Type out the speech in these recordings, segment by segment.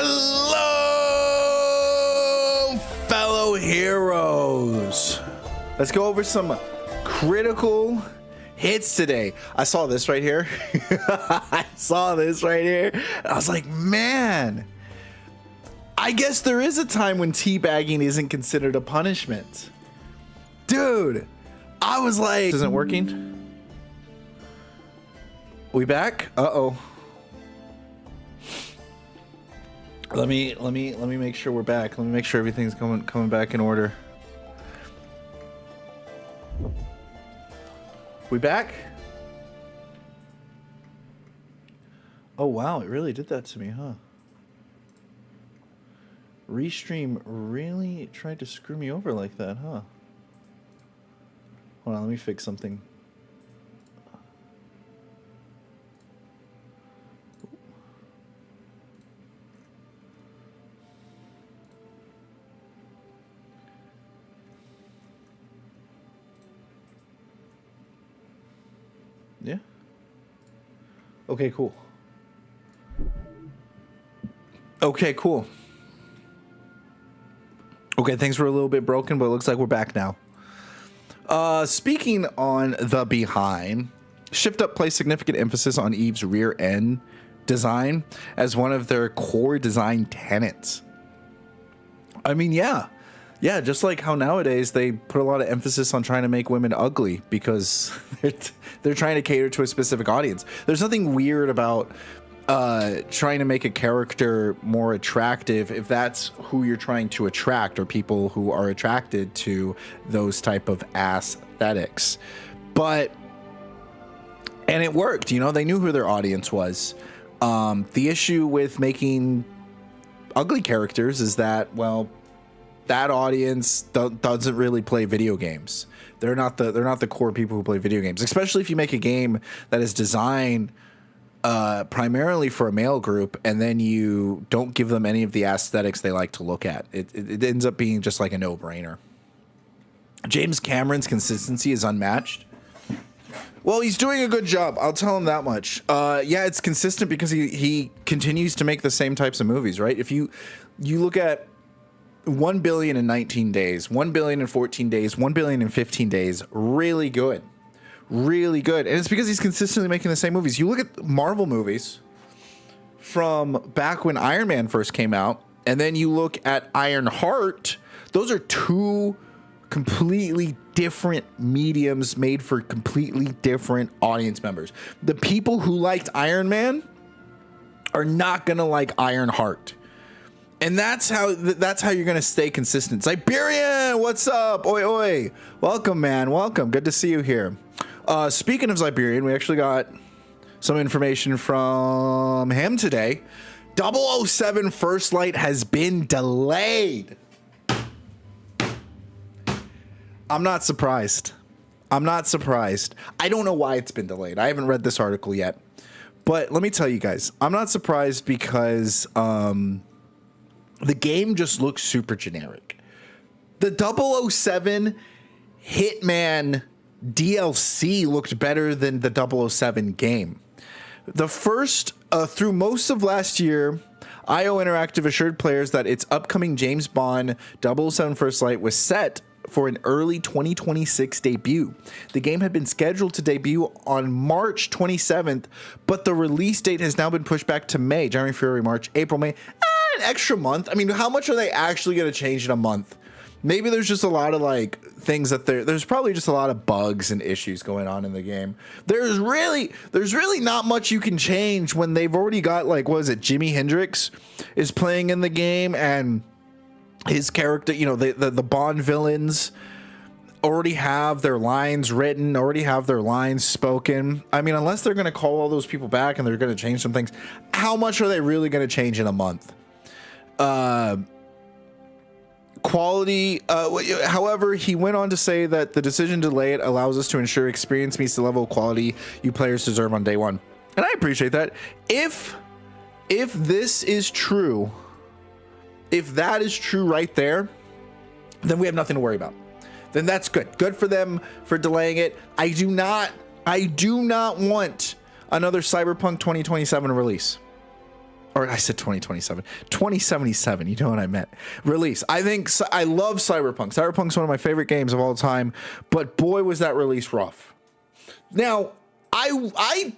Hello, fellow heroes. Let's go over some critical hits today. I saw this right here. I was like, man, I guess there is a time when teabagging isn't considered a punishment. Dude, I was like, isn't working? We back? Uh-oh. Let me make sure we're back. Let me make sure everything's coming back in order. We back? Oh wow, it really did that to me, huh? Restream really tried to screw me over like that, huh? Hold on, let me fix something. Yeah. Okay, cool. Okay, cool. Okay, things were a little bit broken, but it looks like we're back now. Speaking on the behind, Shift Up placed significant emphasis on Eve's rear end design as one of their core design tenets. I mean, yeah, just like how nowadays they put a lot of emphasis on trying to make women ugly because they're trying to cater to a specific audience. There's nothing weird about trying to make a character more attractive if that's who you're trying to attract, or people who are attracted to those type of aesthetics. And it worked, you know, they knew who their audience was. The issue with making ugly characters is that, well, that audience doesn't really play video games. They're not the core people who play video games, especially if you make a game that is designed primarily for a male group, and then you don't give them any of the aesthetics they like to look at. It ends up being just like a no-brainer. James Cameron's consistency is unmatched. Well, he's doing a good job. I'll tell him that much. Yeah, it's consistent because he continues to make the same types of movies, right? If you look at 1 billion in 19 days, 1 billion in 14 days, 1 billion in 15 days, really good. Really good. And it's because he's consistently making the same movies. You look at Marvel movies from back when Iron Man first came out, and then you look at Iron Heart. Those are two completely different mediums made for completely different audience members. The people who liked Iron Man are not going to like Iron Heart. And that's how you're going to stay consistent. Siberian, what's up? Oi, oi. Welcome, man. Welcome. Good to see you here. Speaking of Siberian, we actually got some information from him today. 007 First Light has been delayed. I'm not surprised. I don't know why it's been delayed. I haven't read this article yet. But let me tell you guys, I'm not surprised because the game just looks super generic. The 007 Hitman DLC looked better than the 007 game. The first, through most of last year, IO Interactive assured players that its upcoming James Bond 007 First Light was set for an early 2026 debut. The game had been scheduled to debut on March 27th, but the release date has now been pushed back to May, January, February, March, April, May. An extra month. I mean, how much are they actually going to change in a month? Maybe there's just a lot of like things that there's probably just a lot of bugs and issues going on in the game. There's really not much you can change when they've already got, like, what is it? Jimi Hendrix is playing in the game, and his character, you know, the Bond villains already have their lines written, already have their lines spoken. I mean, unless they're going to call all those people back and they're going to change some things, how much are they really going to change in a month? Quality, however, he went on to say that the decision to delay it allows us to ensure experience meets the level of quality you players deserve on day one. And I appreciate that. If this is true, if that is true right there, then we have nothing to worry about. Then that's good. Good for them for delaying it. I do not want another Cyberpunk 2027 release. or I said 2077, you know what I meant. Release. I love Cyberpunk. Cyberpunk's one of my favorite games of all time, but boy, was that release rough. Now, I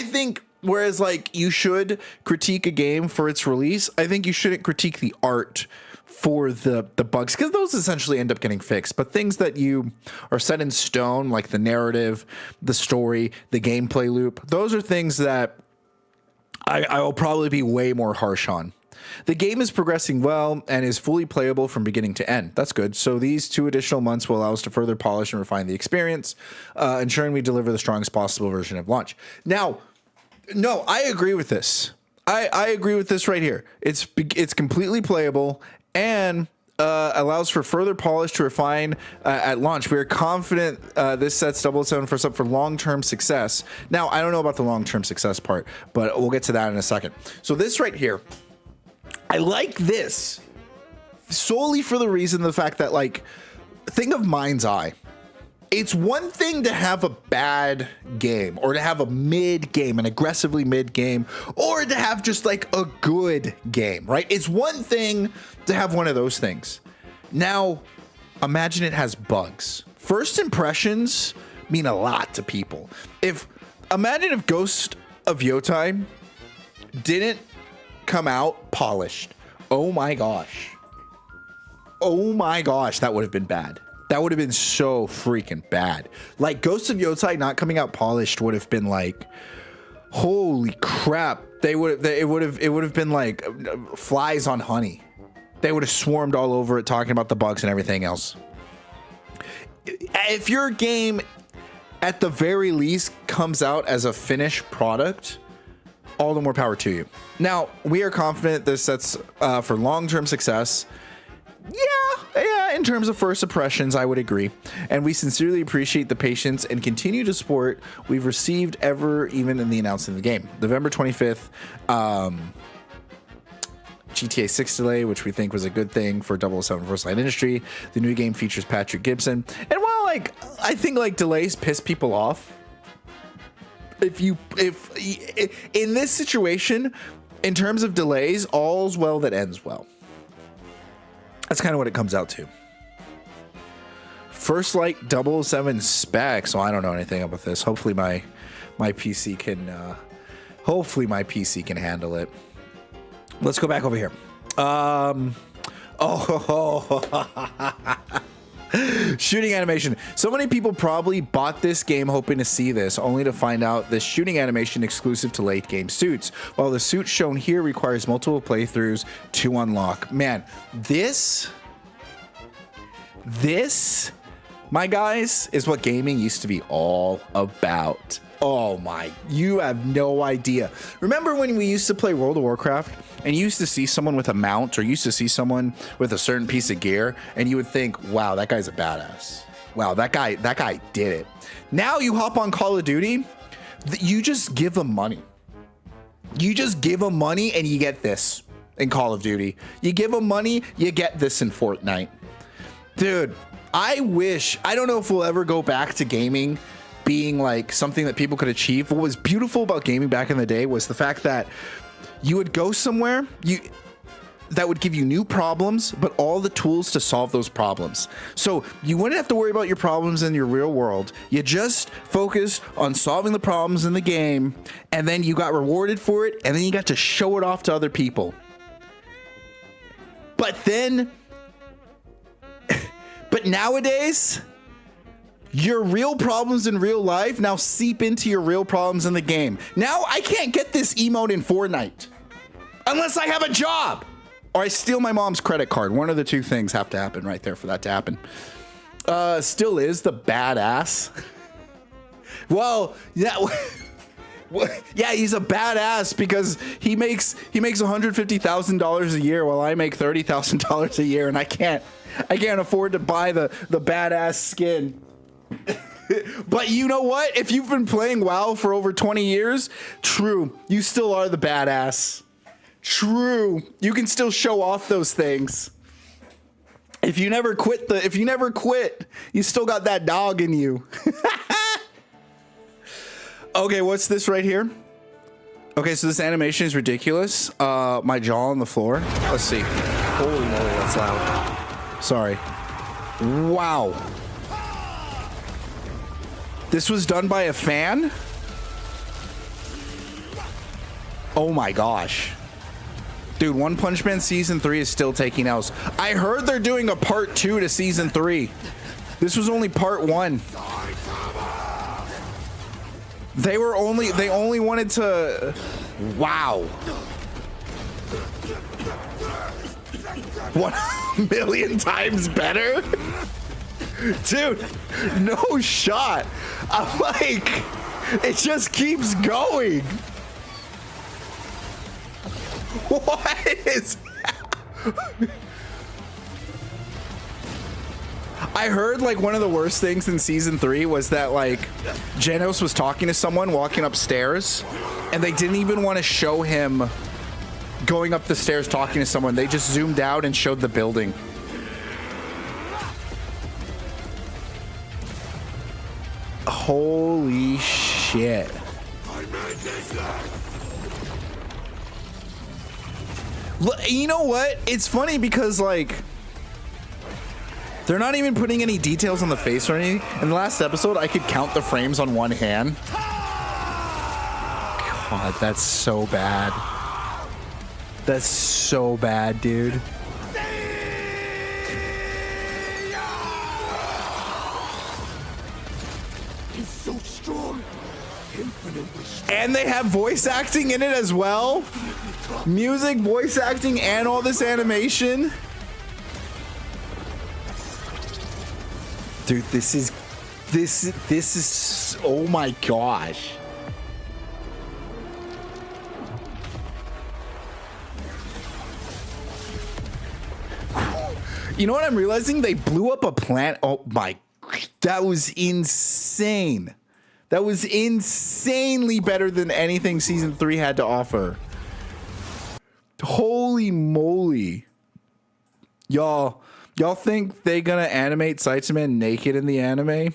think whereas like you should critique a game for its release, I think you shouldn't critique the art for the bugs, because those essentially end up getting fixed. But things that you are set in stone, like the narrative, the story, the gameplay loop, those are things that I will probably be way more harsh on. The game is progressing well and is fully playable from beginning to end. That's good. So these 2 additional months will allow us to further polish and refine the experience, ensuring we deliver the strongest possible version of launch. Now, no, I agree with this. I agree with this right here. It's completely playable and allows for further polish to refine at launch. We are confident this sets 007 First up for long-term success. Now, I don't know about the long-term success part, but we'll get to that in a second. So this right here, I like this solely for the reason, the fact that, like, think of Mind's Eye. It's one thing to have a bad game, or to have a mid game, an aggressively mid game, or to have just like a good game, right? It's one thing to have one of those things. Now, imagine it has bugs. First impressions mean a lot to people. Imagine if Ghost of Yotai didn't come out polished. Oh my gosh. Oh my gosh, that would have been bad. That would have been so freaking bad. Like, Ghost of Yotai not coming out polished would have been like, holy crap. It would have been like flies on honey. They would have swarmed all over it talking about the bugs and everything else. If your game at the very least comes out as a finished product, all the more power to you. Now, we are confident this sets for long-term success. Yeah, in terms of first impressions, I would agree. And we sincerely appreciate the patience and continued support we've received even in the announcement of the game. November 25th, GTA 6 delay, which we think was a good thing for 007 First Light Industry. The new game features Patrick Gibson. And while, like, I think, like, delays piss people off, if in this situation, in terms of delays, all's well that ends well. That's kind of what it comes out to. First Light 007 spec. So I don't know anything about this. Hopefully my PC can handle it. Let's go back over here. Shooting animation. So many people probably bought this game hoping to see this, only to find out this shooting animation exclusive to late game suits, while the suit shown here requires multiple playthroughs to unlock. Man, this, my guys, is what gaming used to be all about. Oh my, you have no idea. Remember when we used to play World of Warcraft and you used to see someone with a mount, or used to see someone with a certain piece of gear, and you would think, wow, that guy's a badass. Wow, that guy did it. Now you hop on Call of Duty, you just give them money. You just give them money and you get this in Call of Duty. You give them money, you get this in Fortnite. Dude, I don't know if we'll ever go back to gaming being like something that people could achieve. What was beautiful about gaming back in the day was the fact that you would go somewhere that would give you new problems, but all the tools to solve those problems. So you wouldn't have to worry about your problems in your real world. You just focused on solving the problems in the game, and then you got rewarded for it, and then you got to show it off to other people. But nowadays, your real problems in real life now seep into your real problems in the game. Now I can't get this emote in Fortnite unless I have a job or I steal my mom's credit card. One of the two things have to happen right there for that to happen. Still is the badass. Well, yeah. Yeah, he's a badass because he makes $150,000 a year while I make $30,000 a year, and I can't afford to buy the badass skin. But you know what? If you've been playing WoW for over 20 years, true, you still are the badass. True, you can still show off those things. If you never quit, you still got that dog in you. Okay, what's this right here? Okay, so this animation is ridiculous. My jaw on the floor. Let's see. Holy moly, that's loud. Sorry. Wow. This was done by a fan? Oh my gosh. Dude, One Punch Man Season 3 is still taking L's. I heard they're doing a part 2 to Season 3. This was only part 1. They only wanted to... Wow. 1,000,000 times better? Dude, no shot. I'm like, it just keeps going. What is... I heard like one of the worst things in season 3 was that like Genos was talking to someone walking upstairs and they didn't even want to show him going up the stairs talking to someone. They just zoomed out and showed the building. Holy shit. You know what? It's funny because like they're not even putting any details on the face or anything. In the last episode, I could count the frames on one hand. God, that's so bad. That's so bad, dude. He's so strong. Infinitely strong. And they have voice acting in it as well. Music, voice acting, and all this animation. Dude, this is oh my gosh. You know what I'm realizing? They blew up a plant. Oh my, that was insane. That was insanely better than anything season 3 had to offer. Holy moly. Y'all think they gonna animate Saitama naked in the anime?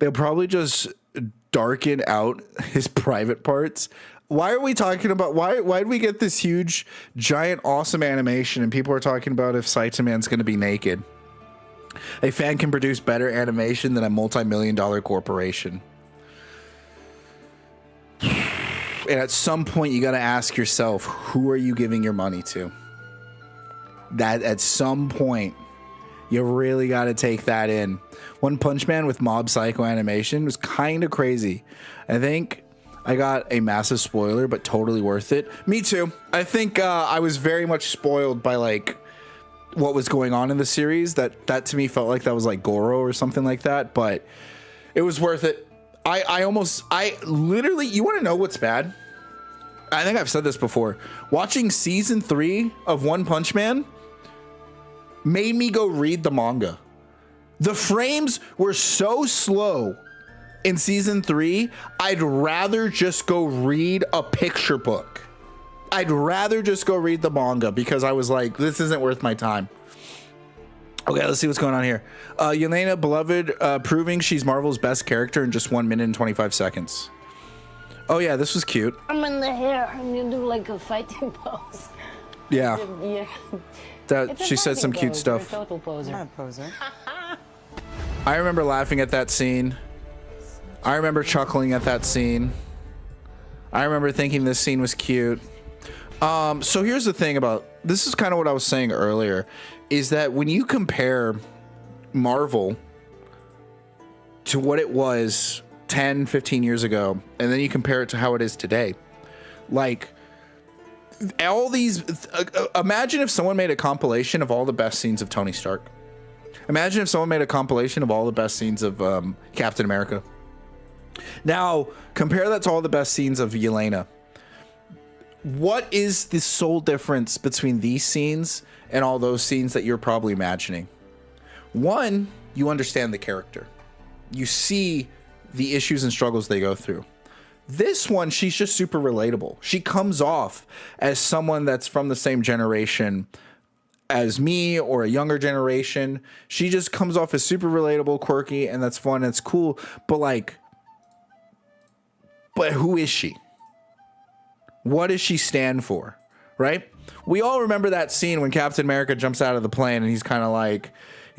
They'll probably just darken out his private parts. Why are we talking about why did we get this huge, giant, awesome animation and people are talking about if Saitama's gonna be naked? A fan can produce better animation than a multi-million-dollar corporation. And at some point you gotta ask yourself, who are you giving your money to? That at some point you really got to take that in. One Punch Man with Mob Psycho animation was kind of crazy. I think I got a massive spoiler, but totally worth it. Me too. I think I was very much spoiled by like what was going on in the series. That to me felt like that was like Goro or something like that, but it was worth it. I literally, you want to know what's bad? I think I've said this before. Watching season 3 of One Punch Man made me go read the manga. The frames were so slow in season 3, I'd rather just go read a picture book. I'd rather just go read the manga because I was like, this isn't worth my time. Okay, let's see what's going on here. Yelena Beloved proving she's Marvel's best character in just 1 minute and 25 seconds. Oh yeah, this was cute. I'm in the hair and you do like a fighting pose. Yeah. Yeah. That she said some cute stuff. Total poser. I'm not a poser. I remember laughing at that scene. I remember chuckling at that scene. I remember thinking this scene was cute. So here's the thing about this is kind of what I was saying earlier, is that when you compare Marvel to what it was 10, 15 years ago, and then you compare it to how it is today, like all these, imagine if someone made a compilation of all the best scenes of Tony Stark. Imagine if someone made a compilation of all the best scenes of Captain America. Now, compare that to all the best scenes of Yelena. What is the sole difference between these scenes and all those scenes that you're probably imagining? One, you understand the character. You see the issues and struggles they go through. This one, she's just super relatable. She comes off as someone that's from the same generation as me or a younger generation. She just comes off as super relatable, quirky, and that's fun, and it's cool. But who is she? What does she stand for? Right? We all remember that scene when Captain America jumps out of the plane and he's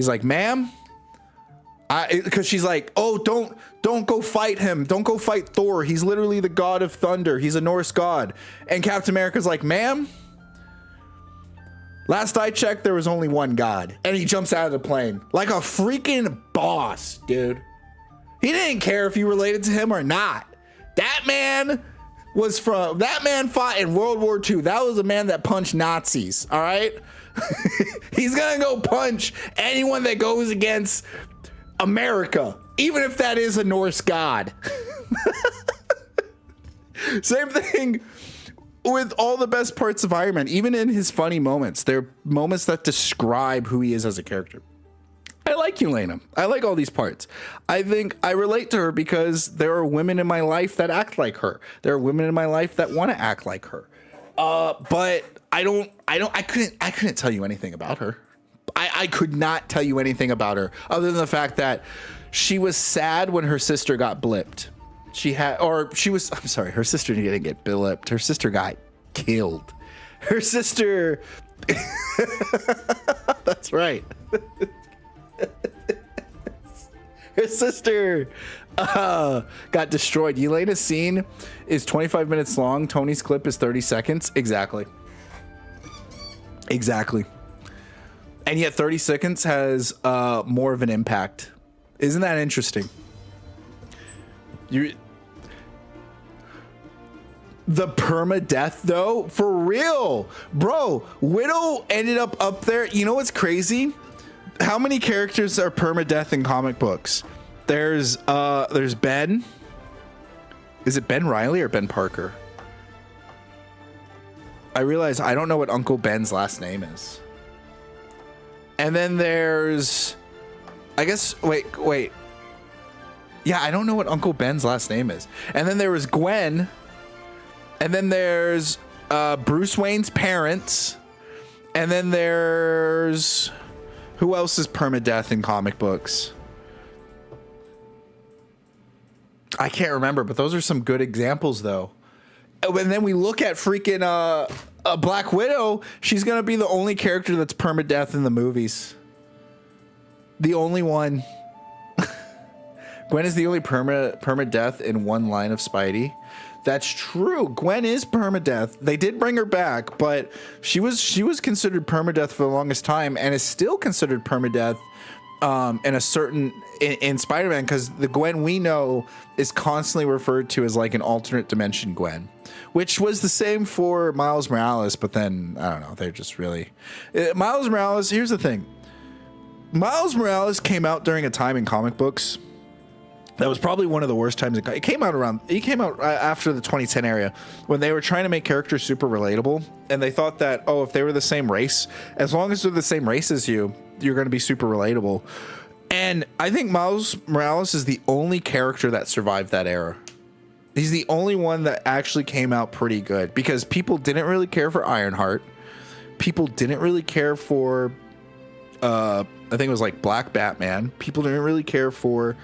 like, ma'am, because she's like, oh, don't go fight him. Don't go fight Thor. He's literally the god of thunder. He's a Norse god. And Captain America's like, ma'am, last I checked, there was only one god. And he jumps out of the plane like a freaking boss, dude. He didn't care if you related to him or not. That man fought in World War II. That was a man that punched Nazis. All right. He's going to go punch anyone that goes against America, even if that is a Norse god. Same thing with all the best parts of Iron Man. Even in his funny moments, they're moments that describe who he is as a character. I like Yelena. I like all these parts. I think I relate to her because there are women in my life that act like her. There are women in my life that want to act like her. But I couldn't tell you anything about her. I could not tell you anything about her other than the fact that she was sad when her sister got blipped. Her sister didn't get blipped. Her sister got killed. Her sister, that's right. Her sister got destroyed. Yelena's scene is 25 minutes long. Tony's clip is 30 seconds. Exactly. And yet 30 seconds has more of an impact. Isn't that interesting? The permadeath, though, for real, bro. Widow ended up there. You know what's crazy? How many characters are permadeath in comic books? There's Ben. Is it Ben Riley or Ben Parker? I realize I don't know what Uncle Ben's last name is. And then there's, I guess, wait. Yeah, I don't know what Uncle Ben's last name is. And then there was Gwen. And then there's Bruce Wayne's parents. And then there's, who else is permadeath in comic books? I can't remember, but those are some good examples, though. And then we look at freaking Black Widow. She's going to be the only character that's permadeath in the movies. The only one. Gwen is the only permadeath in one line of Spidey. That's true. Gwen is permadeath. They did bring her back, but she was considered permadeath for the longest time and is still considered permadeath in Spider-Man, because the Gwen we know is constantly referred to as like an alternate dimension Gwen, which was the same for Miles Morales, but then I don't know, they're just really Miles Morales. Here's the thing. Miles Morales came out during a time in comic books that was probably one of the worst times. It came out after the 2010 area, when they were trying to make characters super relatable, and they thought that, oh, if they were the same race, as long as they're the same race as you're going to be super relatable. And I think Miles Morales is the only character that survived that era. He's the only one that actually came out pretty good, because people didn't really care for Ironheart. People didn't really care for, I think it was like Black Batman. People didn't really care for,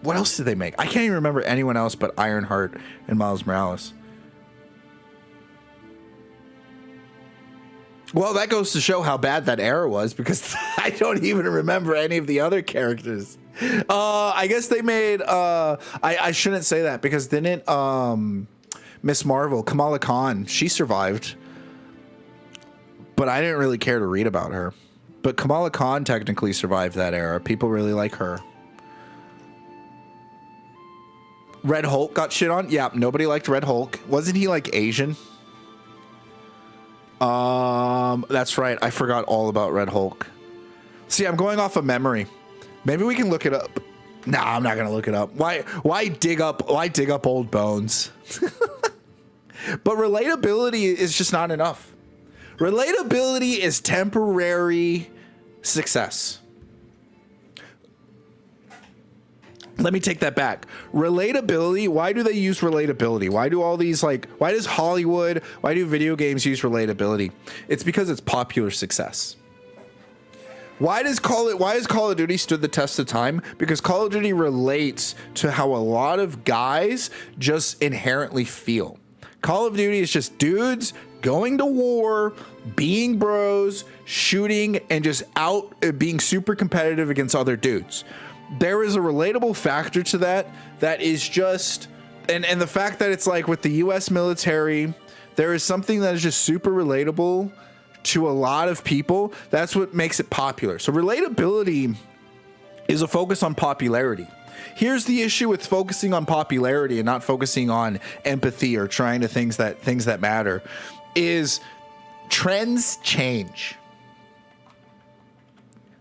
what else did they make? I can't even remember anyone else but Ironheart and Miles Morales. Well, that goes to show how bad that era was, because I don't even remember any of the other characters. I guess they made, I shouldn't say that, because didn't Miss Marvel, Kamala Khan, she survived. But I didn't really care to read about her. But Kamala Khan technically survived that era. People really like her. Red Hulk got shit on. Yeah, nobody liked Red Hulk. Wasn't he like Asian? That's right. I forgot all about Red Hulk. See, I'm going off of memory. Maybe we can look it up. Nah, I'm not gonna look it up. Why dig up old bones? But relatability is just not enough. Relatability is temporary success. Let me take that back. Relatability. Why do they use relatability? Why do all these, why does Hollywood, why do video games use relatability? It's because it's popular success. Why has Call of Duty stood the test of time? Because Call of Duty relates to how a lot of guys just inherently feel. Call of Duty is just dudes going to war, being bros, shooting, and just out being super competitive against other dudes. There is a relatable factor to that is just, and the fact that it's like with the US military, there is something that is just super relatable to a lot of people. That's what makes it popular. So relatability is a focus on popularity. Here's the issue with focusing on popularity and not focusing on empathy or trying to things that matter is trends change.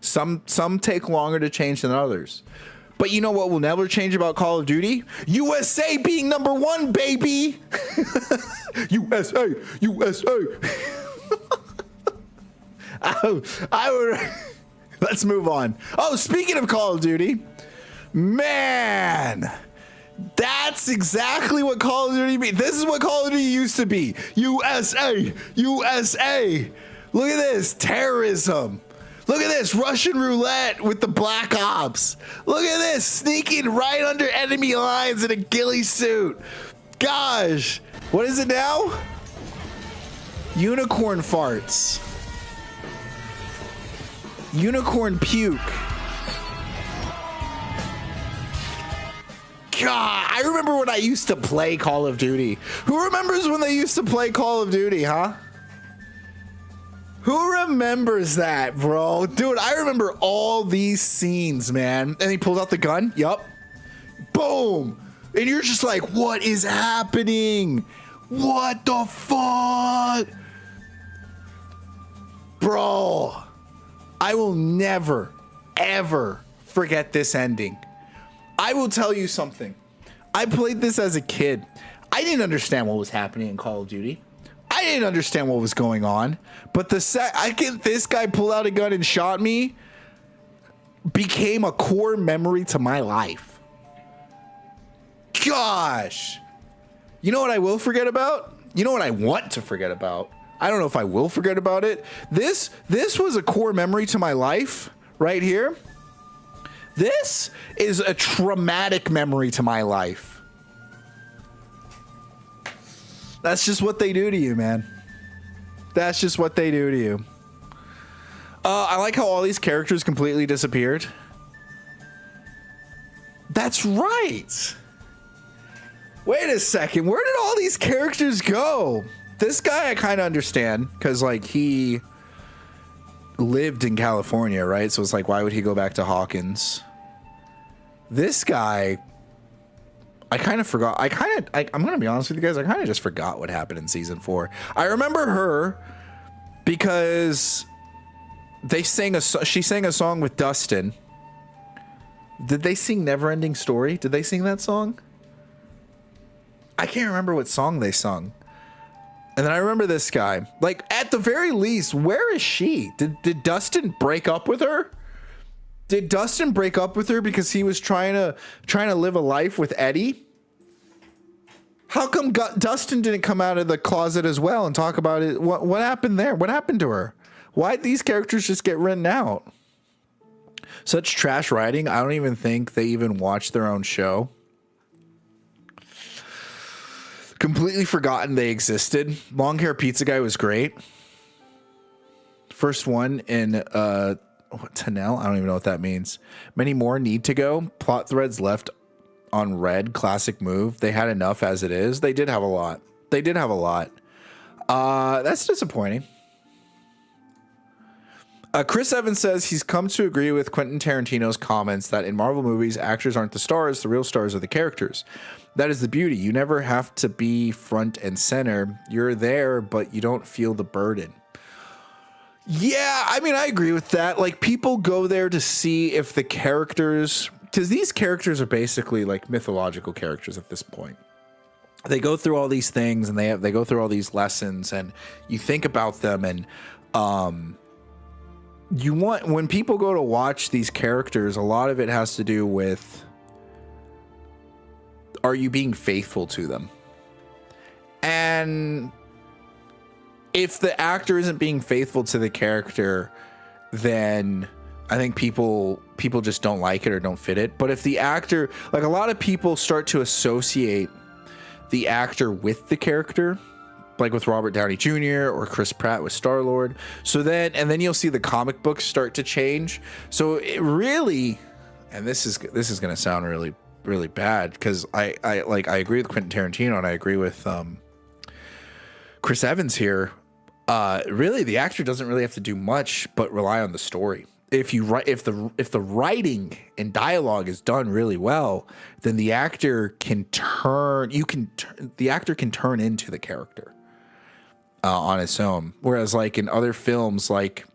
Some take longer to change than others. But you know what will never change about Call of Duty? USA being number one, baby. USA, USA. I would. Let's move on. Oh, speaking of Call of Duty, man, that's exactly what Call of Duty means. This is what Call of Duty used to be. USA, USA. Look at this, terrorism. Look at this, Russian roulette with the Black Ops. Look at this, sneaking right under enemy lines in a ghillie suit. Gosh, what is it now? Unicorn farts. Unicorn puke. God, I remember when I used to play Call of Duty. Who remembers when they used to play Call of Duty, huh? Who remembers that, bro? Dude, I remember all these scenes, man. And he pulls out the gun. Yup. Boom. And you're just like, what is happening? What the fuck? Bro, I will never, ever forget this ending. I will tell you something. I played this as a kid. I didn't understand what was happening in Call of Duty. I didn't understand what was going on. But this guy pulled out a gun and shot me became a core memory to my life. Gosh. You know what I will forget about? You know what I want to forget about? I don't know if I will forget about it. This was a core memory to my life right here. This is a traumatic memory to my life. That's just what they do to you, man. That's just what they do to you. I like how all these characters completely disappeared. That's right. Wait a second. Where did all these characters go? This guy I kind of understand because, like, he lived in California, right? So it's like, why would he go back to Hawkins? This guy, I kind of forgot. I'm going to be honest with you guys. I kind of just forgot what happened in season 4. I remember her because she sang a song with Dustin. Did they sing Neverending Story? Did they sing that song? I can't remember what song they sung. And then I remember this guy. Like, at the very least, where is she? Did Dustin break up with her? Did Dustin break up with her because he was trying to live a life with Eddie? How come Dustin didn't come out of the closet as well and talk about it? What happened there? What happened to her? Why'd these characters just get written out? Such trash writing. I don't even think they even watched their own show. Completely forgotten they existed. Long hair pizza guy was great. First one in Tanel. I don't even know what that means. Many more need to go. Plot threads left on red. Classic move. They had enough as it is. They did have a lot. That's disappointing. Chris Evans says he's come to agree with Quentin Tarantino's comments that in Marvel movies, actors aren't the stars. The real stars are the characters. That is the beauty. You never have to be front and center. You're there, but you don't feel the burden. Yeah, I mean, I agree with that. Like, people go there to see if the characters, because these characters are basically like mythological characters at this point. They go through all these things and they go through all these lessons, and you think about them, and when people go to watch these characters, a lot of it has to do with, are you being faithful to them? And if the actor isn't being faithful to the character, then I think people just don't like it or don't fit it. But if the actor, like, a lot of people start to associate the actor with the character, like with Robert Downey Jr. or Chris Pratt with Star-Lord. So then you'll see the comic books start to change. So it really, and this is going to sound really, really bad, because I agree with Quentin Tarantino and I agree with Chris Evans here. Really, the actor doesn't really have to do much but rely on the story. If the writing and dialogue is done really well, then the actor can turn into the character on its own. Whereas, like in other films, like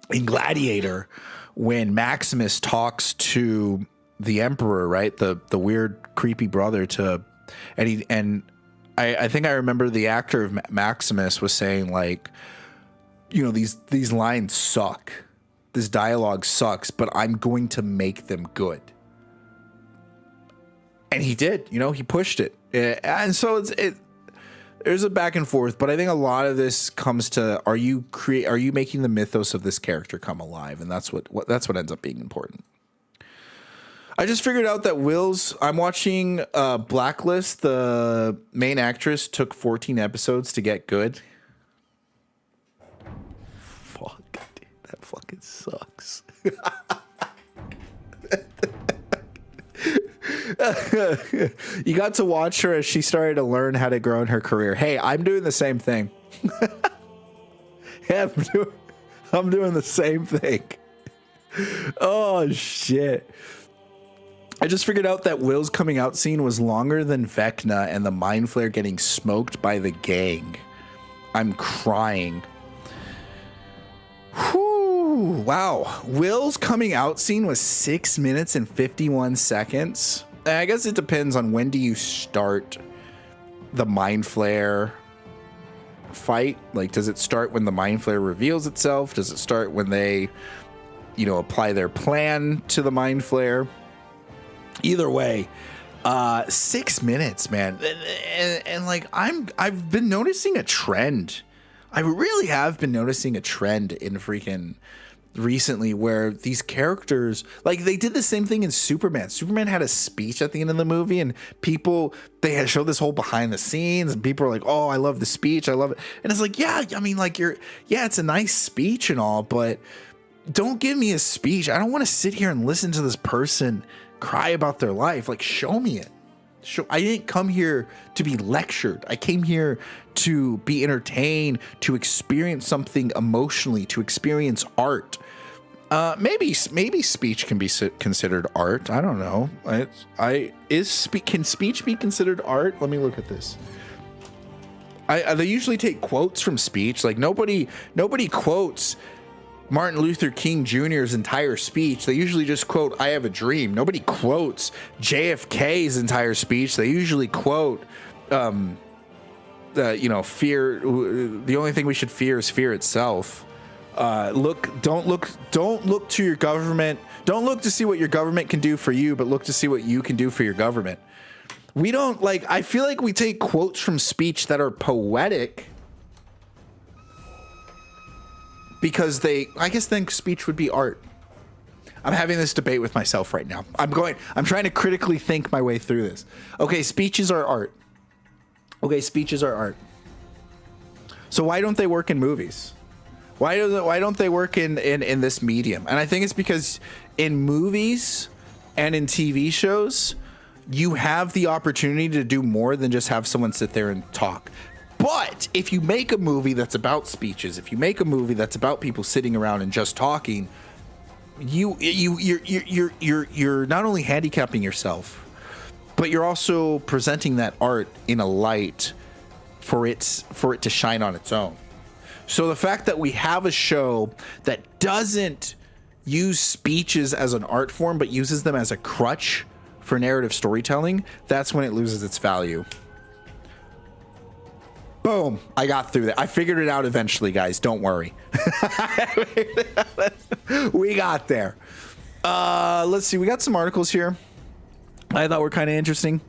in Gladiator, when Maximus talks to the Emperor, right, the weird creepy brother I think I remember the actor of Maximus was saying, like, you know, these lines suck. This dialogue sucks, but I'm going to make them good. And he did, you know, he pushed it. And so there's a back and forth, but I think a lot of this comes to, are you making the mythos of this character come alive? And that's what ends up being important. I just figured out that I'm watching Blacklist. The main actress took 14 episodes to get good. Fuck, dude, that fucking sucks. You got to watch her as she started to learn how to grow in her career. Hey, I'm doing the same thing. Yeah, I'm doing the same thing. Oh, shit. I just figured out that Will's coming out scene was longer than Vecna and the Mind Flayer getting smoked by the gang. I'm crying. Whew, wow. Will's coming out scene was 6 minutes and 51 seconds. I guess it depends on when do you start the Mind Flayer fight. Like, does it start when the Mind Flayer reveals itself? Does it start when they, you know, apply their plan to the Mind Flayer? Either way, 6 minutes, man. And like, I've been noticing a trend. I really have been noticing a trend in freaking recently where these characters, like, they did the same thing in Superman. Superman had a speech at the end of the movie, and they had showed this whole behind the scenes, and people are like, oh, I love the speech. I love it. And it's like, yeah, I mean, like, it's a nice speech and all, but don't give me a speech. I don't want to sit here and listen to this person cry about their life. Like, show me it. I didn't come here to be lectured. I came here to be entertained, to experience something emotionally, to experience art. Maybe speech can be considered art. I don't know. Can speech be considered art? Let me look at this. They usually take quotes from speech. Like, nobody quotes Martin Luther King Jr.'s entire speech. They usually just quote, I have a dream. Nobody quotes JFK's entire speech. They usually quote, fear. The only thing we should fear is fear itself. Don't look to your government. Don't look to see what your government can do for you, but look to see what you can do for your government. I feel like we take quotes from speech that are poetic, because I guess then speech would be art. I'm having this debate with myself right now. I'm trying to critically think my way through this. Okay, speeches are art. So why don't they work in movies? Why don't they work in this medium? And I think it's because in movies and in TV shows, you have the opportunity to do more than just have someone sit there and talk. But if you make a movie that's about speeches, if you make a movie that's about people sitting around and just talking, you're not only handicapping yourself, but you're also presenting that art in a light for it to shine on its own. So the fact that we have a show that doesn't use speeches as an art form, but uses them as a crutch for narrative storytelling, that's when it loses its value. Boom. I got through that. I figured it out eventually, guys. Don't worry. We got there. Let's see. We got some articles here I thought were kind of interesting.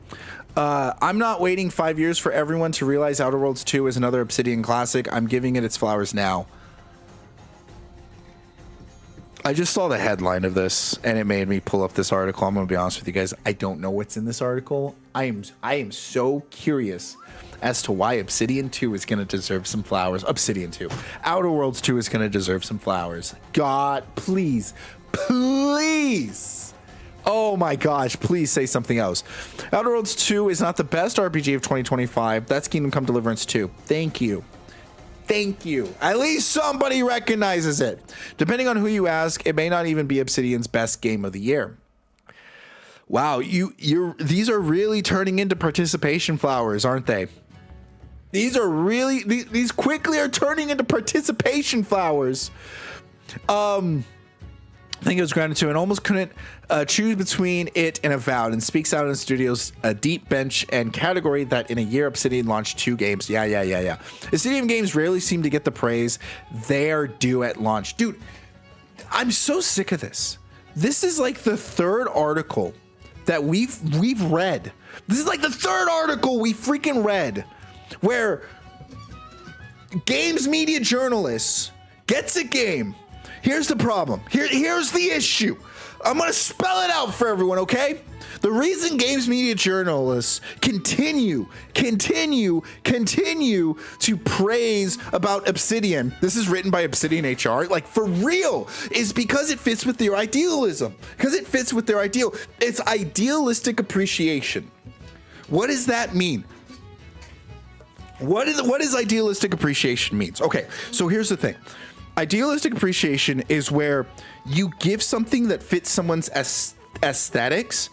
I'm not waiting 5 years for everyone to realize Outer Worlds 2 is another Obsidian classic. I'm giving it its flowers now. I just saw the headline of this and it made me pull up this article. I'm going to be honest with you guys. I don't know what's in this article. I am so curious as to why Obsidian 2 is going to deserve some flowers. Obsidian 2. Outer Worlds 2 is going to deserve some flowers. God, please, please. Oh my gosh, please say something else. Outer Worlds 2 is not the best RPG of 2025. That's Kingdom Come Deliverance 2. Thank you. Thank you. At least somebody recognizes it. Depending on who you ask, it may not even be Obsidian's best game of the year. Wow, these are really turning into participation flowers, aren't they? These are really these quickly are turning into participation flowers. I think it was granted to and almost couldn't choose between it and Avowed, and speaks out in the studio's deep bench and category that in a year Obsidian launched 2 games. Yeah. Obsidian games rarely seem to get the praise they're due at launch. Dude, I'm so sick of this. This is like the third article that we've read. This is like the third article we freaking read where games media journalists gets a game. Here's the problem. Here's the issue. I'm going to spell it out for everyone, okay? The reason games media journalists continue to praise about Obsidian, this is written by Obsidian HR, like for real, is because it fits with their idealism. Because it fits with their ideal. It's idealistic appreciation. What does that mean? What is idealistic appreciation means? Okay, so here's the thing. Idealistic appreciation is where you give something that fits someone's aesthetics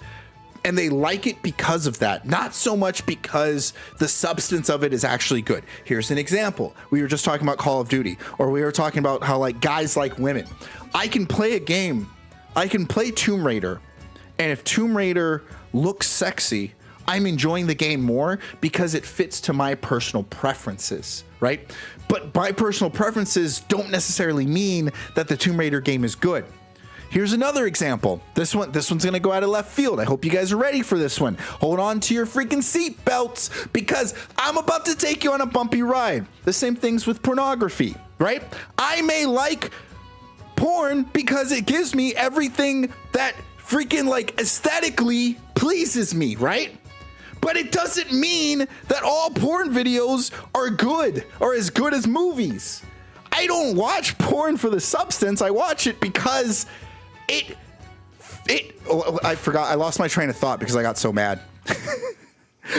and they like it because of that, not so much because the substance of it is actually good. Here's an example. We were just talking about Call of Duty, or we were talking about how like guys like women. I can play a game, I can play Tomb Raider, and if Tomb Raider looks sexy, I'm enjoying the game more because it fits to my personal preferences, right? But my personal preferences don't necessarily mean that the Tomb Raider game is good. Here's another example. This one's gonna go out of left field. I hope you guys are ready for this one. Hold on to your freaking seat belts because I'm about to take you on a bumpy ride. The same things with pornography, right? I may like porn because it gives me everything that freaking like aesthetically pleases me, right? But it doesn't mean that all porn videos are good or as good as movies. I don't watch porn for the substance. I watch it because I forgot. I lost my train of thought because I got so mad.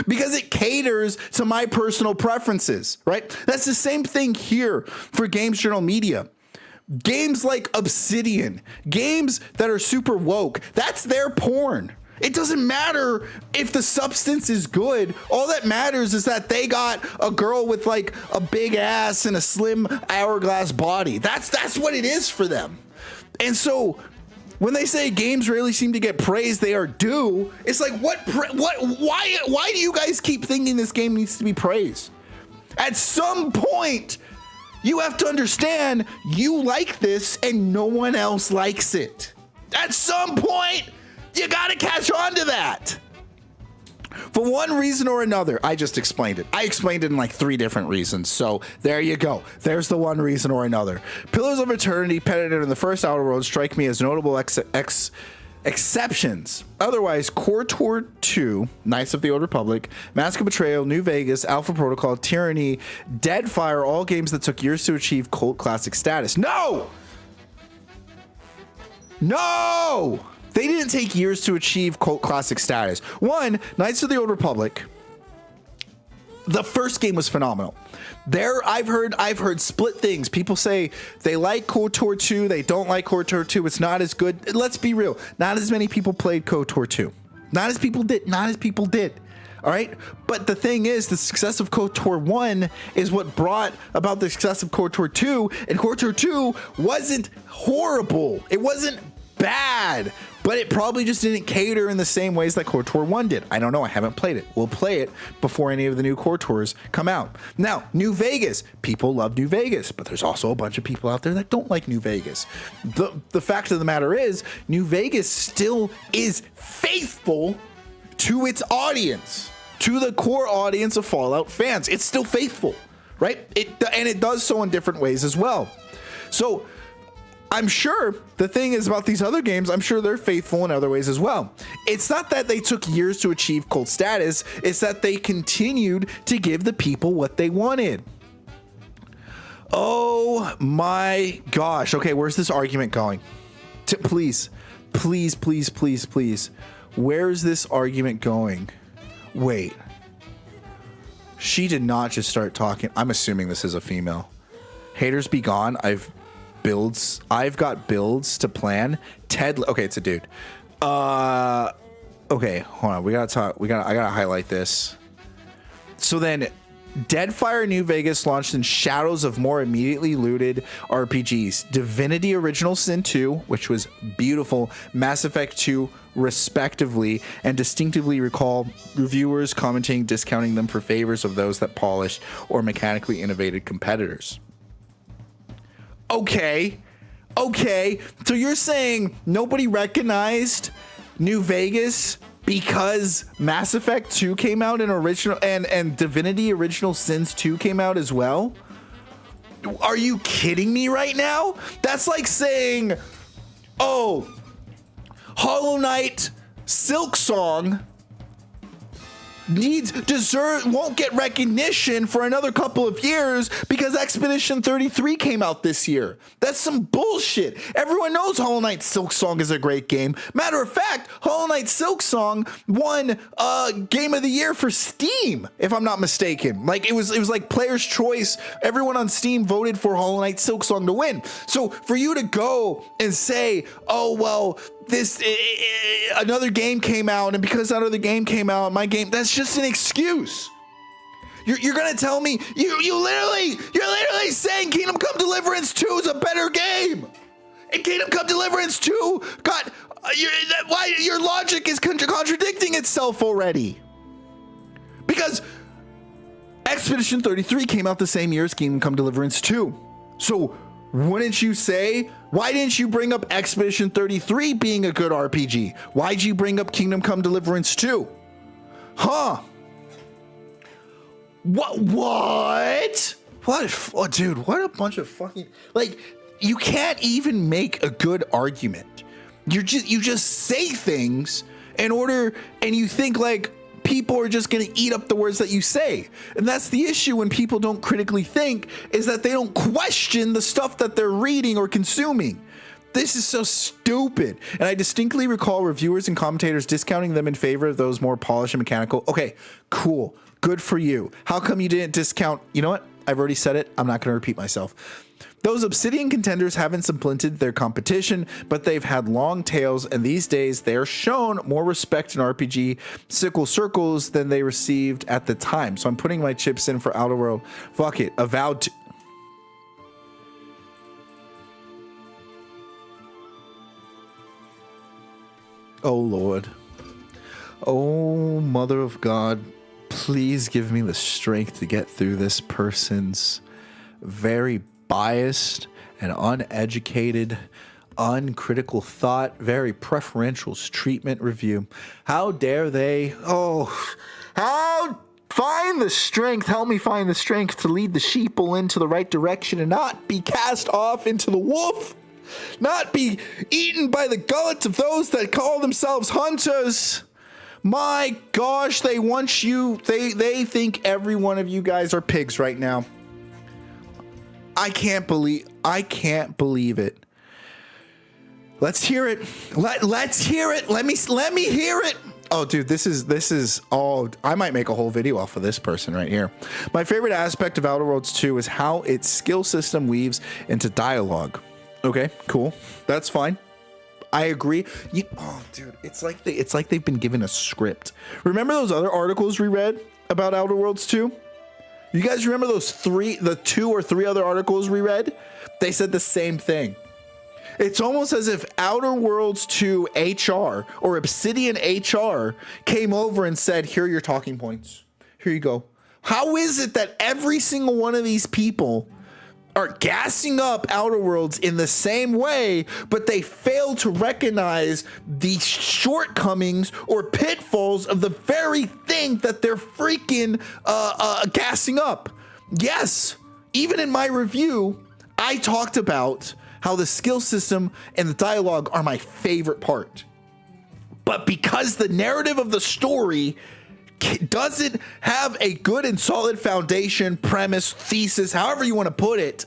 Because it caters to my personal preferences, right? That's the same thing here for Games Journal Media. Games like Obsidian, games that are super woke, that's their porn. It doesn't matter if the substance is good. All that matters is that they got a girl with like a big ass and a slim hourglass body. That's what it is for them. And so when they say games rarely seem to get praise they are due, it's like why do you guys keep thinking this game needs to be praised? At some point, you have to understand you like this and no one else likes it. At some point, you gotta catch on to that. For one reason or another, I just explained it. I explained it in like 3 different reasons. So there you go. There's the one reason or another. Pillars of Eternity, Predator, and the first Outer Worlds strike me as notable exceptions. Otherwise, KOTOR 2, Knights of the Old Republic, Mask of Betrayal, New Vegas, Alpha Protocol, Tyranny, Deadfire, all games that took years to achieve cult classic status. No! They didn't take years to achieve cult classic status. One, Knights of the Old Republic, the first game was phenomenal. I've heard split things. People say they like KOTOR 2, they don't like KOTOR 2. It's not as good. Let's be real. Not as many people played KOTOR 2. Not as people did. All right. But the thing is, the success of KOTOR 1 is what brought about the success of KOTOR 2. And KOTOR 2 wasn't horrible. It wasn't bad, but it probably just didn't cater in the same ways that KOTOR 1 did. I don't know. I haven't played it. We'll play it before any of the new KOTORs come out. Now, New Vegas. People love New Vegas, but there's also a bunch of people out there that don't like New Vegas. The fact of the matter is, New Vegas still is faithful to its audience, to the core audience of Fallout fans. It's still faithful, right? And it does so in different ways as well. So I'm sure the thing is about these other games, I'm sure they're faithful in other ways as well. It's not that they took years to achieve cult status, it's that they continued to give the people what they wanted. Oh my gosh. Okay, where's this argument going? Please. Where's this argument going? Wait. She did not just start talking. I'm assuming this is a female. Haters be gone. I've got builds to plan. Okay, it's a dude. Okay, hold on. I gotta highlight this. So then Deadfire New Vegas launched in shadows of more immediately looted RPGs. Divinity Original Sin 2, which was beautiful, Mass Effect 2, respectively, and distinctively recall reviewers commenting, discounting them for favors of those that polished or mechanically innovated competitors. Okay. So you're saying nobody recognized New Vegas because Mass Effect 2 came out in original and Divinity Original Sins 2 came out as well? Are you kidding me right now? That's like saying, oh, Hollow Knight Silksong won't get recognition for another couple of years because Expedition 33 came out this year. That's some bullshit. Everyone knows Hollow Knight Silksong is a great game. Matter of fact, Hollow Knight Silksong won Game of the Year for Steam, if I'm not mistaken. Like it was like Player's Choice. Everyone on Steam voted for Hollow Knight Silksong to win. So for you to go and say, oh well, another game came out, and because that other game came out, my game, that's just an excuse. You're gonna tell me you're literally saying Kingdom Come Deliverance 2 is a better game, and Kingdom Come Deliverance 2 got why your logic is contradicting itself already, because Expedition 33 came out the same year as Kingdom Come Deliverance 2. So wouldn't you say, why didn't you bring up Expedition 33 being a good RPG? Why'd you bring up Kingdom Come Deliverance 2? Huh? What? Oh, dude, what a bunch of fucking, like, you can't even make a good argument. You just say things in order, and you think like people are just going to eat up the words that you say. And that's the issue when people don't critically think, is that they don't question the stuff that they're reading or consuming. This is so stupid. And I distinctly recall reviewers and commentators discounting them in favor of those more polished and mechanical. Okay, cool. Good for you. How come you didn't discount? You know what? I've already said it. I'm not going to repeat myself. Those Obsidian contenders haven't supplanted their competition, but they've had long tails, and these days they're shown more respect in RPG sickle circles than they received at the time. So I'm putting my chips in for Outer World. Fuck it. Avowed to... Oh, Lord. Oh, Mother of God. Please give me the strength to get through this person's very biased and uneducated, uncritical thought, very preferential treatment review. How dare they? Oh, how find the strength, help me find the strength to lead the sheeple into the right direction and not be cast off into the wolf, not be eaten by the gullets of those that call themselves hunters. My gosh, they want you, they think every one of you guys are pigs right now. I can't believe it. Let's hear it. Let's hear it. Let me hear it. Oh, dude, this is all. I might make a whole video off of this person right here. My favorite aspect of Outer Worlds 2 is how its skill system weaves into dialogue. Okay, cool. That's fine. I agree. Oh, dude, it's like they've been given a script. Remember those other articles we read about Outer Worlds 2? You guys remember the 2 or 3 other articles we read? They said the same thing. It's almost as if Outer Worlds 2 HR or Obsidian HR came over and said, here are your talking points. Here you go. How is it that every single one of these people are gassing up Outer Worlds in the same way, but they fail to recognize the shortcomings or pitfalls of the very thing that they're freaking gassing up? Yes, even in my review, I talked about how the skill system and the dialogue are my favorite part. But because the narrative of the story doesn't have a good and solid foundation, premise, thesis, however you want to put it,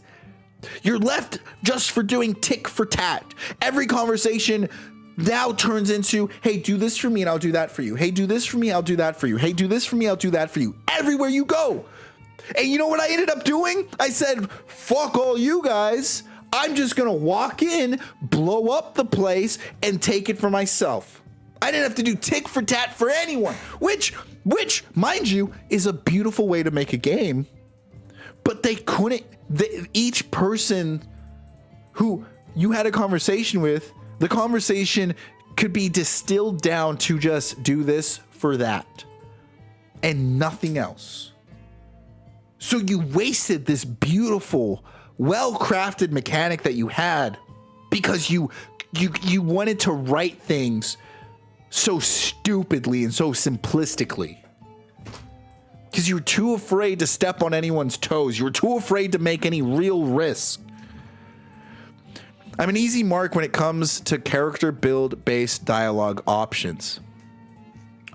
you're left just for doing tick for tat. Every conversation now turns into, hey, do this for me and I'll do that for you. Hey, do this for me, I'll do that for you. Hey, do this for me, I'll do that for you. Everywhere you go. And you know what I ended up doing? I said, fuck all you guys. I'm just going to walk in, blow up the place, and take it for myself. I didn't have to do tick for tat for anyone, which, mind you, is a beautiful way to make a game. But they couldn't, each person who you had a conversation with, the conversation could be distilled down to just do this for that and nothing else. So you wasted this beautiful, well-crafted mechanic that you had because you wanted to write things so stupidly and so simplistically. Because you were too afraid to step on anyone's toes. You were too afraid to make any real risk. I'm an easy mark when it comes to character build-based dialogue options.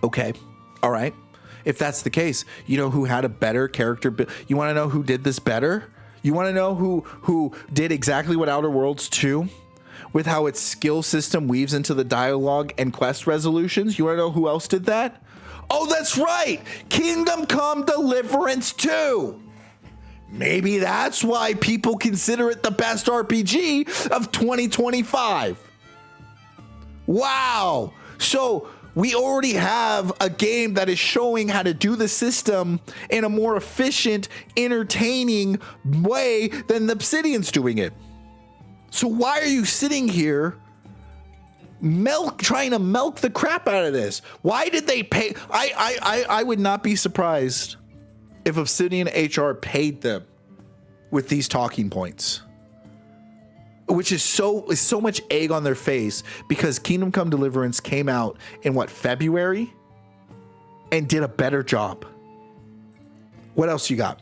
Okay, all right. If that's the case, you know who had a better character build? You want to know who did this better? You want to know who did exactly what Outer Worlds 2? With how its skill system weaves into the dialogue and quest resolutions? You want to know who else did that? Oh, that's right! Kingdom Come Deliverance 2! Maybe that's why people consider it the best RPG of 2025. Wow! So we already have a game that is showing how to do the system in a more efficient, entertaining way than the Obsidian's doing it. So why are you sitting here trying to milk the crap out of this? Why did they pay? I would not be surprised if Obsidian HR paid them with these talking points, which is so much egg on their face because Kingdom Come Deliverance came out in February and did a better job. What else you got?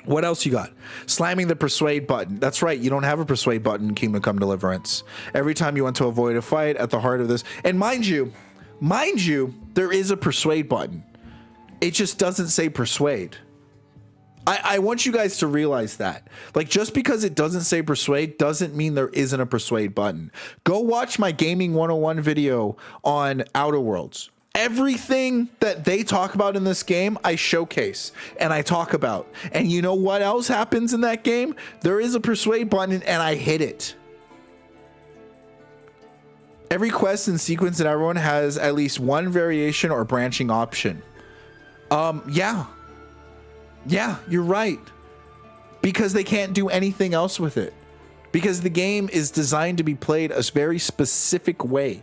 What else you got? Slamming the persuade button. That's right. You don't have a persuade button in Kingdom Come Deliverance. Every time you want to avoid a fight at the heart of this, and mind you, there is a persuade button. It just doesn't say persuade. I want you guys to realize that. Like, just because it doesn't say persuade doesn't mean there isn't a persuade button. Go watch my Gaming 101 video on Outer Worlds. Everything that they talk about in this game, I showcase and I talk about. And you know what else happens in that game? There is a persuade button and I hit it. Every quest and sequence in everyone has at least one variation or branching option. Yeah, you're right. Because they can't do anything else with it. Because the game is designed to be played a very specific way.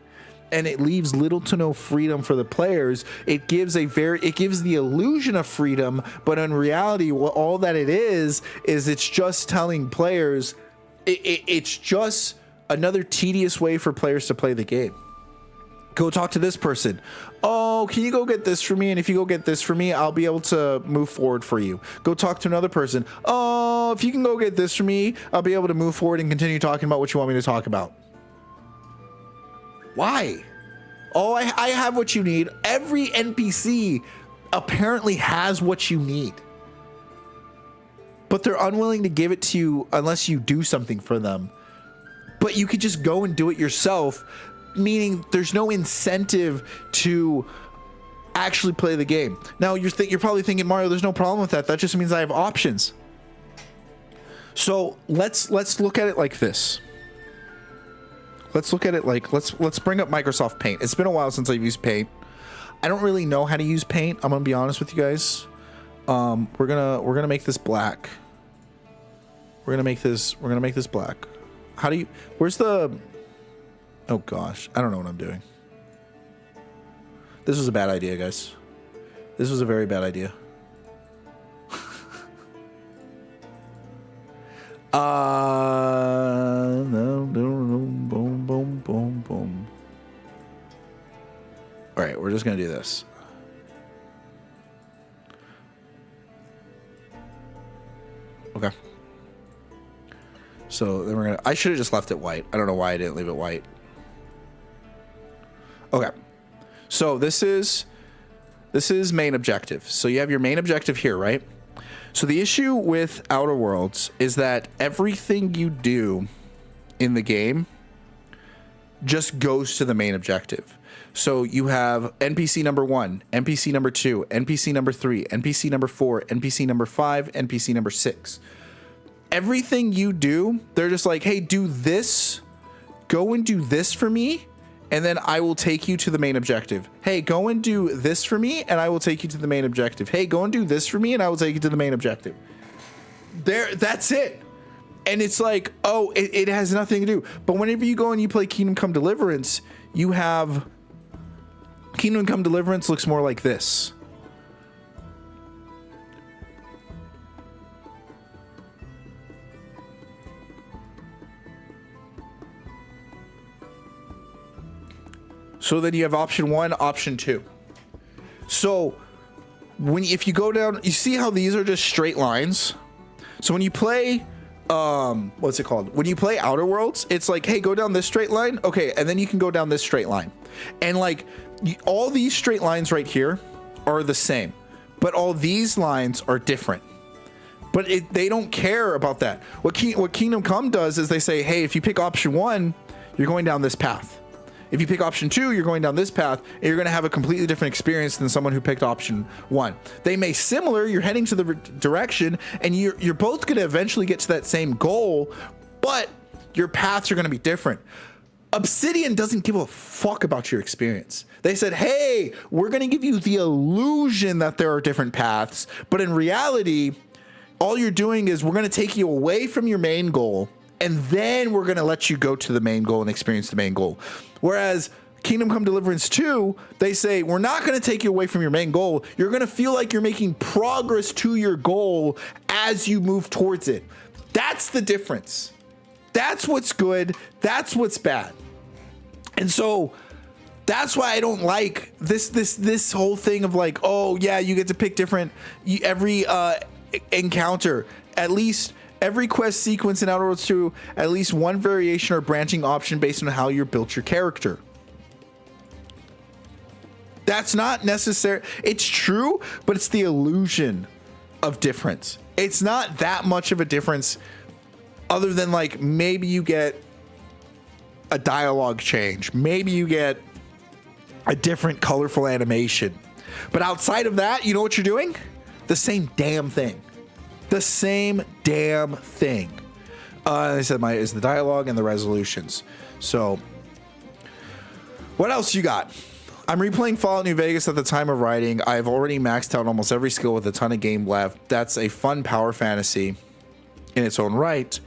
And it leaves little to no freedom for the players. It gives the illusion of freedom, but in reality, all that it is it's just telling players, it's just another tedious way for players to play the game. Go talk to this person. Oh, can you go get this for me? And if you go get this for me, I'll be able to move forward for you. Go talk to another person. Oh, if you can go get this for me, I'll be able to move forward and continue talking about what you want me to talk about. Why? Oh, I have what you need. Every NPC apparently has what you need. But they're unwilling to give it to you unless you do something for them. But you could just go and do it yourself, meaning there's no incentive to actually play the game. Now, you're probably thinking, Mario, there's no problem with that. That just means I have options. So let's look at it like this. Let's look at it like, let's bring up Microsoft Paint. It's been a while since I've used Paint. I don't really know how to use Paint. I'm gonna be honest with you guys. We're gonna make this black. We're gonna make this black. How do you? Where's the? Oh gosh, I don't know what I'm doing. This was a bad idea, guys. This was a very bad idea. Boom. All right, we're just gonna do this. Okay. So then we're gonna. I should have just left it white. I don't know why I didn't leave it white. Okay. So this is main objective. So you have your main objective here, right? So the issue with Outer Worlds is that everything you do in the game just goes to the main objective. So you have NPC number 1, NPC number 2, NPC number 3, NPC number 4, NPC number 5, NPC number 6. Everything you do, they're just like, hey, do this, go and do this for me, and then I will take you to the main objective. Hey, go and do this for me, and I will take you to the main objective. Hey, go and do this for me, and I will take you to the main objective. That's it. And it's like, oh, it has nothing to do. But whenever you go and you play Kingdom Come Deliverance, you have Kingdom Come Deliverance looks more like this. So then you have option 1, option 2. So if you go down, you see how these are just straight lines. So when you play, what's it called? When you play Outer Worlds, it's like, hey, go down this straight line. Okay. And then you can go down this straight line. And like all these straight lines right here are the same, but all these lines are different. But they don't care about that. What Kingdom Come does is they say, hey, if you pick option 1, you're going down this path. If you pick option 2, you're going down this path, and you're going to have a completely different experience than someone who picked option 1. They may similar, you're heading to the direction, and you're both going to eventually get to that same goal, but your paths are going to be different. Obsidian doesn't give a fuck about your experience. They said, hey, we're going to give you the illusion that there are different paths, but in reality, all you're doing is we're going to take you away from your main goal, and then we're going to let you go to the main goal and experience the main goal. Whereas Kingdom Come Deliverance 2, they say, we're not going to take you away from your main goal. You're going to feel like you're making progress to your goal as you move towards it. That's the difference. That's what's good. That's what's bad. And so that's why I don't like this whole thing of like, oh yeah, you get to pick different, every encounter, at least every quest sequence in Outer Worlds 2, at least one variation or branching option based on how you built your character. That's not necessary. It's true, but it's the illusion of difference. It's not that much of a difference other than like maybe you get a dialogue change. Maybe you get a different colorful animation. But outside of that, you know what you're doing? The same damn thing. The same damn thing. I said is the dialogue and the resolutions. So, what else you got? I'm replaying Fallout New Vegas at the time of writing. I've already maxed out almost every skill with a ton of game left. That's a fun power fantasy in its own right.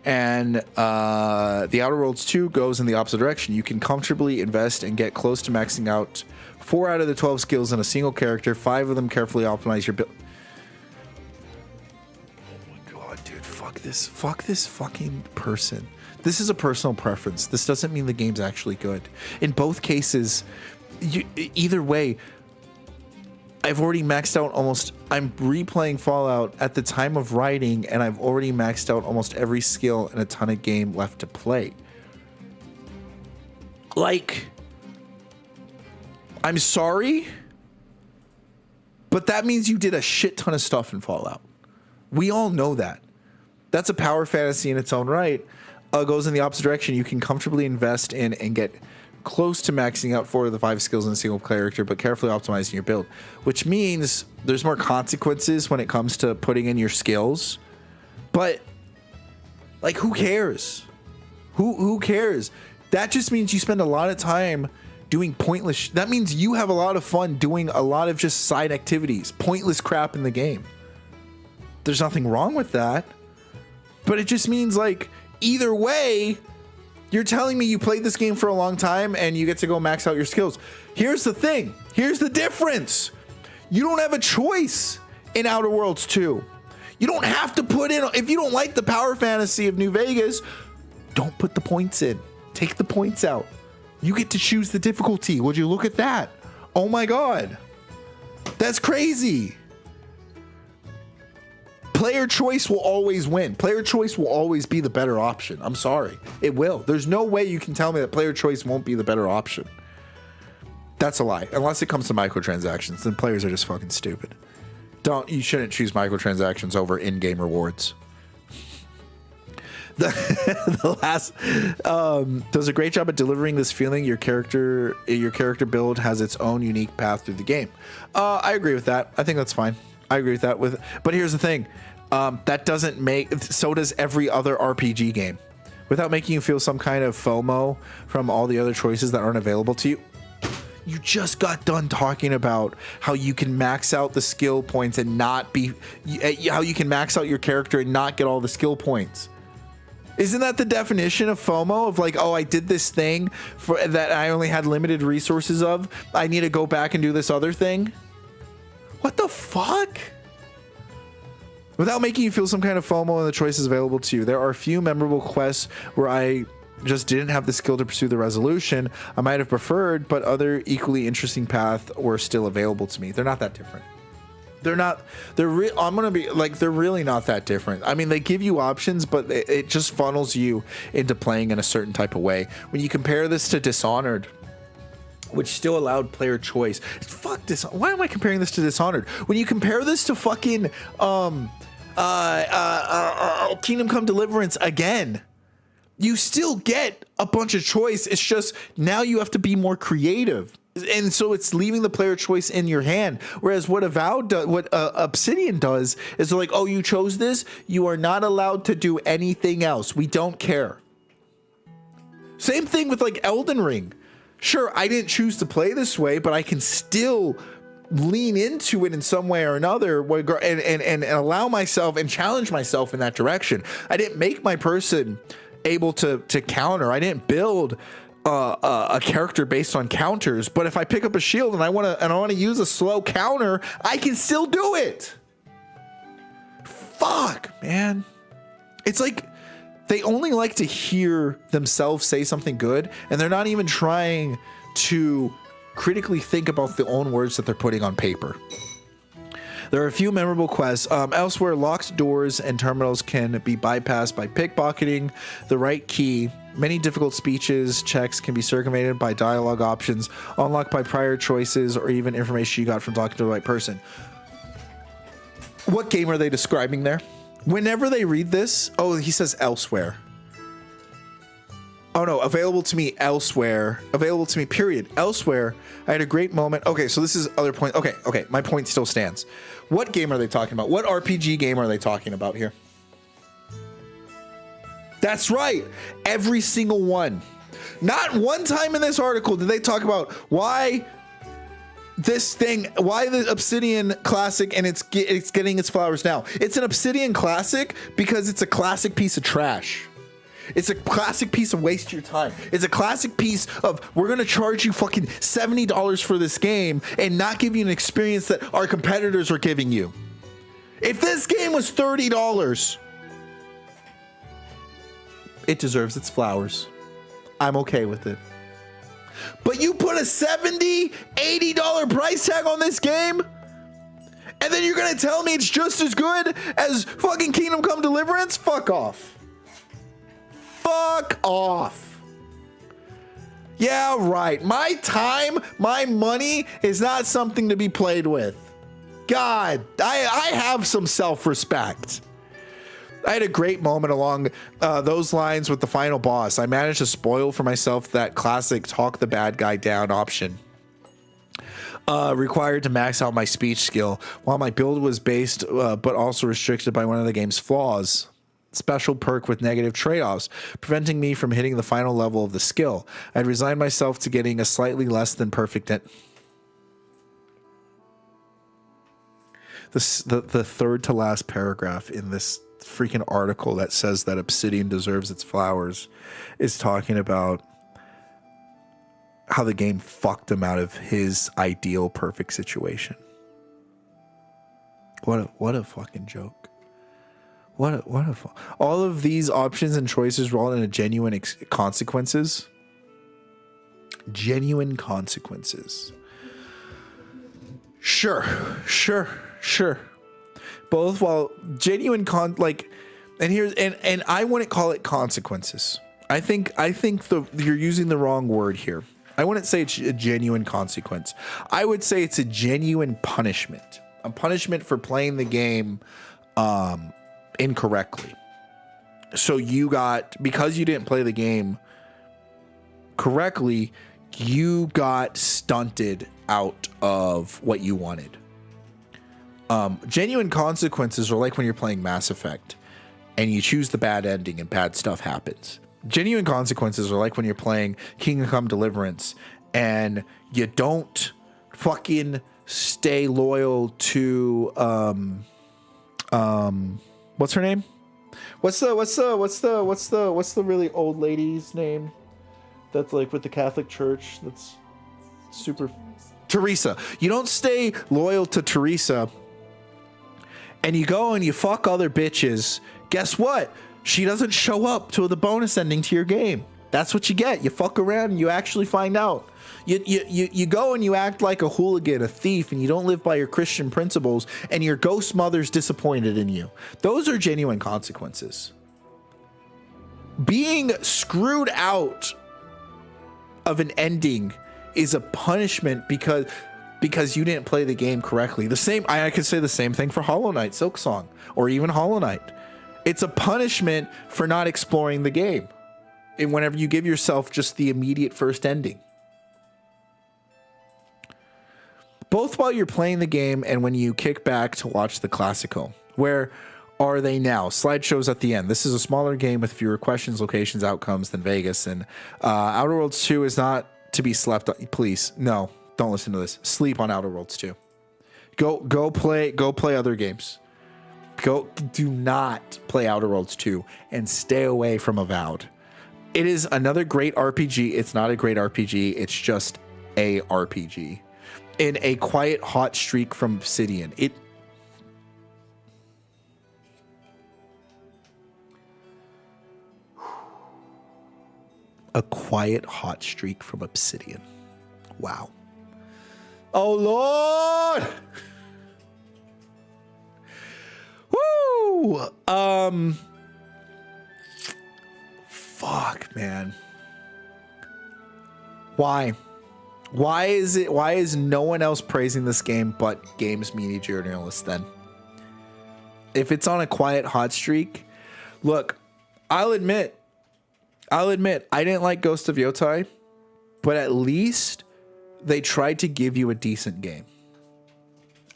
And the Outer Worlds 2 goes in the opposite direction. You can comfortably invest and get close to maxing out 4 out of the 12 skills in a single character. 5 of them carefully optimize your build. Fuck this fucking person. This is a personal preference. This doesn't mean the game's actually good. In both cases, either way, I've already maxed out I'm replaying Fallout at the time of writing, and I've already maxed out almost every skill and a ton of game left to play. Like, I'm sorry, but that means you did a shit ton of stuff in Fallout. We all know that. That's a power fantasy in its own right. Goes in the opposite direction. You can comfortably invest in and get close to maxing out 4 of the 5 skills in a single character, but carefully optimizing your build, which means there's more consequences when it comes to putting in your skills. But like, who cares? Who cares? That just means you spend a lot of time doing pointless. That means you have a lot of fun doing a lot of just side activities, pointless crap in the game. There's nothing wrong with that. But it just means, like, either way, you're telling me you played this game for a long time and you get to go max out your skills. Here's the thing. Here's the difference. You don't have a choice in Outer Worlds 2. You don't have to put in, if you don't like the power fantasy of New Vegas, don't put the points in. Take the points out. You get to choose the difficulty. Would you look at that? Oh my God. That's crazy. Player choice will always win. Player choice will always be the better option. I'm sorry. It will. There's no way you can tell me that player choice won't be the better option. That's a lie. Unless it comes to microtransactions, then players are just fucking stupid. You shouldn't choose microtransactions over in-game rewards. The last does a great job at delivering this feeling. Your character build has its own unique path through the game. I agree with that. I think that's fine. I agree with that. But here's the thing. That doesn't make, so does every other RPG game. Without making you feel some kind of FOMO from all the other choices that aren't available to you. You just got done talking about how you can max out the skill points and not be, how you can max out your character and not get all the skill points. Isn't that the definition of FOMO? Of like, oh, I did this thing for that I only had limited resources of. I need to go back and do this other thing. What the fuck? Without making you feel some kind of FOMO in the choices available to you, there are a few memorable quests where I just didn't have the skill to pursue the resolution I might have preferred, but other equally interesting paths were still available to me. They're not that different. I'm gonna be like, they're really not that different. I mean, they give you options, but it just funnels you into playing in a certain type of way. When you compare this to Dishonored, which still allowed player choice. Fuck this. Why am I comparing this to Dishonored? When you compare this to fucking Kingdom Come Deliverance again, you still get a bunch of choice. It's just now you have to be more creative. And so it's leaving the player choice in your hand. Whereas what Obsidian does is they're like, oh, you chose this. You are not allowed to do anything else. We don't care. Same thing with like Elden Ring. Sure, I didn't choose to play this way, but I can still lean into it in some way or another and allow myself and challenge myself in that direction. I didn't make my person able to counter. I didn't build a character based on counters, but if I pick up a shield and I want to use a slow counter, I can still do it. Fuck, man. It's like they only like to hear themselves say something good, and they're not even trying to critically think about the own words that they're putting on paper. There are a few memorable quests. Elsewhere, locked doors and terminals can be bypassed by pickpocketing the right key. Many difficult speeches checks can be circumvented by dialogue options, unlocked by prior choices, or even information you got from talking to the right person. What game are they describing there? Whenever they read this, oh, he says elsewhere. Oh no, available to me elsewhere. Available to me, period. Elsewhere, I had a great moment. Okay, so this is other point. Okay, my point still stands. What game are they talking about? What RPG game are they talking about here? That's right. Every single one. Not one time in this article did they talk about why the Obsidian Classic and it's getting its flowers now. It's an Obsidian Classic because it's a classic piece of trash. It's a classic piece of waste your time. It's a classic piece of, we're going to charge you fucking $70 for this game and not give you an experience that our competitors are giving you. If this game was $30, it deserves its flowers. I'm okay with it. But you put a $70, $80 price tag on this game? And then you're going to tell me it's just as good as fucking Kingdom Come Deliverance? Fuck off. Fuck off. Yeah, right. My time, my money is not something to be played with. God, I have some self-respect. I had a great moment along those lines with the final boss. I managed to spoil for myself that classic talk the bad guy down option. Required to max out my speech skill, while my build was based but also restricted by one of the game's flaws. Special perk with negative trade-offs, preventing me from hitting the final level of the skill. I'd resigned myself to getting a slightly less than perfect the third to last paragraph in this freaking article that says that Obsidian deserves its flowers is talking about how the game fucked him out of his ideal perfect situation. What a fucking joke. All of these options and choices result in a genuine consequences. Genuine consequences. Sure. Both while genuine and I wouldn't call it consequences. I think you're using the wrong word here. I wouldn't say it's a genuine consequence. I would say it's a genuine punishment. A punishment for playing the game incorrectly. So because you didn't play the game correctly, you got stunted out of what you wanted. Genuine consequences are like when you're playing Mass Effect and you choose the bad ending and bad stuff happens. Genuine consequences are like when you're playing Kingdom Come Deliverance and you don't fucking stay loyal to what's her name? What's the really old lady's name? That's like with the Catholic Church. That's super Teresa. You don't stay loyal to Teresa and you go and you fuck other bitches. Guess what? She doesn't show up to the bonus ending to your game. That's what you get. You fuck around and you actually find out. You go and you act like a hooligan, a thief, and you don't live by your Christian principles, and your ghost mother's disappointed in you. Those are genuine consequences. Being screwed out of an ending is a punishment because you didn't play the game correctly. I could say the same thing for Hollow Knight, Silksong, or even Hollow Knight. It's a punishment for not exploring the game. And whenever you give yourself just the immediate first ending. Both while you're playing the game and when you kick back to watch the Classico. Where are they now? Slideshows at the end. This is a smaller game with fewer questions, locations, outcomes than Vegas. And Outer Worlds 2 is not to be slept on. Please, no, don't listen to this. Sleep on Outer Worlds 2. Go play other games. Do not play Outer Worlds 2 and stay away from Avowed. It is another great RPG. It's not a great RPG. It's just a RPG. In a quiet hot streak from Obsidian. A quiet hot streak from Obsidian. Wow. Oh Lord! Woo! Fuck, man. Why? Why is no one else praising this game but games media journalists then? If it's on a quiet hot streak, look, I'll admit, I didn't like Ghost of Yotai, but at least they tried to give you a decent game.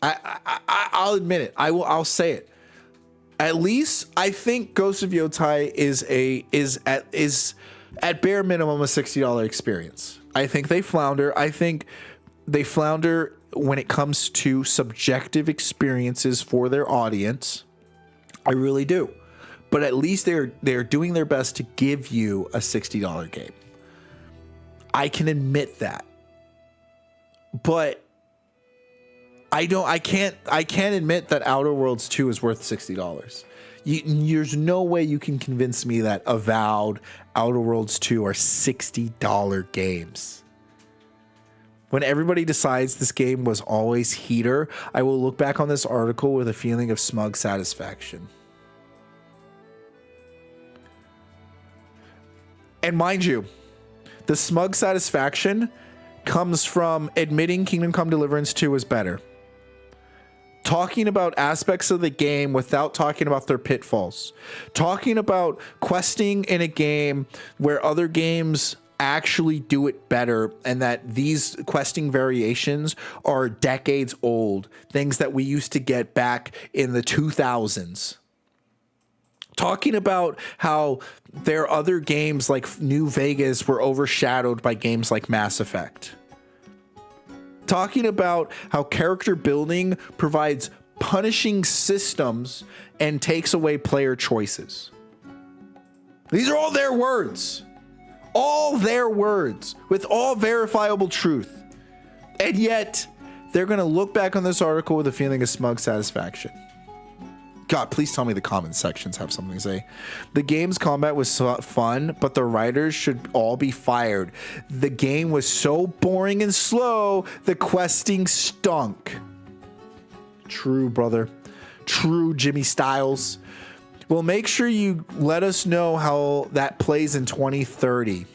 I'll admit it. I'll say it. At least I think Ghost of Yotai is at bare minimum a $60 experience. I think they flounder. I think they flounder when it comes to subjective experiences for their audience. I really do. But at least they're doing their best to give you a $60 game. I can admit that. But I can't admit that Outer Worlds 2 is worth $60. There's no way you can convince me that Avowed, Outer Worlds 2 are $60 games. When everybody decides this game was always heater, I will look back on this article with a feeling of smug satisfaction. And mind you, the smug satisfaction comes from admitting Kingdom Come Deliverance 2 is better. Talking about aspects of the game without talking about their pitfalls. Talking about questing in a game where other games actually do it better and that these questing variations are decades old. Things that we used to get back in the 2000s. Talking about how their other games like New Vegas were overshadowed by games like Mass Effect. Talking about how character building provides punishing systems and takes away player choices. These are all their words. All their words with all verifiable truth. And yet, they're going to look back on this article with a feeling of smug satisfaction. God, please tell me the comment sections have something to say. The game's combat was so fun, but the writers should all be fired. The game was so boring and slow, the questing stunk. True, brother. true Jimmy Styles. Well, make sure you let us know how that plays in 2030.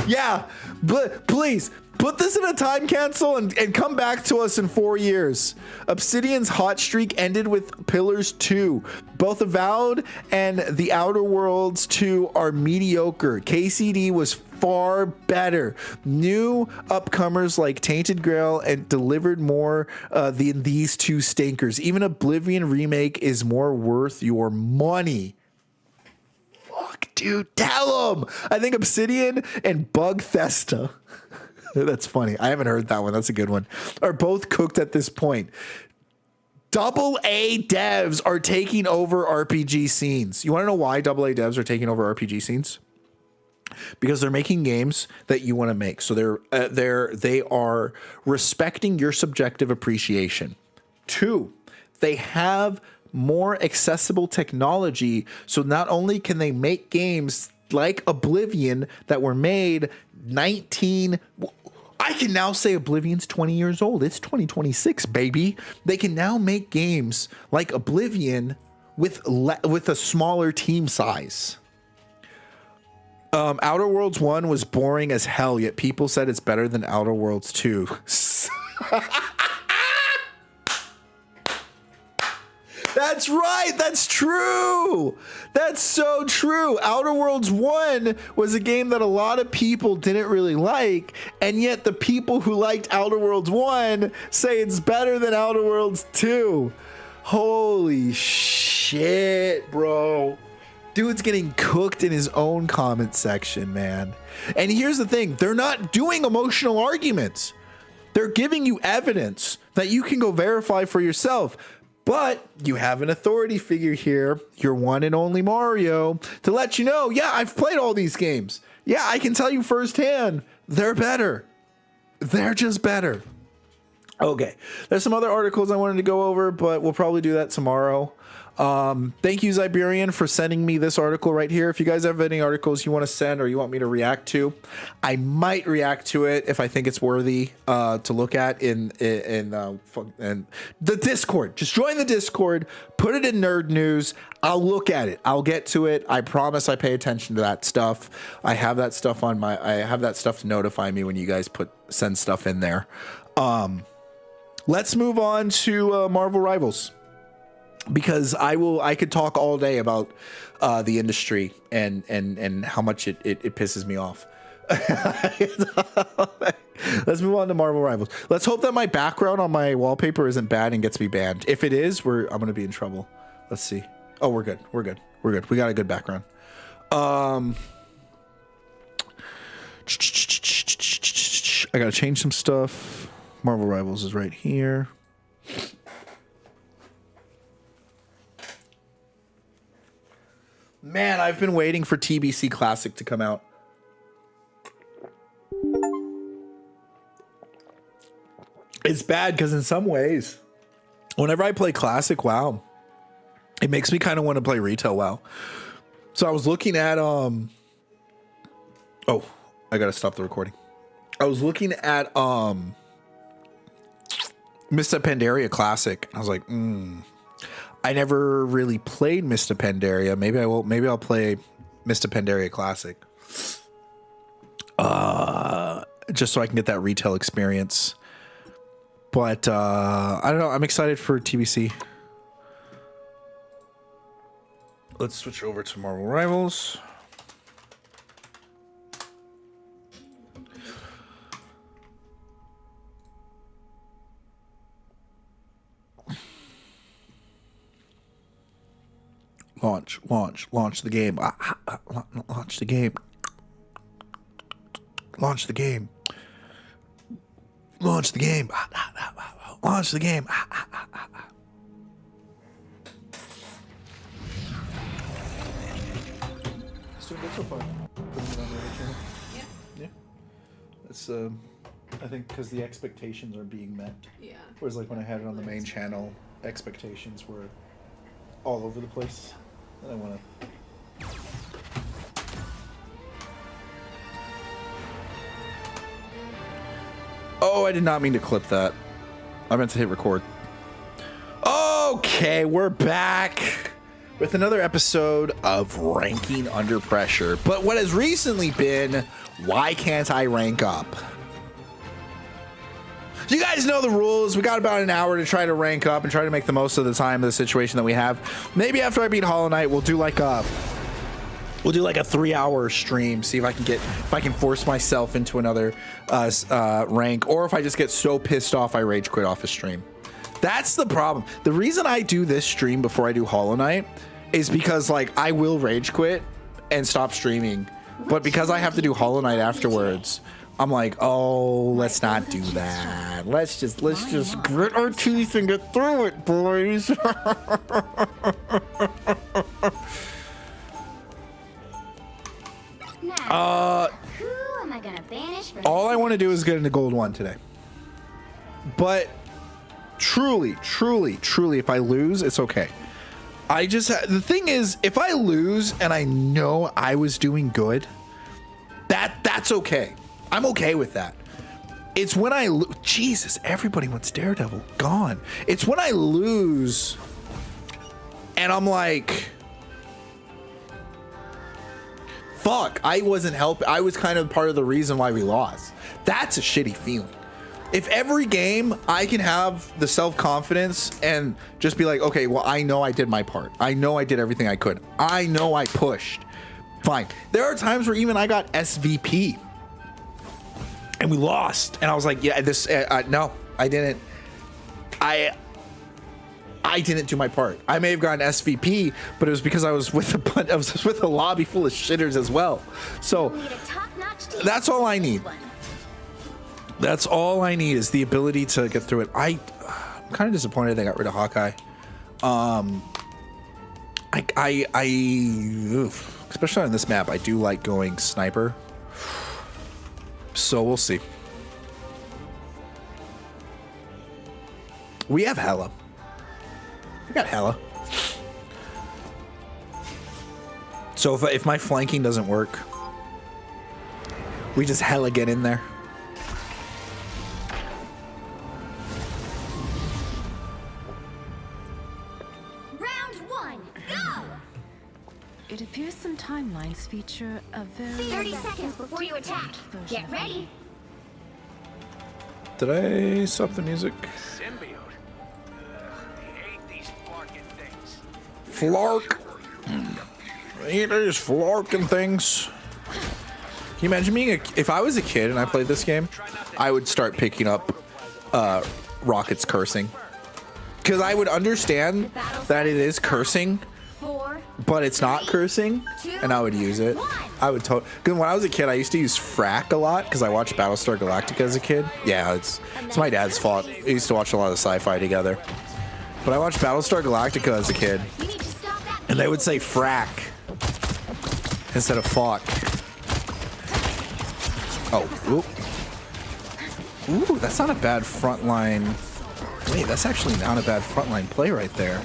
Yeah, but please put this in a time capsule and come back to us in 4 years. Obsidian's hot streak ended with Pillars 2. Both Avowed and The Outer Worlds 2 are mediocre. KCD was far better. New upcomers like Tainted Grail and delivered more than these two stinkers. Even Oblivion Remake is more worth your money. Fuck, dude, tell them. I think Obsidian and Bugthesta. That's funny. I haven't heard that one. That's a good one. Are both cooked at this point. AA devs are taking over RPG scenes. You want to know why AA devs are taking over RPG scenes? Because they're making games that you want to make. So they are respecting your subjective appreciation. 2, they have more accessible technology. So not only can they make games like Oblivion that were made I can now say Oblivion's 20 years old. It's 2026, baby. They can now make games like Oblivion with a smaller team size. Outer Worlds 1 was boring as hell, yet people said it's better than Outer Worlds 2. That's right. That's true. That's so true. Outer Worlds 1 was a game that a lot of people didn't really like, and yet the people who liked Outer Worlds 1 say it's better than Outer Worlds 2. Holy shit, bro. Dude's getting cooked in his own comment section, man. And here's the thing. They're not doing emotional arguments. They're giving you evidence that you can go verify for yourself. But you have an authority figure here, your one and only Mario, to let you know, yeah, I've played all these games. Yeah, I can tell you firsthand, they're better. They're just better. Okay, there's some other articles I wanted to go over, but we'll probably do that tomorrow. Thank you, Ziberian, for sending me this article right here. If you guys have any articles you want to send or you want me to react to, I might react to it if I think it's worthy to look at in the Discord. Just join the Discord, put it in Nerd News. I'll look at it. I'll get to it. I promise I pay attention to that stuff. I have that stuff to notify me when you guys send stuff in there. Let's move on to Marvel Rivals. Because I could talk all day about the industry and how much it pisses me off. Let's move on to Marvel Rivals. Let's hope that my background on my wallpaper isn't bad and gets me banned. If it is, I'm gonna be in trouble. Let's see. Oh, we're good. We're good. We're good. We got a good background. I gotta change some stuff. Marvel Rivals is right here. Man, I've been waiting for TBC Classic to come out. It's bad because in some ways, whenever I play Classic WoW, it makes me kind of want to play Retail WoW. So I was looking at oh, I gotta stop the recording. I was looking at Mists of Pandaria Classic. I was like, I never really played Mists of Pandaria. Maybe I will. Maybe I'll play Mists of Pandaria Classic. Just so I can get that retail experience. But I don't know. I'm excited for TBC. Let's switch over to Marvel Rivals. Launch the game. Launch the game. Launch the game. Launch the game. Launch the game. It's doing good so far. Putting it on the other channel. Yeah. It's I think because the expectations are being met. Yeah. Whereas like when I had it on the main channel, expectations were all over the place. And I want to. Oh, I did not mean to clip that. I meant to hit record. Okay, we're back with another episode of Ranking Under Pressure. But what has recently been, why can't I rank up? You guys know the rules. We got about an hour to try to rank up and try to make the most of the time of the situation that we have. Maybe after I beat Hollow Knight, we'll do like a 3-hour stream. See if I can force myself into another rank, or if I just get so pissed off I rage quit off a stream. That's the problem. The reason I do this stream before I do Hollow Knight is because like I will rage quit and stop streaming, but because I have to do Hollow Knight afterwards, I'm like, oh, let's not do that. Let's just grit our teeth and get through it, boys. Who am I gonna banish for all I want to do is get into Gold 1 today. But truly, if I lose, it's okay. The thing is, if I lose and I know I was doing good, that's okay. I'm okay with that. It's when I Jesus, everybody wants Daredevil gone. It's when I lose and I'm like, fuck, I wasn't helping. I was kind of part of the reason why we lost. That's a shitty feeling. If every game I can have the self-confidence and just be like, okay, well, I know I did my part. I know I did everything I could. I know I pushed. Fine. There are times where even I got SVP and we lost. And I was like, yeah, no, I didn't. I didn't do my part. I may have gotten SVP, but it was because I was with a lobby full of shitters as well. So that's all I need. That's all I need is the ability to get through it. I'm kind of disappointed they got rid of Hawkeye. Especially on this map, I do like going sniper. So we'll see. We have Hela. We got Hela. So if my flanking doesn't work, we just Hela get in there. round one? Go! It appears some timelines feature a very 30 seconds before you attack. Get ready. Did I stop the music? Symbiote. I hate these flarkin' things. Flark. I hate these flarking things. Can you imagine being if I was a kid and I played this game, I would start picking up Rocket's cursing. Because I would understand that it is cursing, 4, but it's not cursing, and I would use it. I would because when I was a kid, I used to use frack a lot because I watched Battlestar Galactica as a kid. Yeah, it's my dad's fault. We used to watch a lot of sci-fi together. But I watched Battlestar Galactica as a kid, you need to stop that. and they would say frack instead of fuck. Oh, ooh, that's not a bad frontline. Wait, that's actually not a bad frontline play right there.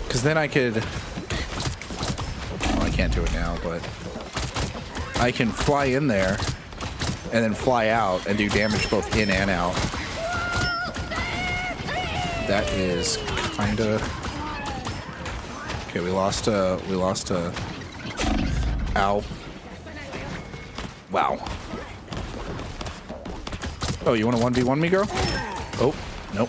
Because then I could... Well, I can't do it now, but... I can fly in there and then fly out and do damage both in and out. That is kind of... Okay, we lost a... Ow. Wow. Oh, you want to 1v1 me, girl? Oh, nope.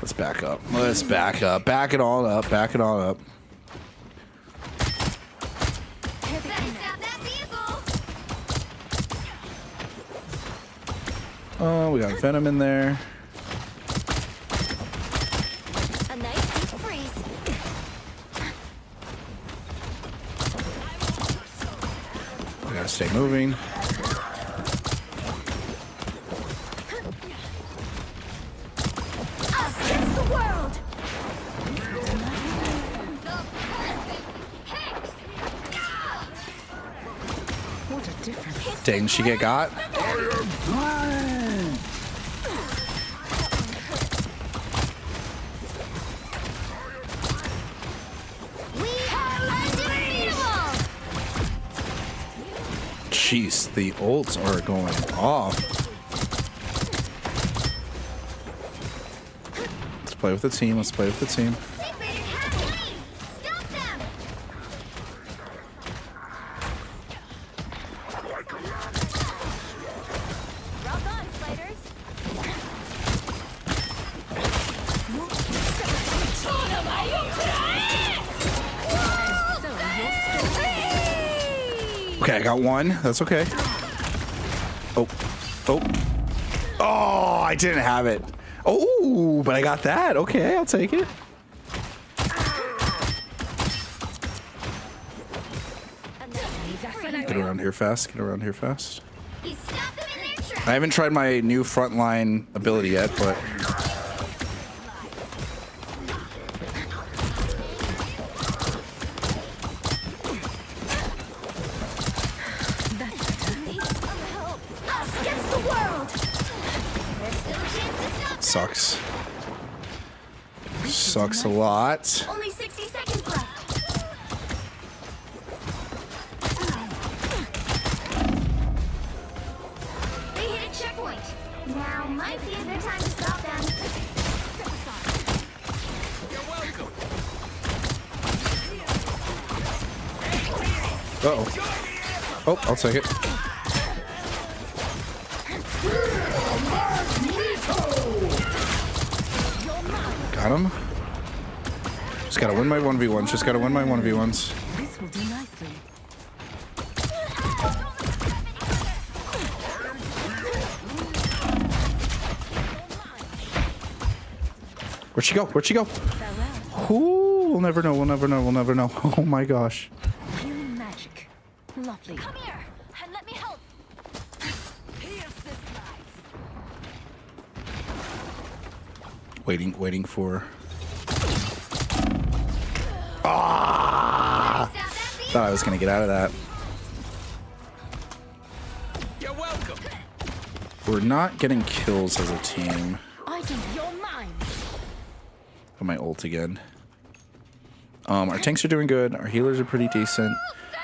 Let's back up. Let's back up. Back it all up. Back it all up. Better stop that vehicle. Oh, we got Venom in there. A nice deep freeze. We gotta stay moving. Us against the world. What a difference. Didn't she get got? We are unbelievable. Jeez, the ults are going off. play with the team. Let's play with the team. They made it half lane. Stop them. Rock on, Sliders. Okay, I got one. That's okay. Oh. Oh. Oh, I didn't have it. Oh, but I got that. Okay, I'll take it. Get around here fast. Get around here fast. He stopped them in their tracks. I haven't tried my new frontline ability yet, but Us against the world. There's still a chance to stop them. sucks. Sucks a lot. Only 60 seconds left. They hit a checkpoint. Now might be a good time to stop them. You're welcome. Uh-oh. Oh, I'll take it. Got him. Just gotta win my 1v1s. Just gotta win my 1v1s. This will do nicely. Where'd she go? Where'd she go? Ooh, we'll never know. We'll never know. We'll never know. Oh my gosh. Healing magic. Lovely. Come here and let me help. Waiting for. Ah! Stop that beat. Thought I was gonna get out of that. You're welcome. We're not getting kills as a team. I think you're mine. Got my ult again. Our tanks are doing good. Our healers are pretty decent.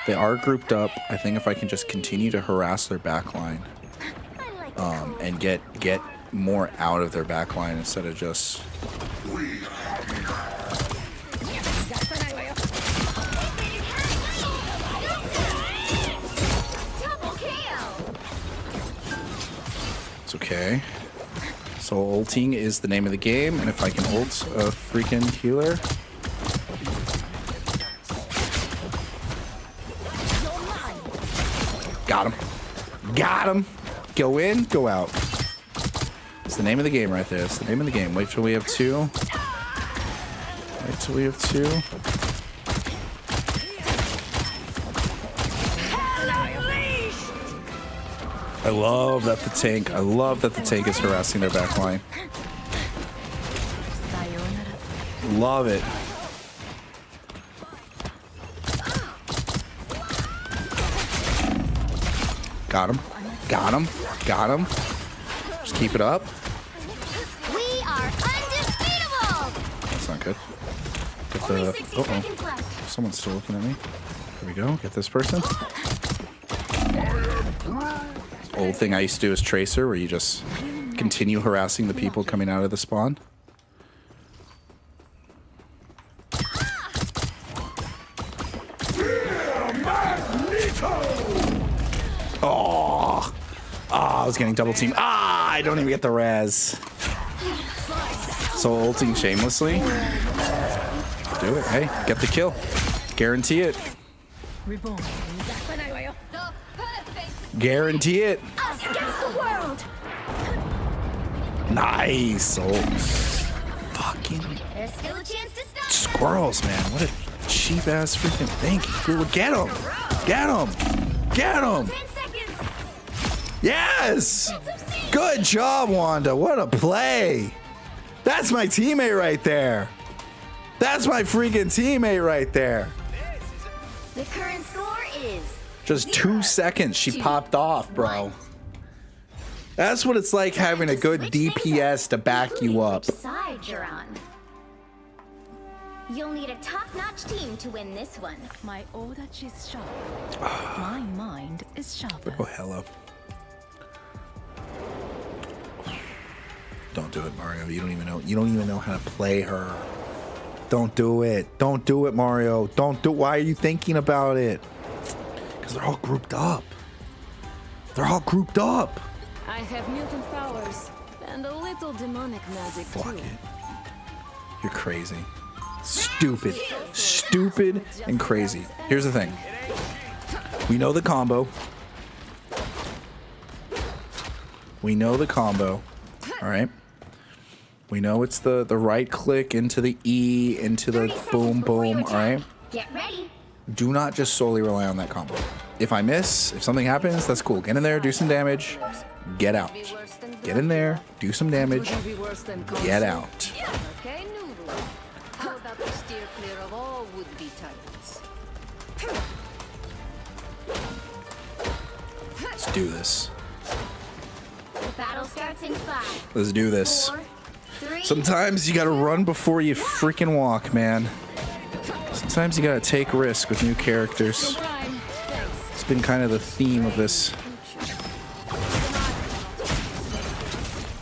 They are grouped up. I think if I can just continue to harass their backline, and get more out of their backline instead of just. Double KO. It's okay. So ulting is the name of the game, and if I can ult a freaking healer. Got him. Got him. Go in, go out. It's the name of the game right there. It's the name of the game. Wait till we have two. Wait till we have two. I love that the tank is harassing their backline. Sayonara. Love it. Got him. Got him. Got him. Just keep it up. We are undefeatable. That's not good. Get Only the. 60 Uh-oh. seconds left. Someone's still looking at me. There we go. Get this person. Old thing I used to do is Tracer, where you just continue harassing the people coming out of the spawn. Oh, I was getting double teamed. I don't even get the res. So ulting shamelessly. Do it. Hey, get the kill. Guarantee it. Reborn. The perfect Guarantee it. us against the world. Nice. Oh, fucking There's still a chance to stop. squirrels, man. What a cheap ass freaking thing. Get him. Get him. Get him. 10 seconds. Yes. Good job, Wanda. What a play. That's my teammate right there. That's my freaking teammate right there. The current score is Just 2 seconds. She popped off, bro. That's what it's like having a good DPS to back you up. which side you're on. You'll need a top-notch team to win this one. My odachi is sharp. My mind is sharper. Oh, hello. Don't do it, Mario. You don't even know. You don't even know how to play her. Don't do it. Don't do it, Mario. Don't do. Why are you thinking about it? Because they're all grouped up. They're all grouped up. I have mutant powers and a little demonic magic Fuck too. it. You're crazy. Stupid. Stupid and crazy. Here's the thing. We know the combo. We know the combo. All right. We know it's the right click into the E, into the boom, boom. All right. Get ready. Do not just solely rely on that combo. If I miss, if something happens, that's cool. Get in there, do some damage, get out. Get in there, do some damage, get out. Okay, Noodle. How about we steer clear of all would-be tyrants? Let's do this. The battle starts in 5, Let's do this. 4, 3. Sometimes you gotta run before you freaking walk, man. Sometimes you gotta take risk with new characters. It's been kind of the theme of this.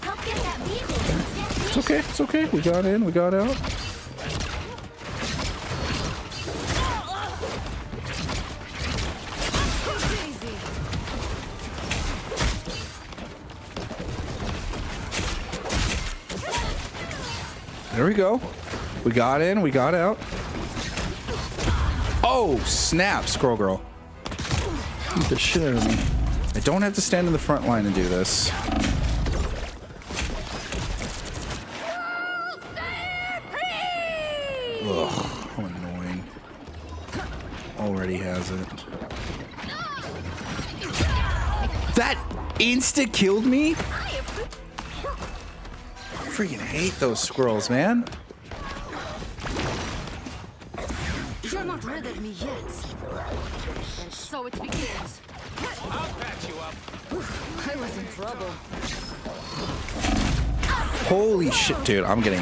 Help get that vehicle to its destination. It's okay, it's okay. We got in, we got out. There we go. We got in, we got out. Oh, snap, Squirrel Girl. Beat the shit out of me. I don't have to stand in the front line and do this. Ugh, how annoying. Already has it. That insta-killed me? I freaking hate those squirrels, man. You're not rid of me yet. And so it begins. I'll patch you up. I was in trouble. Holy shit, dude. I'm getting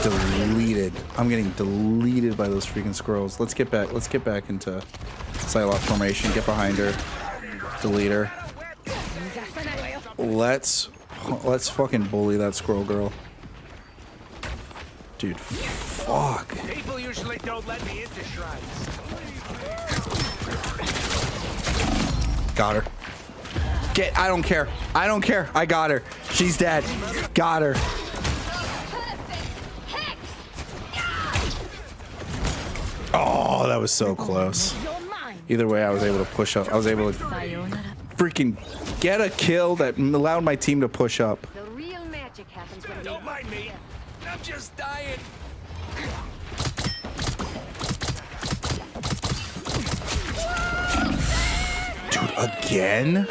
deleted. I'm getting deleted by those freaking squirrels. Let's get back. Let's get back into Psylocke formation. Get behind her. Delete her. Let's fucking bully that squirrel girl. Dude, fuck. People usually don't let me into shrines. Got her. I don't care. I don't care. I got her. She's dead. Got her. Oh, that was so close. Either way, I was able to push up. I was able to freaking get a kill that allowed my team to push up. The real magic happens when Don't mind me. I'm just dying. Dude, again?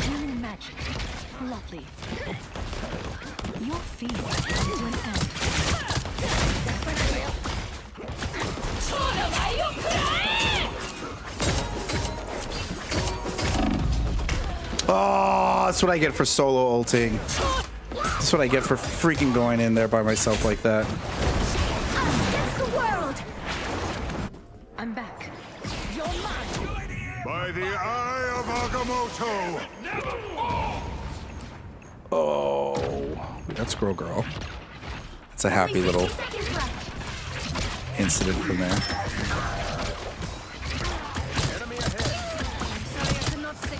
Healing magic. Lovely. Your feet come to an end. Oh, that's what I get for solo ulting. That's what I get for freaking going in there by myself like that. Against the world. I'm back. By the eye of Agamotto! Oh, that's Squirrel Girl. It's a happy Only little 60 seconds left. incident from there. Sorry, I could not see.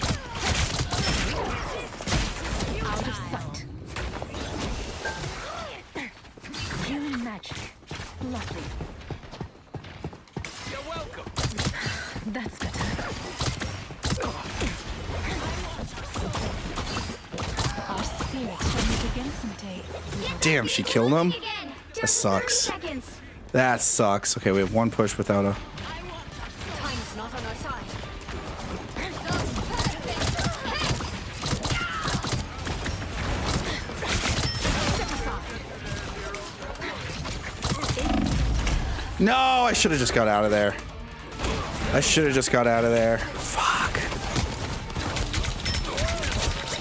Out of sight. Healing magic. Lovely. You're welcome. That's better. Our spirits shall meet again someday. Damn, she killed him? Again. That Just sucks. 30 seconds. That sucks. Okay, we have one push without a... Time's not on our side. No, I should have just got out of there. I should have just got out of there. Fuck.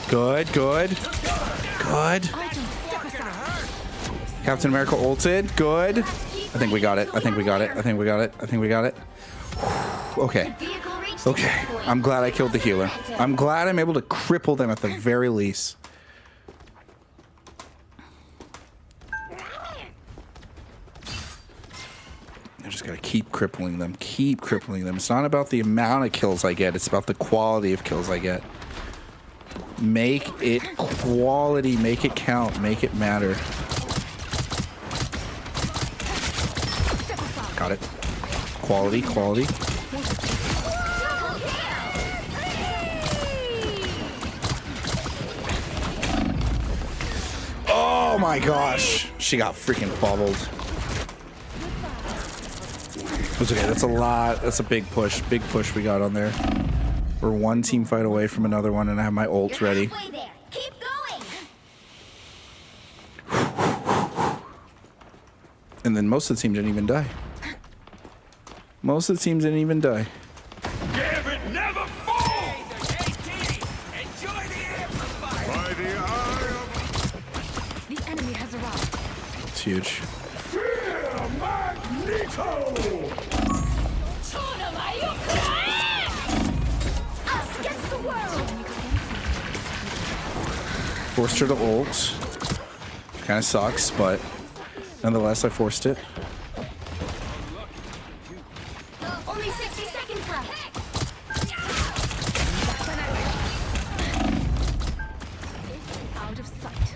Good, good. Good. Captain America ulted. Good. I think we got it. I think we got it. I think we got it. I think we got it. Okay. Okay. I'm glad I killed the healer. I'm glad I'm able to cripple them at the very least. I just gotta keep crippling them. Keep crippling them. It's not about the amount of kills I get. It's about the quality of kills I get. Make it quality. Make it count. Make it matter. Got it. Quality, quality. Oh my gosh. She got freaking bubbled. It's okay. That's a lot. That's a big push. Big push we got on there. We're one team fight away from another one, and I have my ult ready. There. Keep going. And then most of the team didn't even die. Most of the teams didn't even die. Gambit never falls! Enjoy the amplifier! By the eye of The enemy has arrived. It's huge. Magneto! Us against the world. Forced her to ult. Kind of sucks, but nonetheless, I forced it. Only 60 seconds left. Out of sight.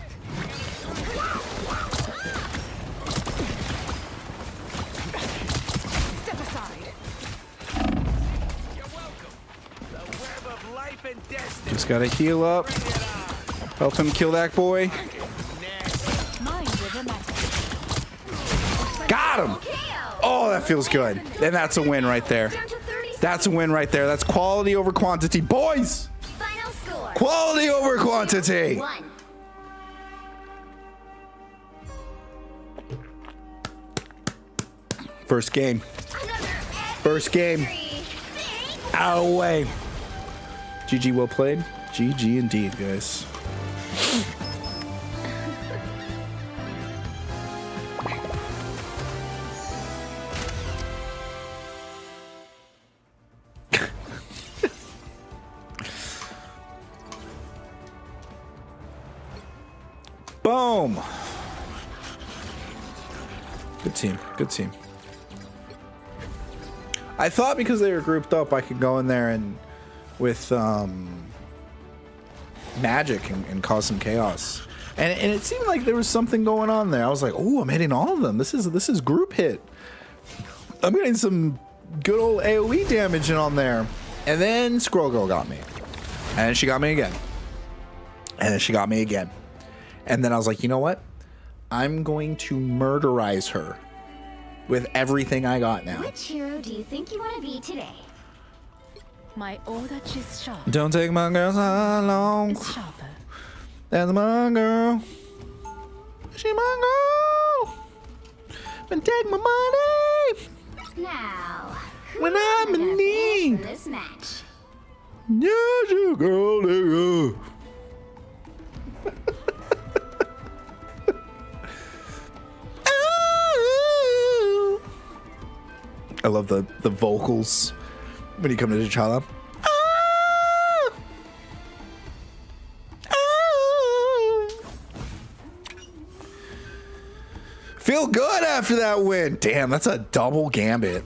Step aside. You're welcome. The web of life and destiny. Just gotta heal up. Help him kill that boy. Mind over matter. Got him! Oh, that feels good. And that's a win right there. Down to 30 That's a win right there. That's quality over quantity. Boys! Final score. Quality over quantity! 1. First game. Another First game. victory. Out of the way. GG, well played. GG indeed, guys. Boom. Good team. Good team. I thought because they were grouped up, I could go in there and with magic and cause some chaos. And it seemed like there was something going on there. I was like, oh, I'm hitting all of them. This is group hit. I'm getting some good old AoE damage in on there. And then Squirrel Girl got me. And then she got me again. And then she got me again. And then I was like, you know what? I'm going to murderize her with everything I got now. Which hero do you think you want to be today? My order is sharp. Don't take my girl so long. Is sharper. That's my girl. She my girl. But take my money Now, when who's I'm in gonna finish need. from this match? Yes, you girl, nigga. I love the vocals when you come to T'Challa. Feel good after that win. Damn, that's a double gambit.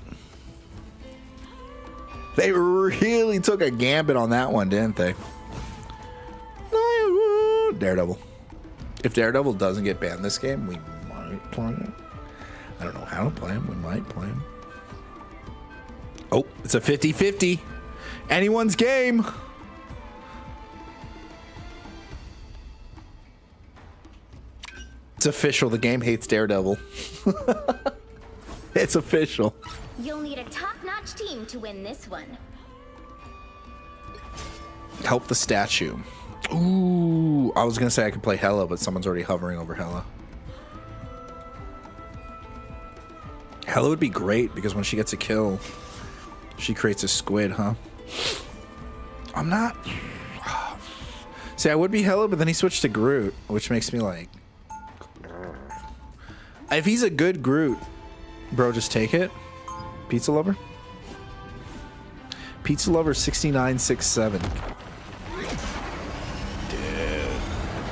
They really took a gambit on that one, didn't they? Daredevil. If Daredevil doesn't get banned this game, we might play him. I don't know how to play him. We might play him. Oh, it's a 50-50. Anyone's game. It's official. The game hates Daredevil. It's official. You'll need a top-notch team to win this one. Help the statue. Ooh, I was gonna say I could play Hela, but someone's already hovering over Hela. Hela would be great because when she gets a kill, she creates a squid, huh? I'm not. See, I would be Hella, but then he switched to Groot, which makes me like... If he's a good Groot, bro, just take it. Pizza Lover? Pizza Lover 6967.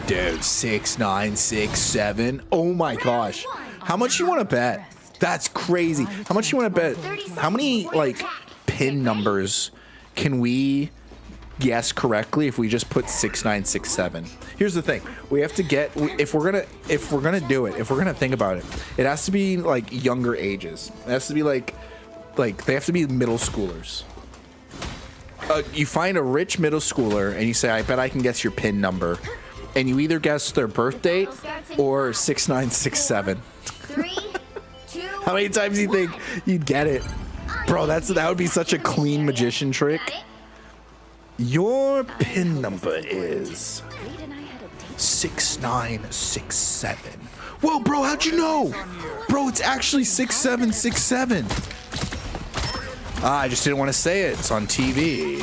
Dude, 6967. Oh my gosh. How much you want to bet? That's crazy. How much you want to bet? How many like pin numbers can we guess correctly if we just put 6967? Here's the thing. We have to get if we're going to do it, if we're going to think about it, it has to be like younger ages. It has to be like they have to be middle schoolers. You find a rich middle schooler and you say, I bet I can guess your pin number. And you either guess their birth date or 6967. 3, 2, How many times do you think you'd get it? Bro, that would be such a clean magician trick. Your pin number is 6967. Whoa, bro, how'd you know? Bro, it's actually 6767. I just didn't want to say it. It's on TV.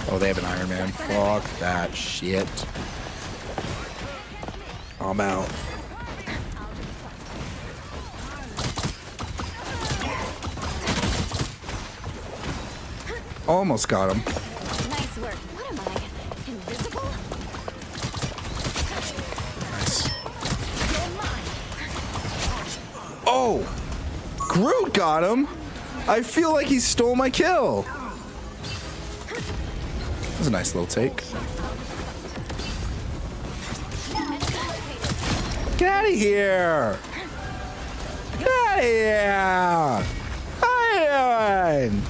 Oh, they have an Iron Man. Fuck that shit. I'm out. Almost got him. Nice work. What am I? Invisible? Nice. Oh! Groot got him! I feel like he stole my kill. That was a nice little take. Get out of here! Get out of here! How you doing?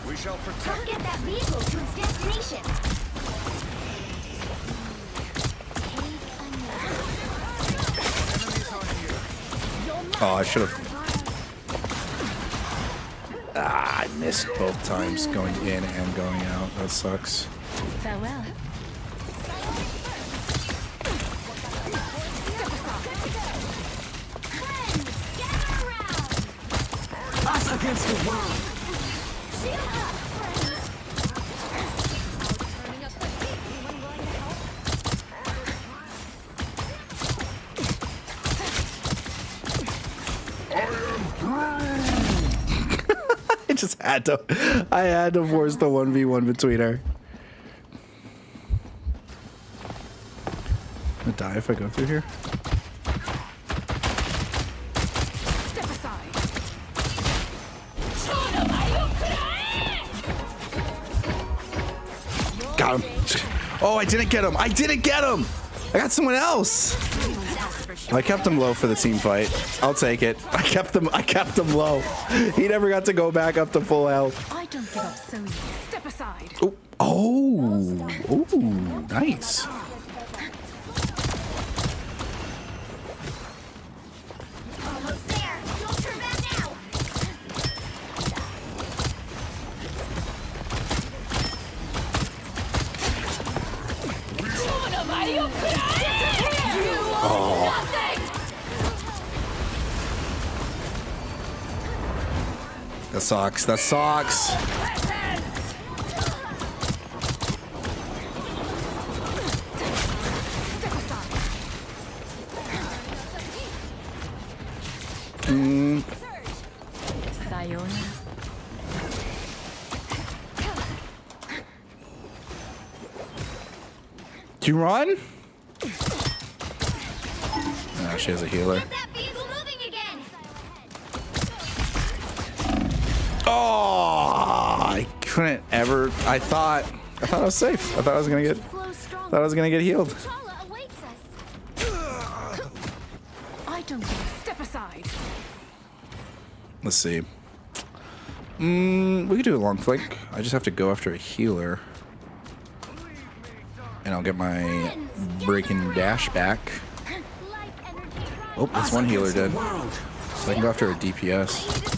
We shall protect. Help get that vehicle to its destination. Oh, I should have. I missed both times going in and going out. That sucks. Farewell. Us against the world. I had to force the 1v1 between her. I'm gonna die if I go through here. Step aside. Got him. Oh, I didn't get him. I didn't get him. I got someone else. I kept him low for the team fight. I'll take it. I kept him low. He never got to go back up to full health. I don't give up so easy. Step aside. Oh, nice. Almost there. Don't turn back now. That sucks. That sucks. Sayonara. Do you run? Oh, she has a healer. That vehicle moving again. Oh, I couldn't ever. I thought I was safe. I thought I was gonna get healed. T'Challa awaits us. I don't give up. Step aside. Let's see. We could do a long flank. I just have to go after a healer, and I'll get my breaking dash back. Life energy. Oh, that's one healer dead. So I can go after a DPS.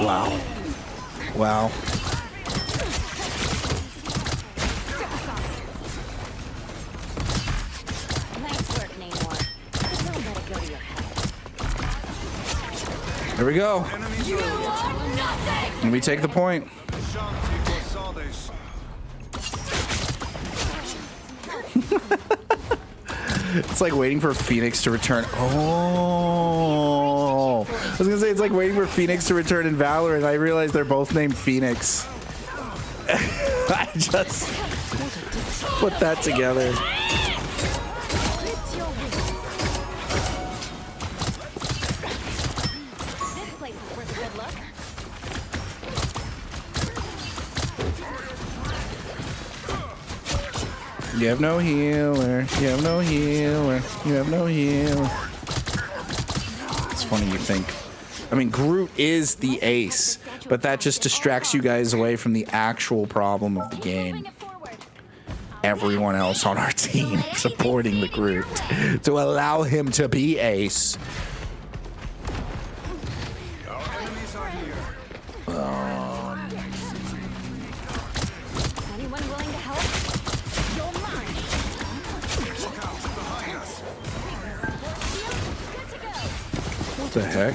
Wow. Wow. There we go. Enemies are Let me take the point. Shanti foresaw this. It's like waiting for Phoenix to return. Oh, I was gonna say it's like waiting for Phoenix to return in Valor, and I realized they're both named Phoenix. I just put that together. This place is worth a good look. You have no healer. You have no healer. You have no healer. It's funny you think. I mean, Groot is the ace, but that just distracts you guys away from the actual problem of the game. Everyone else on our team supporting the Groot to allow him to be ace. Our enemies are here. Anyone willing to help? You're mine. Look out behind us. Good to go. What the heck?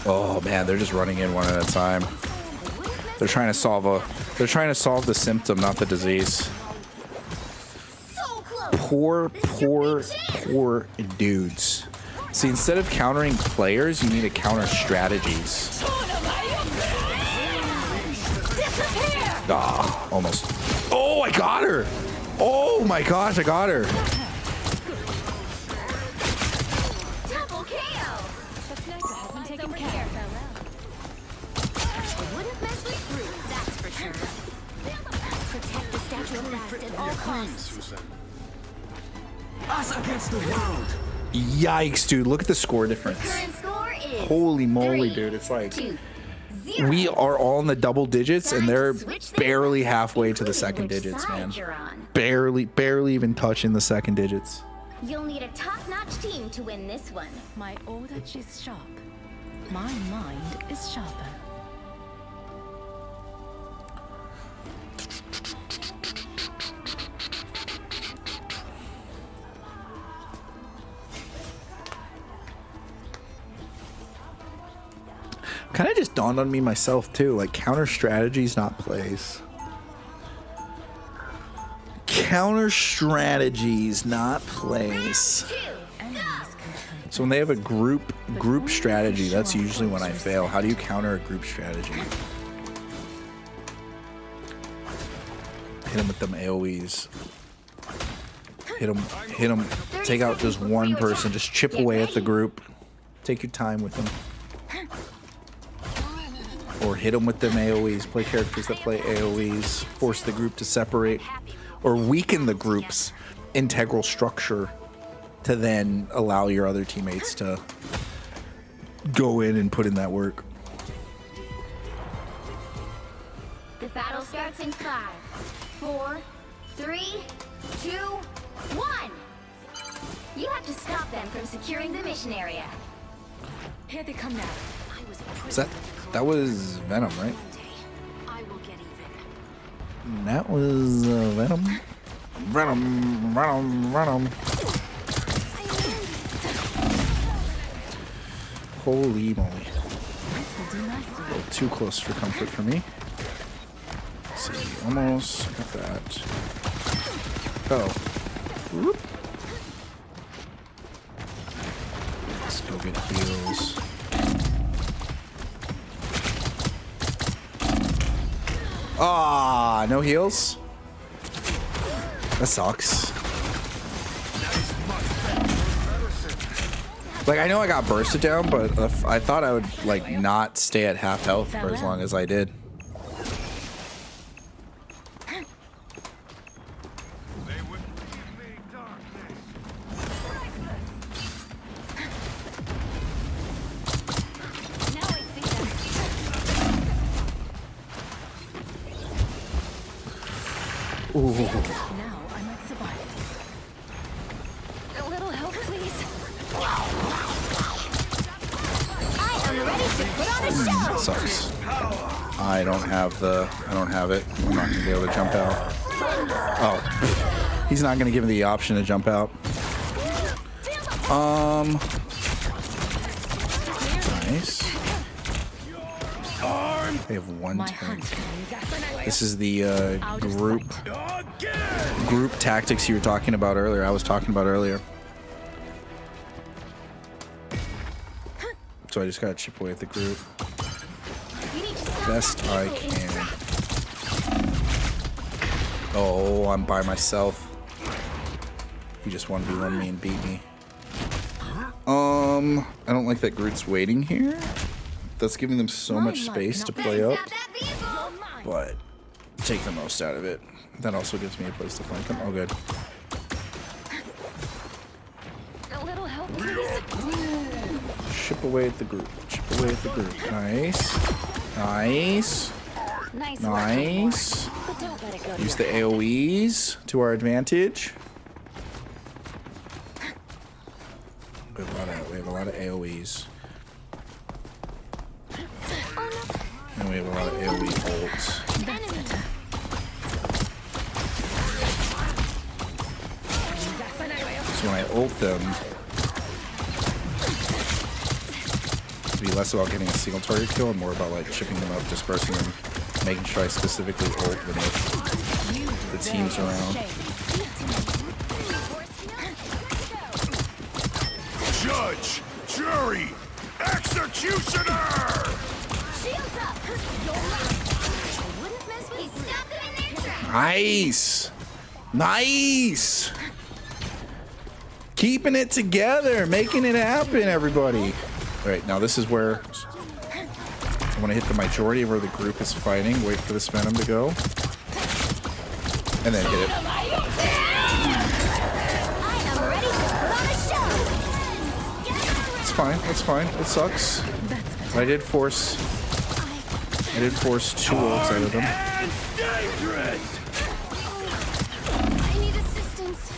Oh man, they're just running in one at a time. They're trying to solve the symptom, not the disease. So close. Poor dudes. See, instead of countering players, you need to counter strategies. Ah, almost. Oh, I got her. Oh my gosh, I got her. Double KO. The sniper hasn't taken Over care. here, fella. Wouldn't mess with fruit, that's for sure. Protect the statue of Blast at all costs. Us against the world. Yikes, dude. Look at the score difference. Current score is Holy moly, 3, dude. It's like 2, 0. we are all in the double digits and they're Switch things barely up, halfway to the including second which digits, side man. you're on. Barely even touching the second digits. You'll need a top-notch team to win this one. My old edge is sharp. My mind is sharper. Kind of just dawned on me myself too, like counter strategies, not plays. Counter strategies, not plays. So when they have a group strategy, that's usually when I fail. How do you counter a group strategy? Hit them with them AoEs. Hit them. Take out just one person. Just chip away at the group. Take your time with them. Or hit them with them AoEs. Play characters that play AoEs. Force the group to separate. Or weaken the group's integral structure to then allow your other teammates to go in and put in that work. The battle starts in 5, 4, 3, 2, 1. You have to stop them from securing the mission area. Here they come now. That was Venom, right? I will get even. That was Venom. Venom. Holy moly. A little too close for comfort for me. Let's see, almost got that. Oh. Whoop. Let's go get heals. Ah, no heals? That sucks. Like, I know I got bursted down, but I thought I would, like, not stay at half health for as long as I did. They would leave me darkness. Now I think that's Ooh. Now I might survive. a little help, please. I am ready to put on a show. Sucks. I don't have it. I'm not gonna be able to jump out. Oh. He's not gonna give me the option to jump out. Nice. They have one tank. This is the group tactics you were talking about earlier. I was talking about earlier. So I just gotta chip away at the group best I can. Oh, I'm by myself. He just 1v1 me and beat me. I don't like that Groot's waiting here. That's giving them so much space to play up, but take the most out of it. That also gives me a place to flank them. Oh, good. A little help, please. Chip away at the group. Chip away at the group. Nice. Nice. Nice. But don't let it go. Use the AoEs to our advantage. We have a lot of AoEs. And we have a lot of AoE ults. So when I ult them, it'd be less about getting a single target kill and more about like chipping them up, dispersing them, making sure I specifically ult them with the teams around. Judge, jury, executioner! Shields up! Wouldn't mess with you. Stop them in their tracks! Nice! Nice! Keeping it together, making it happen, everybody. All right, now this is where I want to hit the majority of where the group is fighting. Wait for this Venom to go. And then hit it. I am ready to put on a show! It's fine, it's fine. It sucks. But I did force 2 ults out of them. And dangerous! I need assistance.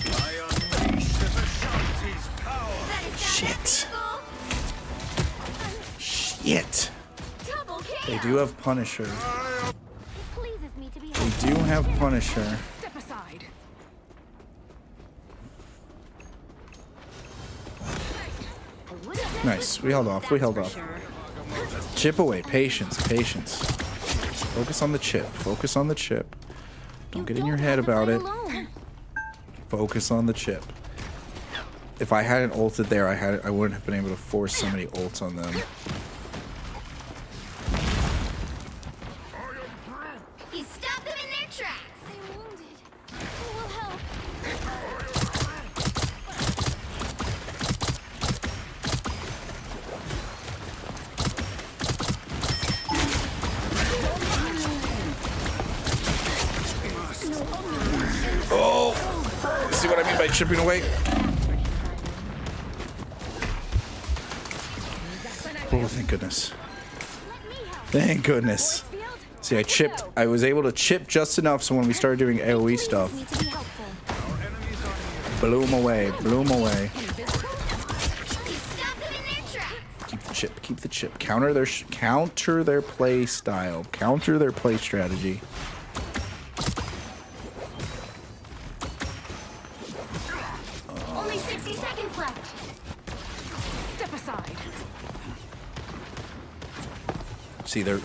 I unleash the Vishanti's power! Shit. Shit. Double kill! They do have Punisher. It pleases me to be They do have Punisher. Step aside. Nice. We held off. We held off. Chip away. Patience. Patience. Focus on the chip. Focus on the chip. Don't get in your head about it. Focus on the chip. If I hadn't ulted there, I wouldn't have been able to force so many ults on them. He stopped them in their tracks. I'm wounded. Who will help? Oh! See what I mean by chipping away? Oh, thank goodness. Thank goodness. See, I was able to chip just enough so when we started doing AoE stuff, Need to be helpful. blew them away, blew them away. He stopped them in their tracks. Keep the chip, keep the chip. Counter their play style, counter their play strategy. Only 60 seconds left. Step aside.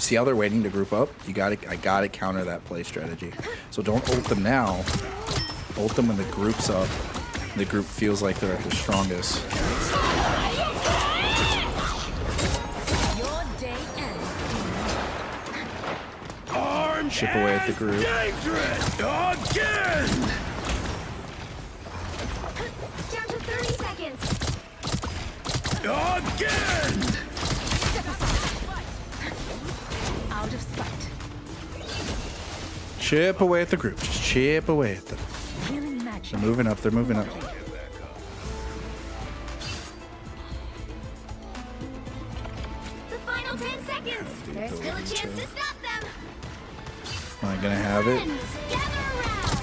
See how they're waiting to group up? I gotta counter that play strategy. So don't ult them now. Ult them when the group's up. The group feels like they're at their strongest. Your day ends. Armed Chip away at the group. dangerous! Again! Down to 30 seconds. Again! Step aside. Out of sight. Chip away at the group. Just chip away at them. Healing magic. They're moving up. They're moving up. The final 10 seconds. There's still a chance to stop them. Am I gonna have it? Gather around.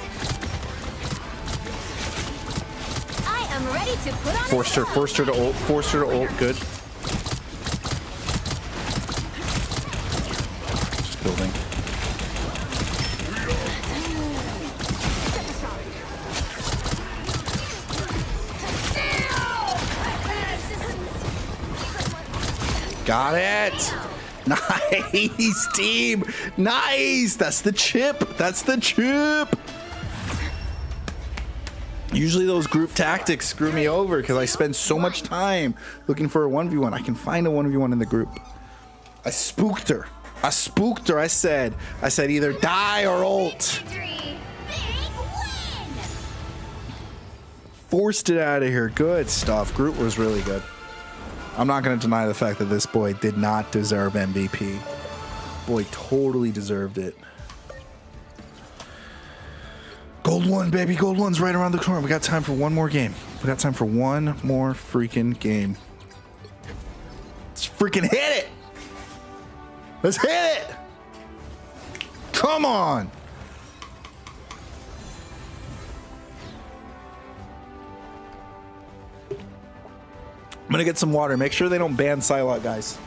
I am ready to put on Forced her to ult. Forced her to ult. Good. building. Got it. Nice, team. Nice. That's the chip. That's the chip. Usually those group tactics screw me over because I spend so much time looking for a 1v1. I can find a 1v1 in the group. I spooked her. I spooked her. I said either die or ult. Victory! Big win! Forced it out of here. Good stuff. Groot was really good. I'm not going to deny the fact that this boy did not deserve MVP. Boy totally deserved it. Gold 1, baby. Gold 1's right around the corner. We got time for one more game. We got time for one more freaking game. Let's freaking hit it. Let's hit it. Come on. I'm going to get some water. Make sure they don't ban Psylocke, guys.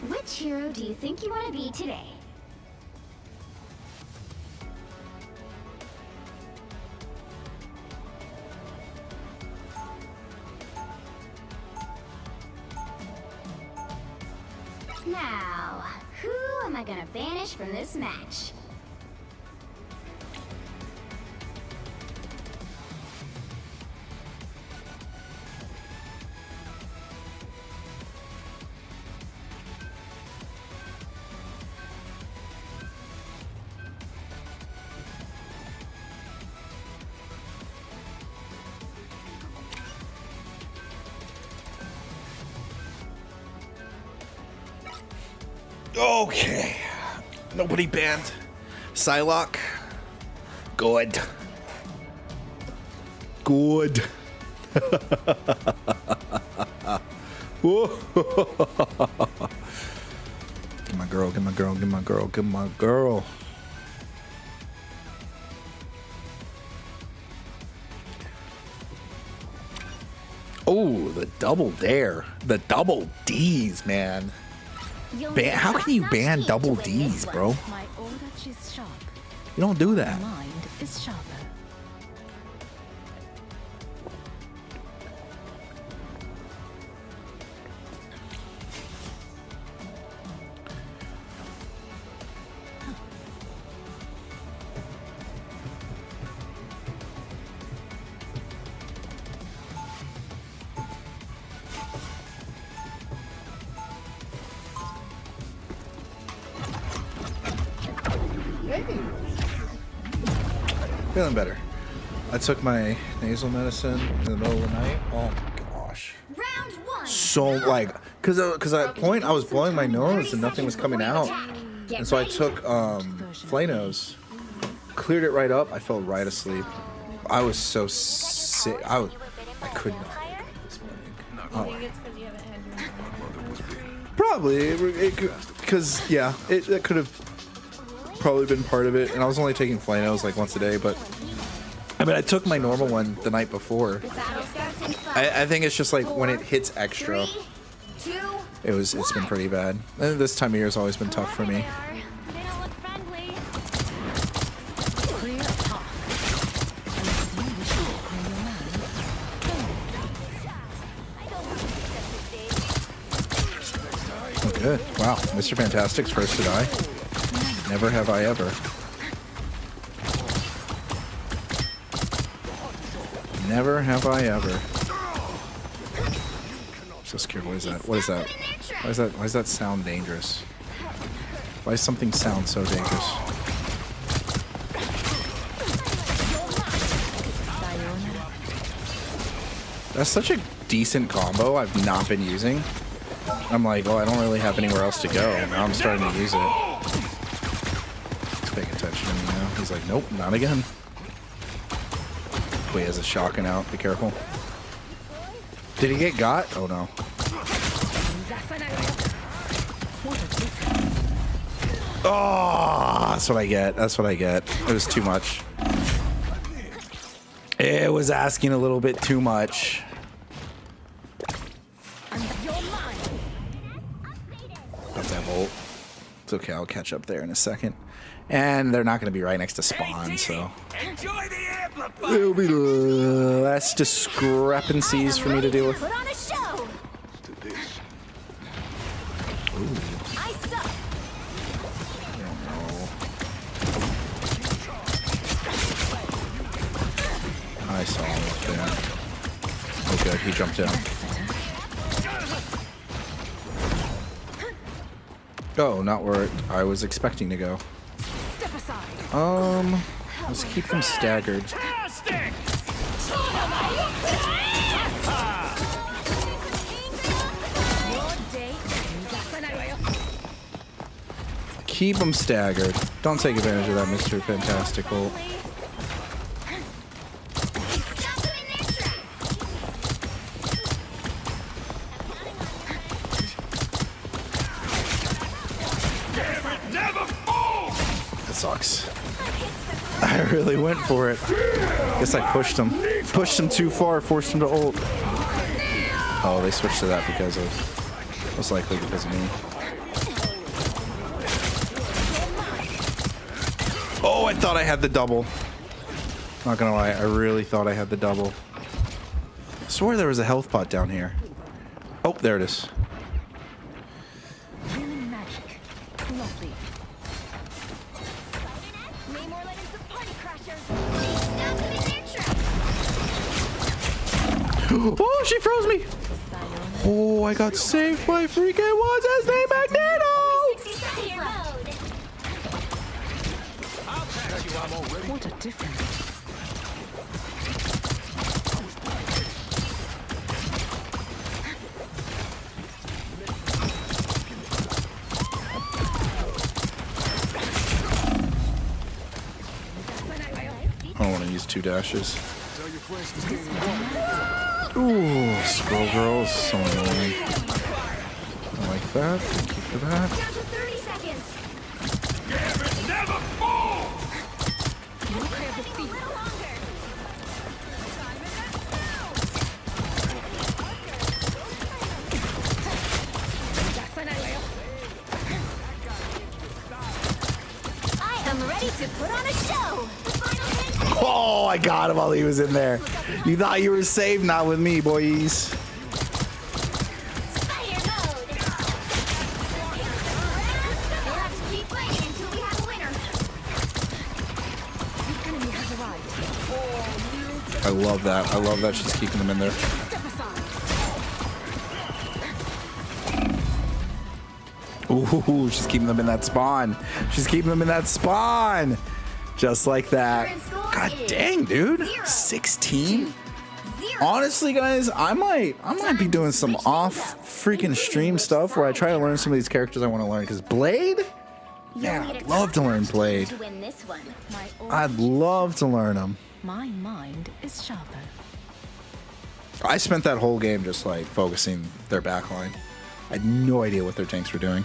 Which hero do you think you want to be today? Now, who am I gonna banish from this match? Okay. Nobody banned Psylocke. Good. Good. Get my girl, get my girl, get my girl, get my girl. Oh, the double dare. The double D's, man. How can you ban double D's, bro? My aura is sharp. You don't do that. Mind is sharper. Feeling better. I took my nasal medicine in the middle of the night. Oh my gosh. Round one. So like, cause at that point I was blowing my nose and nothing was coming out, and so I took Flanos, cleared it right up. I fell right asleep. I was so sick. I could not this morning. Probably because yeah, it could have probably been part of it, and I was only taking Flanos like once a day, but I mean I took my normal one the night before. I think it's just like when it hits extra, it's been pretty bad. And this time of year has always been tough for me. They don't look friendly. Clear talk. Oh, good. Wow, Mr. Fantastic's first to die. Never have I ever. Never have I ever. I'm so scared. What is that? What is that? Why is that? Why does that sound dangerous? Why does something sound so dangerous? That's such a decent combo I've not been using. I'm like, oh, I don't really have anywhere else to go. Now I'm starting to use it. He's paying attention to me now. He's like, nope, not again. Wait, has a shotgun out. Be careful. Did he get got? Oh no. Oh, that's what I get. That's what I get. It was too much. It was asking a little bit too much. Got that volt. It's okay. I'll catch up there in a second. And they're not going to be right next to spawn, so Enjoy the amplifier. there'll be less discrepancies for me to deal with. Put on a show. I suck. I saw him up there. Oh, good. He jumped down. Oh, not where I was expecting to go. Step aside. Let's keep them staggered. Fantastic. Keep them staggered. Don't take advantage of that, Mr. Fantastical. Stop them in their tracks. Never fall. That sucks. I really went for it. Guess I pushed him. Pushed him too far, forced him to ult. Oh, they switched to that because of... Most likely because of me. Oh, I thought I had the double. Not gonna lie, I really thought I had the double. I swore there was a health pot down here. Oh, there it is. Human magic. Lovely. Namor let in some party crashers. Stop them in their tracks. Oh, she froze me. Oh, I got saved by freaking what's his name, Magneto. 60 seconds left. What a difference. I don't want to use 2 dashes. Ooh, Scroll Girl is so annoying. I like that. Thank you for that. Down to 30 seconds. Never fall. A little longer. I am ready to put on a show. The final 10 seconds. Oh, I got him while he was in there. You thought you were safe? Not with me, boys. Fire mode. We'll have to keep playing until we have a winner. The enemy has arrived. I love that. I love that she's keeping them in there. Step aside. Ooh, she's keeping them in that spawn. She's keeping them in that spawn. Just like that. God dang, dude. 16? Honestly, guys, I might be doing some off freaking stream stuff where I try to learn some of these characters I want to learn. Because Blade? Yeah, I'd love to learn Blade. To win this one. I'd love to learn them. My mind is sharper. I spent that whole game just like focusing their backline. I had no idea what their tanks were doing.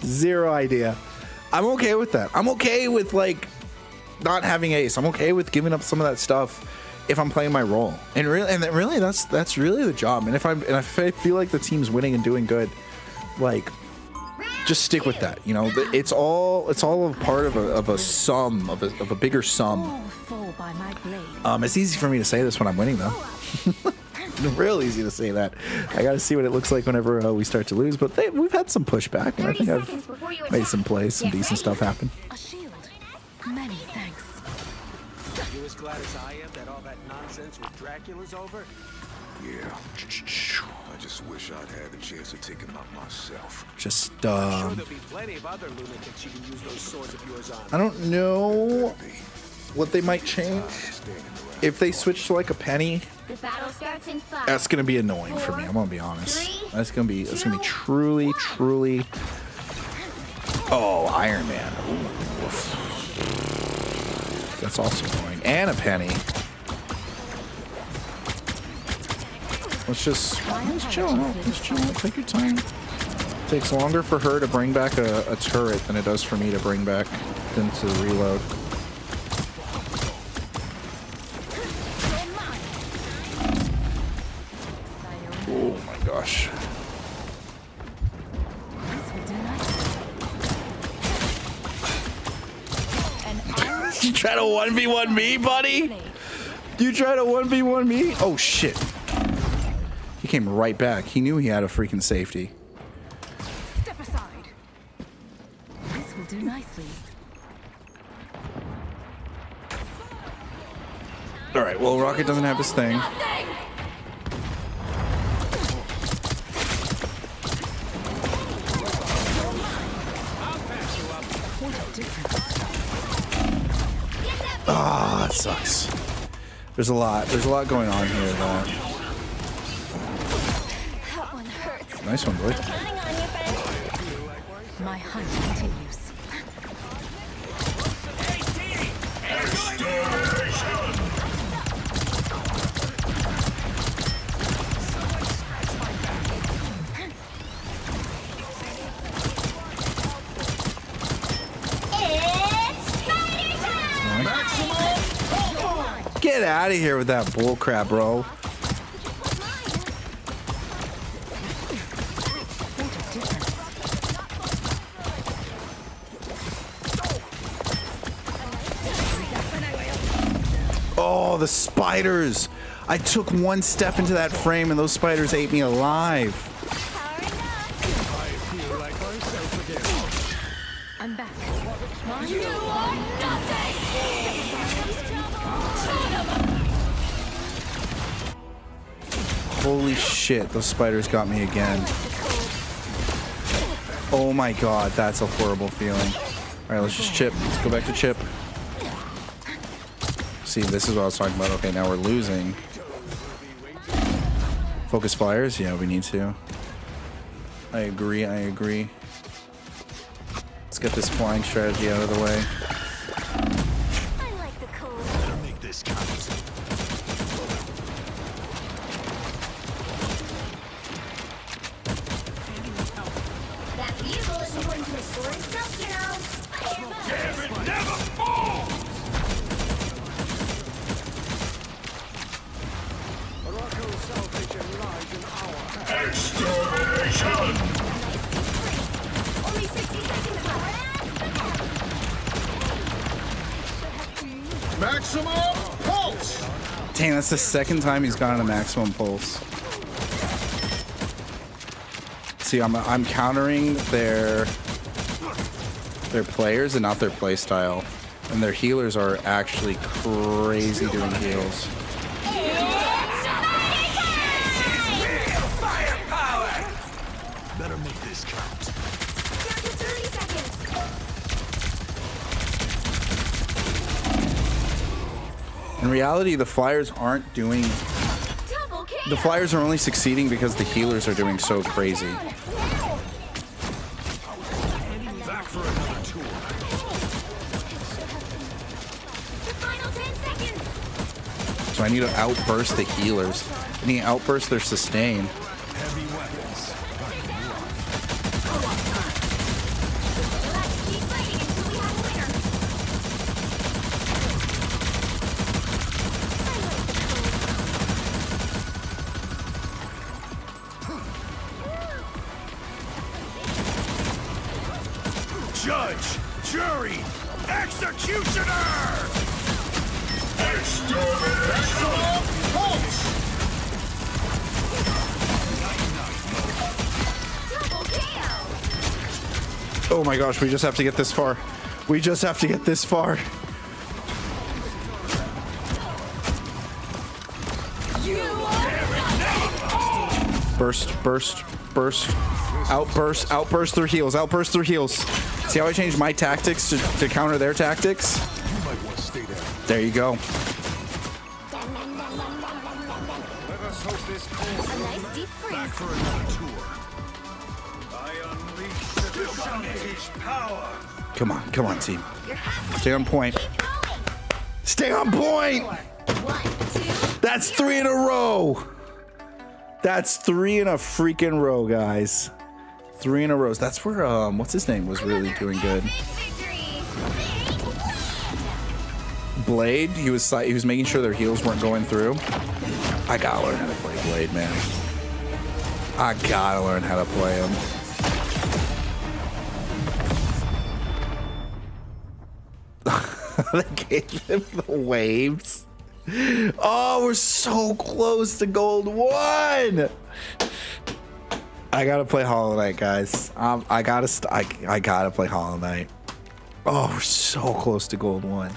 Zero idea. I'm okay with that. I'm okay with like not having ace. I'm okay with giving up some of that stuff if I'm playing my role. And really, that's really the job. And if I feel like the team's winning and doing good, like just stick with that. You know, it's all a part of a sum of a bigger sum. All fall by my blade. It's easy for me to say this when I'm winning though. Real easy to say that. I got to see what it looks like whenever we start to lose. But we've had some pushback, and I 30 think seconds before you I've made attack. some plays, some Get decent ready. stuff happen. A shield. Many thanks. You as glad as I am that all that nonsense with Dracula's over? Yeah. I just wish I'd had the chance to take him out myself. Just Sure, there'll be plenty of other lunatics you can use those swords of yours on. I don't know what they might change. If they switch to like a penny, The battle starts in 5. that's gonna be annoying for me. I'm gonna be honest. 3, That's gonna be 2, truly. Oh, Iron Man. That's also annoying. And a penny. Let's chill out. Let's chill out. Take your time. It takes longer for her to bring back a turret than it does for me to bring back than to reload. Oh my gosh. This will do nicely. You try to 1v1 me, buddy? You try to 1v1 me? Oh shit. He came right back. He knew he had a freaking safety. Step aside. This will do nicely. Alright, well, Rocket doesn't have his thing. Ah, that sucks. There's a lot going on here. That one hurts. Nice one, boy. Counting on you, friend. My hunt continues. It's spider time! Get out of here with that bullcrap, bro. Oh, the spiders. I took one step into that frame and those spiders ate me alive. I'm back. Holy shit, those spiders got me again. Oh my god, that's a horrible feeling. Alright, let's just chip. Let's go back to chip. See, this is what I was talking about. Okay, now we're losing. Focus flyers? Yeah, we need to. I agree, I agree. Let's get this flying strategy out of the way. I like the cold. Make this count. That vehicle isn't going to restore itself, you know. Never fall! Only 60 seconds left. Maximum pulse! Dang, that's the second time he's gotten a maximum pulse. See, I'm countering their players and not their play style. And their healers are actually crazy doing heals. Better make this count. Down to 30 seconds. In reality, the flyers aren't doing... Double kill. The flyers are only succeeding because the healers are doing so crazy. Back for another tour. The final 10 seconds. So I need to outburst the healers. I need to outburst their sustain. Heavy weapons. Let's keep fighting until we have a winner. Judge, jury, executioner! Maximum pulse! Double KO. Oh my gosh, we just have to get this far. We just have to get this far. Burst, burst, burst. Outburst, outburst their heals, outburst their heals. See how I changed my tactics to counter their tactics? You might want to stay there. There you go. Let us hope this cold A nice deep freeze. For another tour. I unleash the Shanti's power. Come on, team. You're halfway. Stay on point. Keep going. Stay on point. 1, 2. That's 3 in a row. That's 3 in a freaking row, guys. 3 in a row. That's where what's his name was really doing good. Blade. He was making sure their heals weren't going through. I gotta learn how to play Blade, man. I gotta learn how to play him. They gave him the waves. Oh, we're so close to gold 1. I gotta play Hollow Knight, guys. I gotta play Hollow Knight. Oh, we're so close to gold 1.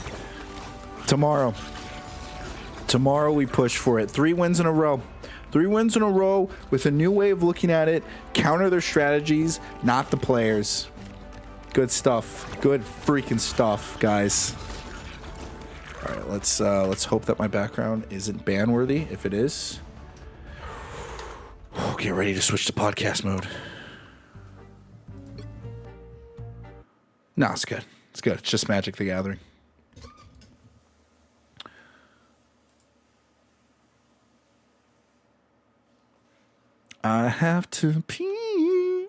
Tomorrow we push for it. 3 wins in a row. 3 wins in a row with a new way of looking at it. Counter their strategies, not the players. Good stuff. Good freaking stuff, guys. All right, let's hope that my background isn't ban worthy. If it is, get ready to switch to podcast mode. No, it's good. It's good. It's just Magic the Gathering. I have to pee.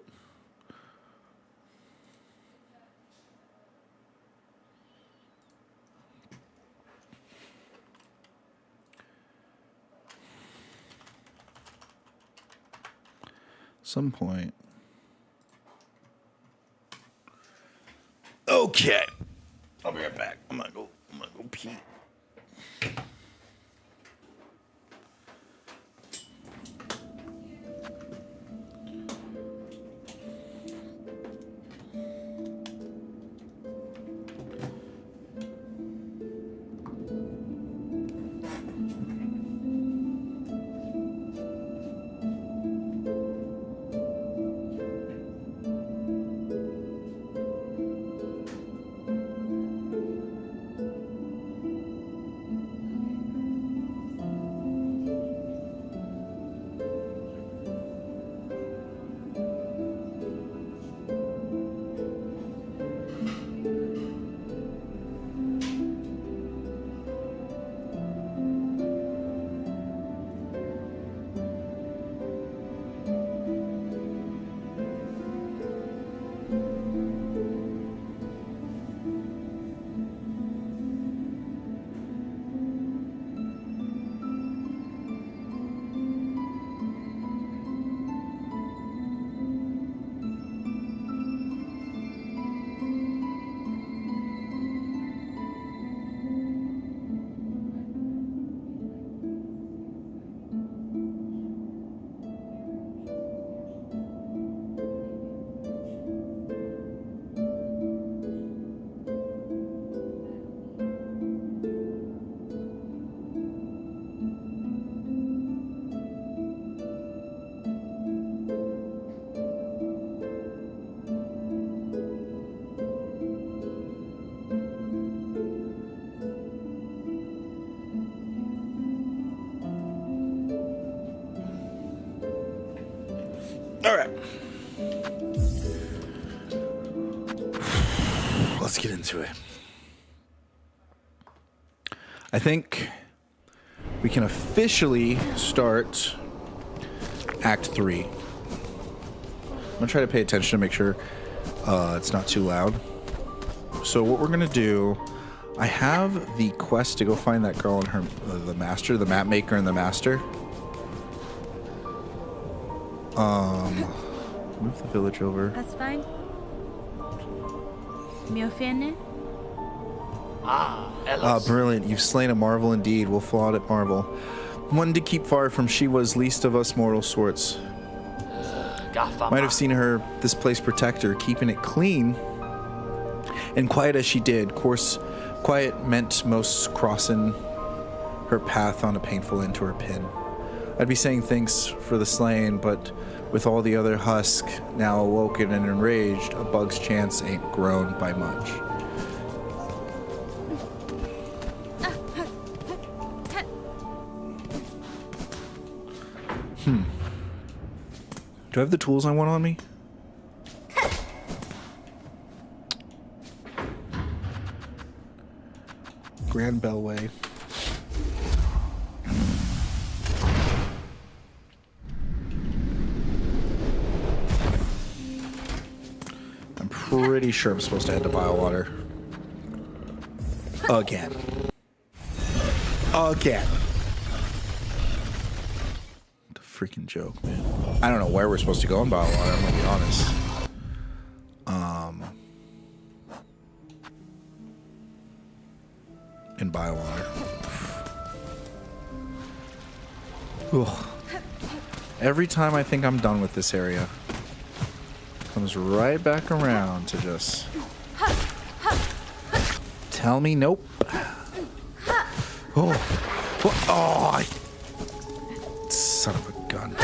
Some point. Okay. I'll be right back. I'm gonna go pee. All right. Let's get into it. I think we can officially start Act 3. I'm gonna try to pay attention to make sure it's not too loud. So what we're gonna do, I have the quest to go find that girl and her, the master, the map maker and the master. Move the village over. That's fine. Miofene? Brilliant. You've slain a marvel indeed. We'll flaunt at marvel. One to keep far from she was least of us mortal sorts. Might have seen her, this place protect her, keeping it clean and quiet as she did. Course, quiet meant most crossing her path on a painful end to her pin. I'd be saying thanks for the slaying, but with all the other husk now awoken and enraged, a bug's chance ain't grown by much. Do I have the tools I want on me? Grand Bellway. I'm pretty sure I'm supposed to head to Biowater. Again. Again. What a freaking joke, man. I don't know where we're supposed to go in Biowater, I'm gonna be honest. In Biowater. Ugh. Every time I think I'm done with this area, comes right back around to just tell me nope. Oh, son of a gun.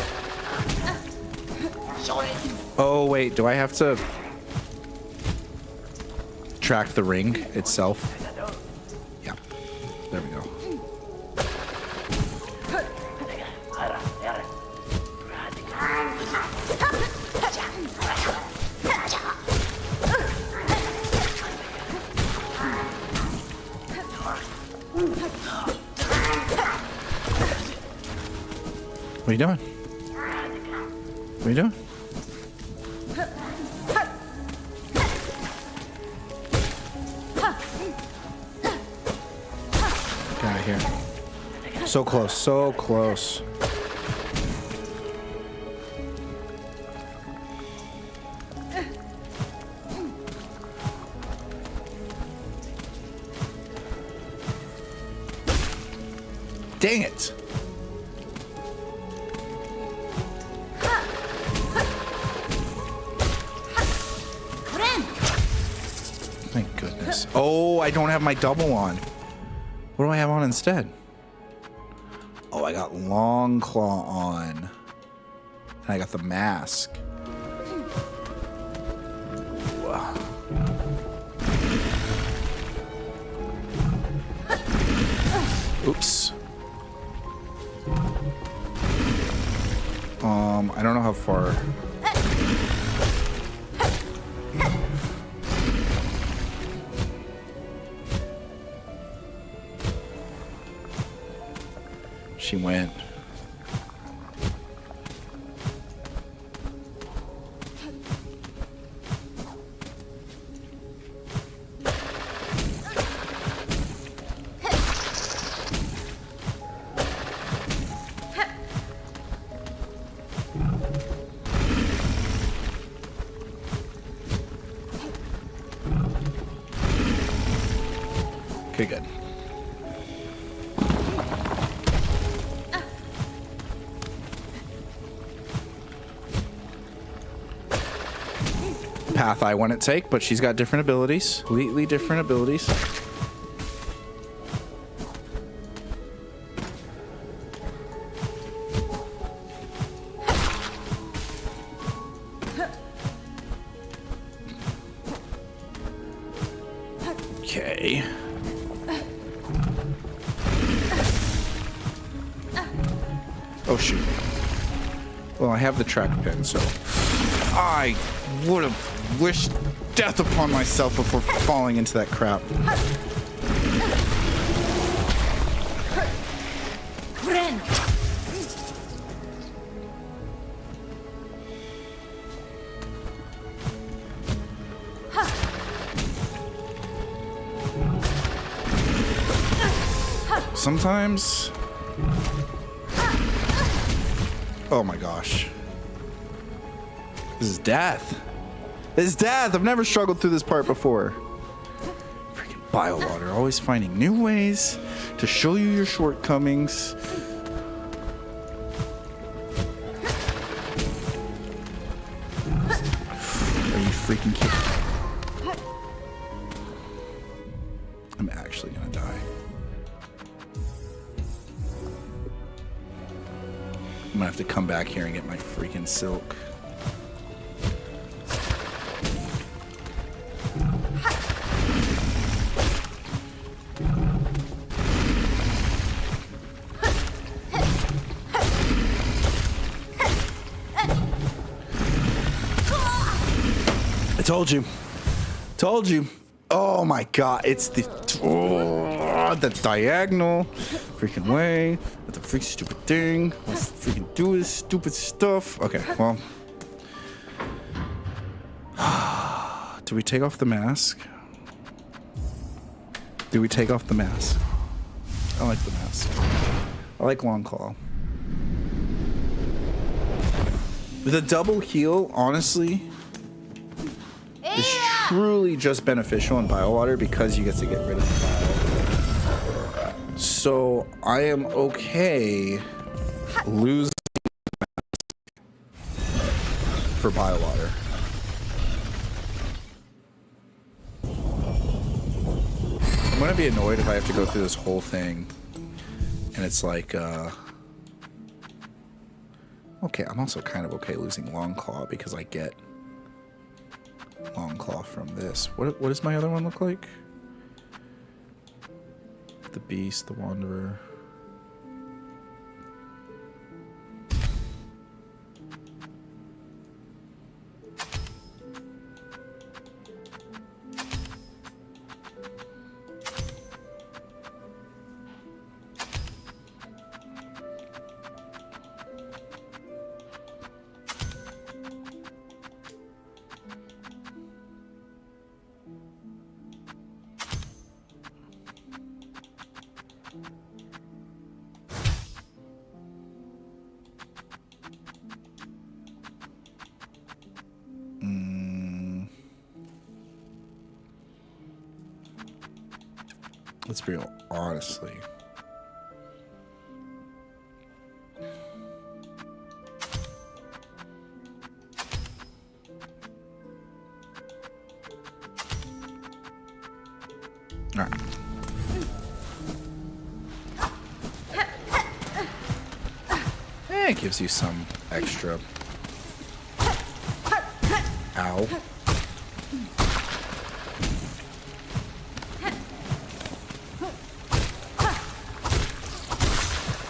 Oh wait, do I have to track the ring itself? Yeah, there we go. What are you doing? What are you doing? Get out of here. So close, so close. Dang it. Thank goodness. Oh, I don't have my double on. What do I have on instead? Oh, I got Long Claw on. And I got the mask. Wow. Oops. I don't know how far. She went. Okay, good. Path I want to take, but she's got different abilities. Completely different abilities. Okay. Oh shoot. Well, I have the track pin, so I would have wished death upon myself before falling into that crap. Ren! Sometimes. Oh my gosh. This is death. This is death. I've never struggled through this part before. Freaking Biowater, always finding new ways to show you your shortcomings. Are you freaking kidding me? I'm actually gonna die. I'm gonna have to come back here and get my freaking silk. I told you. Told you. Oh my god, it's the... Oh. god, that diagonal freaking way. That's a freaking stupid thing. Let's freaking do this stupid stuff. Okay, well. Do we take off the mask? Do we take off the mask? I like the mask. I like Long Claw. The double heal, honestly, is truly just beneficial in Biowater because you get to get rid of the bio. So I am okay losing for Biowater. I'm gonna be annoyed if I have to go through this whole thing and it's like, okay, I'm also kind of okay losing Long Claw because I get Long Claw from this. What does my other one look like? The Beast, the Wanderer. Let's be real, honestly. All right. It gives you some extra. Ow.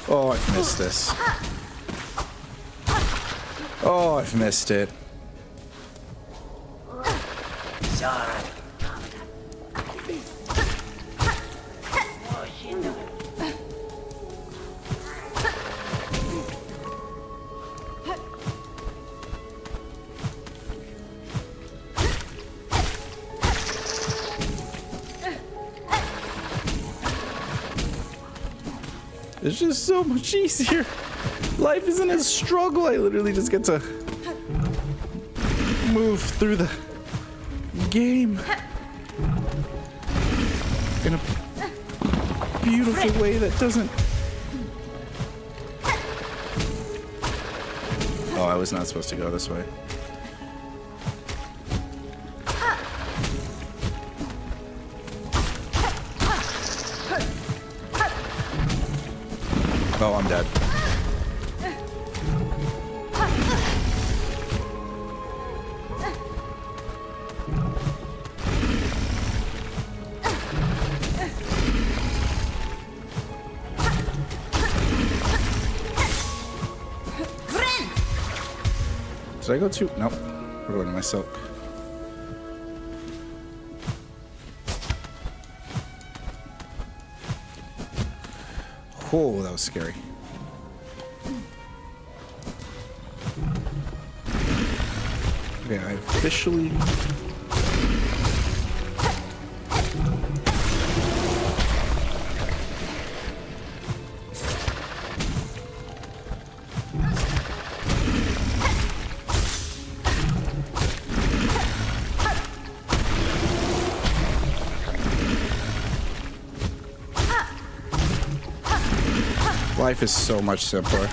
Oh, I've missed this. Oh, I've missed it. It's just so much easier. Life isn't a struggle. I literally just get to move through the game in a beautiful way that doesn't... Oh, I was not supposed to go this way. Oh, I'm dead. Did I go too? Nope. We're going to my silk. Oh, that was scary. Okay, I officially... Life is so much simpler.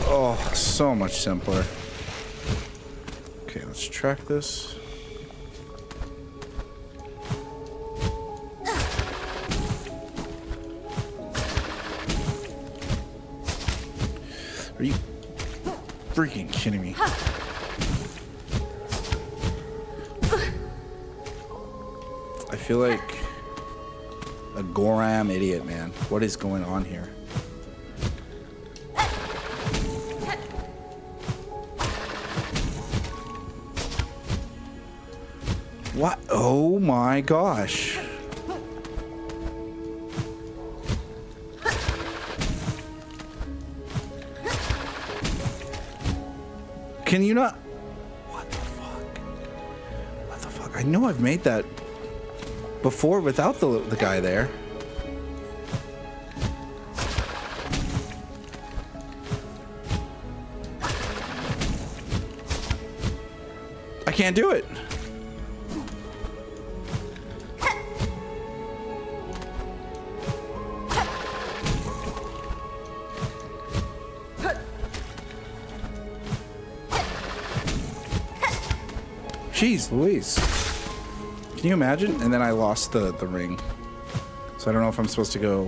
Oh, so much simpler. Okay, let's track this. Are you freaking kidding me? I feel like a Goram idiot, man. What is going on here? What? Oh my gosh. Can you not? What the fuck? What the fuck? I know I've made that before without the guy there. I can't do it. Jeez Louise. Can you imagine? And then I lost the ring. So I don't know if I'm supposed to go.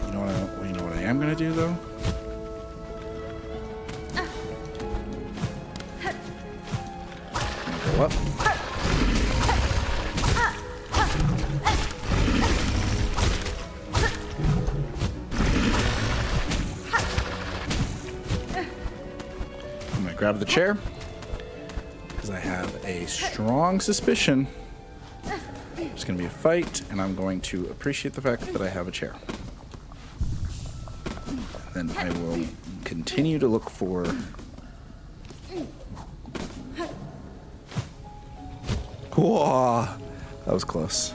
You know what I am gonna do though? I'm gonna go up. I'm gonna grab the chair. I have a strong suspicion it's going to be a fight, and I'm going to appreciate the fact that I have a chair. Then I will continue to look for... Whoa, that was close.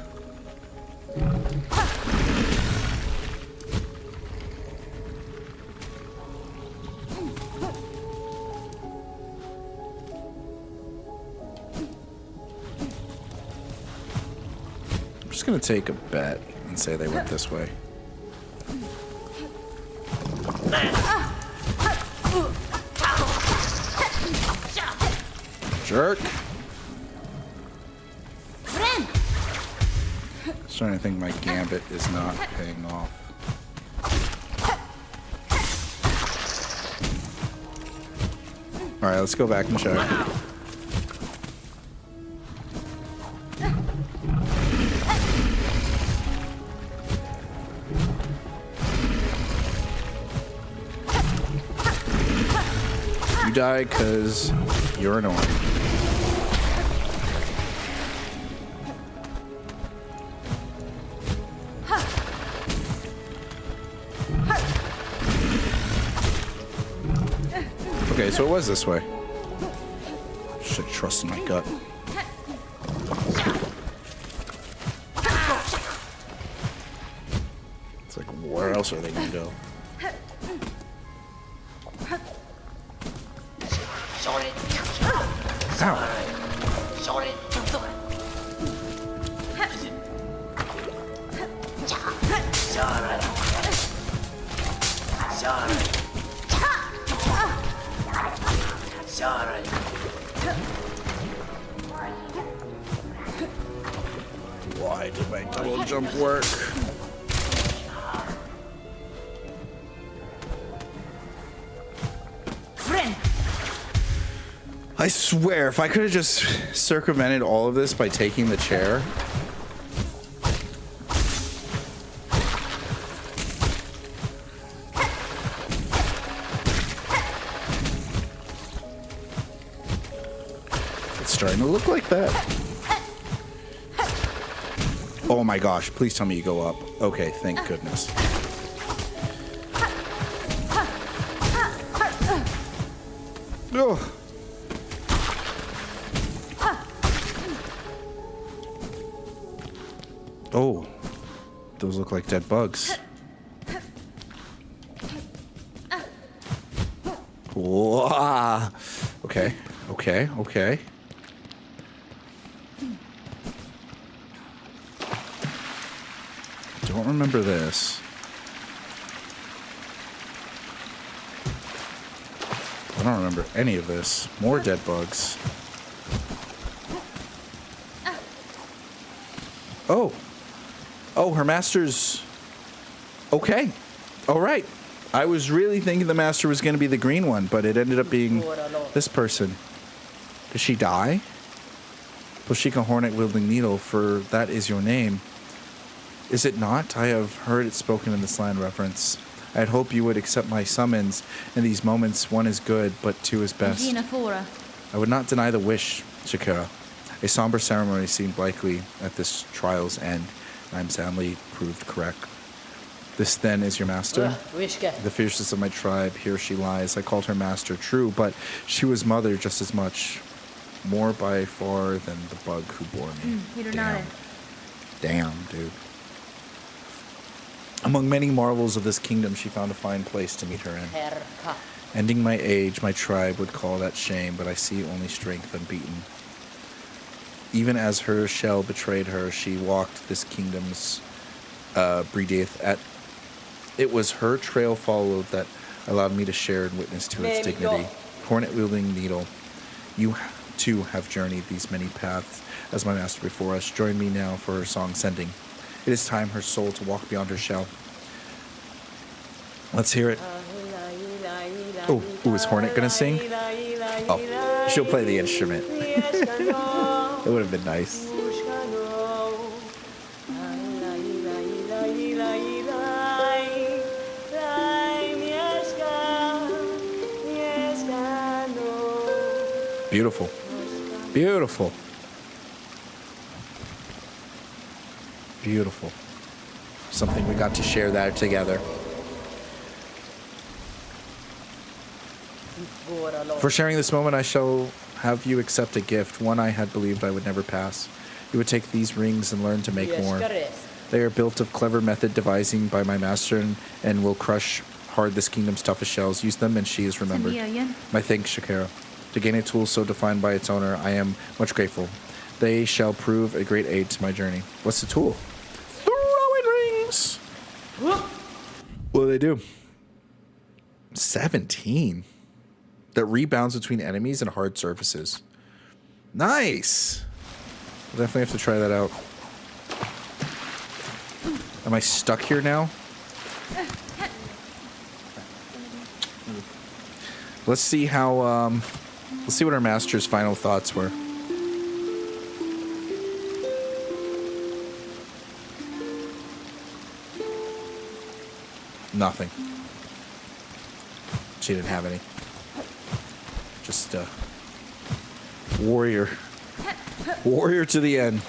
I'm just gonna take a bet and say they went this way. Jerk. Starting to think my gambit is not paying off. All right, let's go back and check. You die because you're annoying. Okay, so it was this way. Should trust in my gut. It's like, where else are they gonna go? Ow. Why did my double jump work? I swear, if I could have just circumvented all of this by taking the chair. It's starting to look like that. Oh my gosh, please tell me you go up. Okay, thank goodness. Oh. Oh, those look like dead bugs. Whoa. Okay, okay, okay. Don't remember this. I don't remember any of this. More dead bugs. Oh. Oh, her master's... Okay. All right. I was really thinking the master was going to be the green one, but it ended up being this person. Did she die? Poshika Hornet wielding needle, for that is your name. Is it not? I have heard it spoken in this land reference. I'd hope you would accept my summons. In these moments, one is good, but two is best. I would not deny the wish, Shakira. A somber ceremony seemed likely at this trial's end. I'm sadly proved correct. This then is your master? The fiercest of my tribe, here she lies. I called her master, true, but she was mother just as much. More by far than the bug who bore me. Damn, dude. Among many marvels of this kingdom, she found a fine place to meet her in. Ending my age, my tribe would call that shame, but I see only strength unbeaten. Even as her shell betrayed her, she walked this kingdom's breedeth at. It was her trail followed that allowed me to share and witness to its dignity. Hornet-wielding needle, you too have journeyed these many paths as my master before us. Join me now for her song sending. It is time her soul to walk beyond her shell. Let's hear it. Oh, is Hornet gonna sing? Oh, she'll play the instrument. It would have been nice. Beautiful. Beautiful. Beautiful. Something we got to share that together. For sharing this moment, I shall have you accept a gift, one I had believed I would never pass. You would take these rings and learn to make more. They are built of clever method devising by my master and will crush hard this kingdom's toughest shells. Use them and she is remembered. My thanks, Shakira. To gain a tool so defined by its owner, I am much grateful. They shall prove a great aid to my journey. What's the tool? Throwing rings! What do they do? 17. That rebounds between enemies and hard surfaces. Nice! I'll definitely have to try that out. Am I stuck here now? Let's see how, let's see what our master's final thoughts were. Nothing. She didn't have any. Just, warrior. Warrior to the end.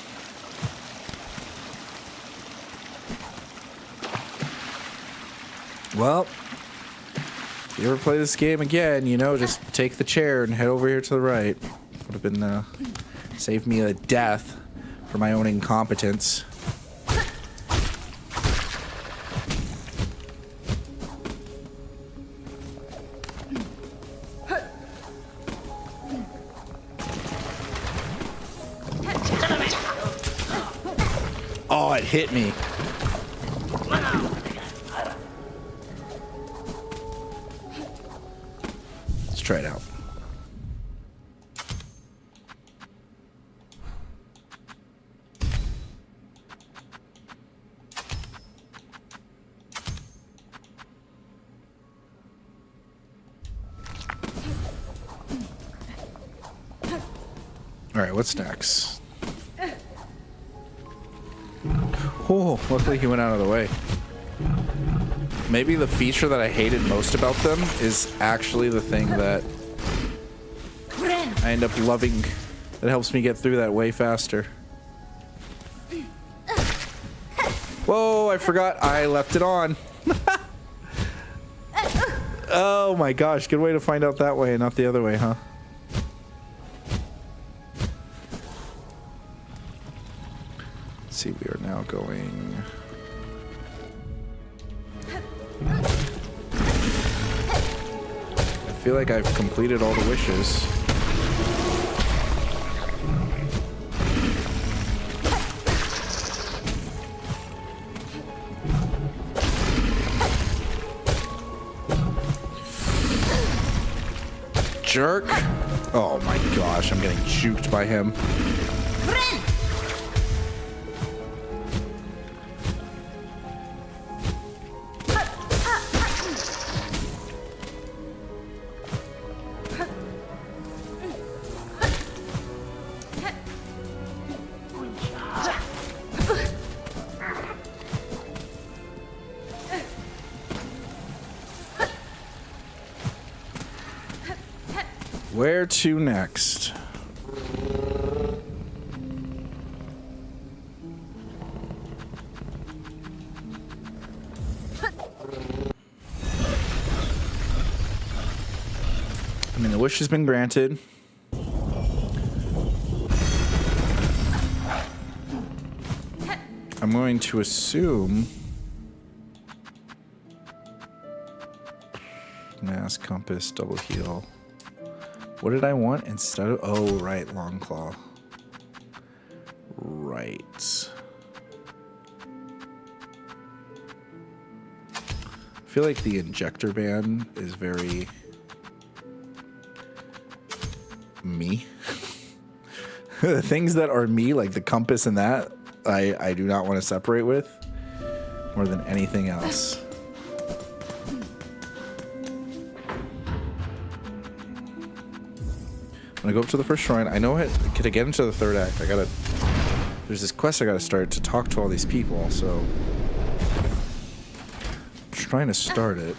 Well, if you ever play this game again, you know, just take the chair and head over here to the right. Would have been, saved me a death for my own incompetence. Oh, it hit me. Let's try it out. All right, what's next? Oh, luckily he went out of the way. Maybe the feature that I hated most about them is actually the thing that I end up loving. That helps me get through that way faster. Whoa, I forgot I left it on. Oh my gosh, good way to find out that way and not the other way, huh? See, we are now going. I feel like I've completed all the wishes. Jerk. Oh my gosh, I'm getting juked by him. Where to next? I mean, the wish has been granted. I'm going to assume mask, compass, double heal. What did I want instead of? Oh, right, long claw. Right. I feel like the injector band is very me. The things that are me, like the compass and that, I do not want to separate with more than anything else. When I go up to the first shrine, I know to get into the third act, there's this quest I gotta start to talk to all these people, so I'm just trying to start it.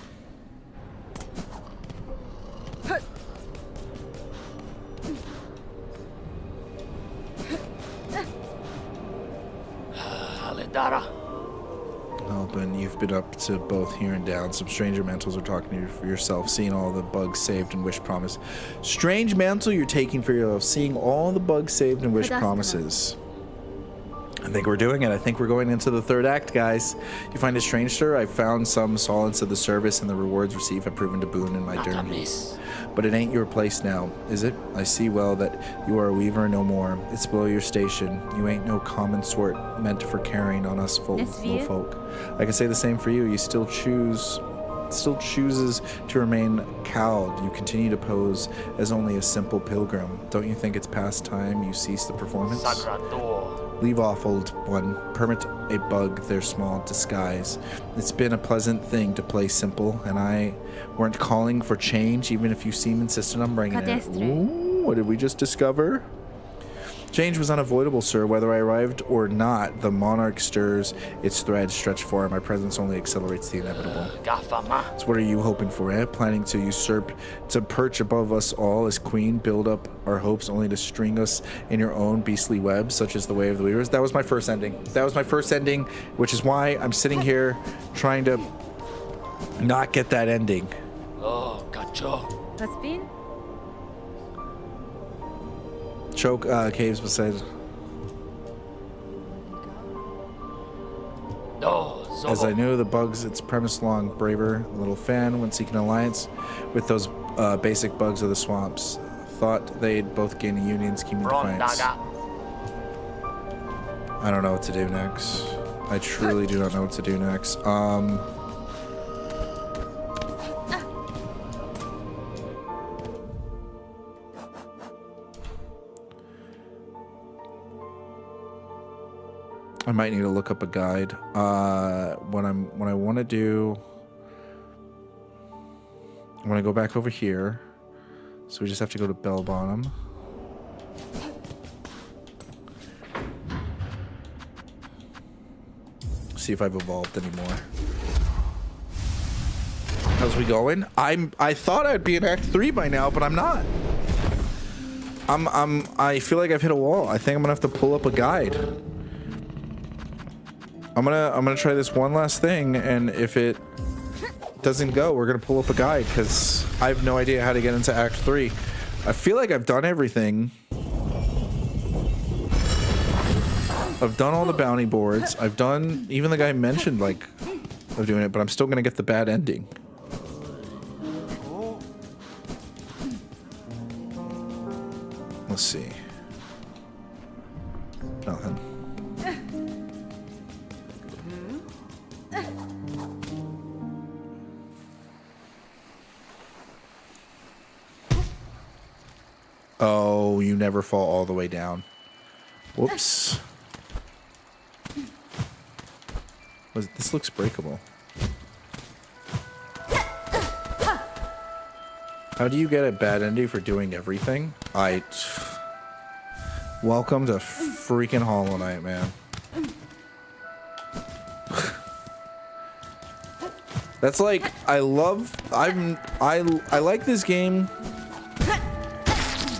Alban, you've been up to both here and down. Some stranger mantles are talking to you for yourself, seeing all the bugs saved and wish promise. Strange mantle you're taking for yourself, seeing all the bugs saved and wish promises. I think we're doing it. I think we're going into the third act, guys. You find it strange, sir? I found some solace of the service, and the rewards received have proven to boon in my journey. But it ain't your place now, is it? I see well that you are a weaver no more. It's below your station. You ain't no common sort meant for carrying on us little folk. I can say the same for you. You still chooses to remain cowed. You continue to pose as only a simple pilgrim. Don't you think it's past time you cease the performance? Leave off, old one. Permit a bug their small disguise. It's been a pleasant thing to play simple, and I weren't calling for change, even if you seem insistent on bringing it. Ooh, what did we just discover? Change was unavoidable, sir. Whether I arrived or not, the monarch stirs its threads stretched for. My presence only accelerates the inevitable. So what are you hoping for, eh? Planning to usurp, to perch above us all as queen, build up our hopes only to string us in your own beastly web, such as the way of the weavers? That was my first ending. That was my first ending, which is why I'm sitting here trying to not get that ending. Oh, cacho. Raspin? Choke caves beside. As I knew the bugs, its premise long, braver little fan when seeking alliance with those basic bugs of the swamps. Thought they'd both gain a union scheme of defiance. I don't know what to do next. I truly do not know what to do next. I might need to look up a guide. What I want to do, I want to go back over here. So we just have to go to Bell Bottom. See if I've evolved anymore. How's we going? I thought I'd be in Act 3 by now, but I'm not. I feel like I've hit a wall. I think I'm gonna have to pull up a guide. I'm gonna try this one last thing, and if it doesn't go, we're gonna pull up a guide because I have no idea how to get into Act 3. I feel like I've done everything. I've done all the bounty boards. I've done even the guy mentioned like of doing it, but I'm still gonna get the bad ending. Let's see. Nothing. Oh, you never fall all the way down. Whoops. This looks breakable. How do you get a bad ending for doing everything? Welcome to freaking Hollow Knight, man. That's like, I like this game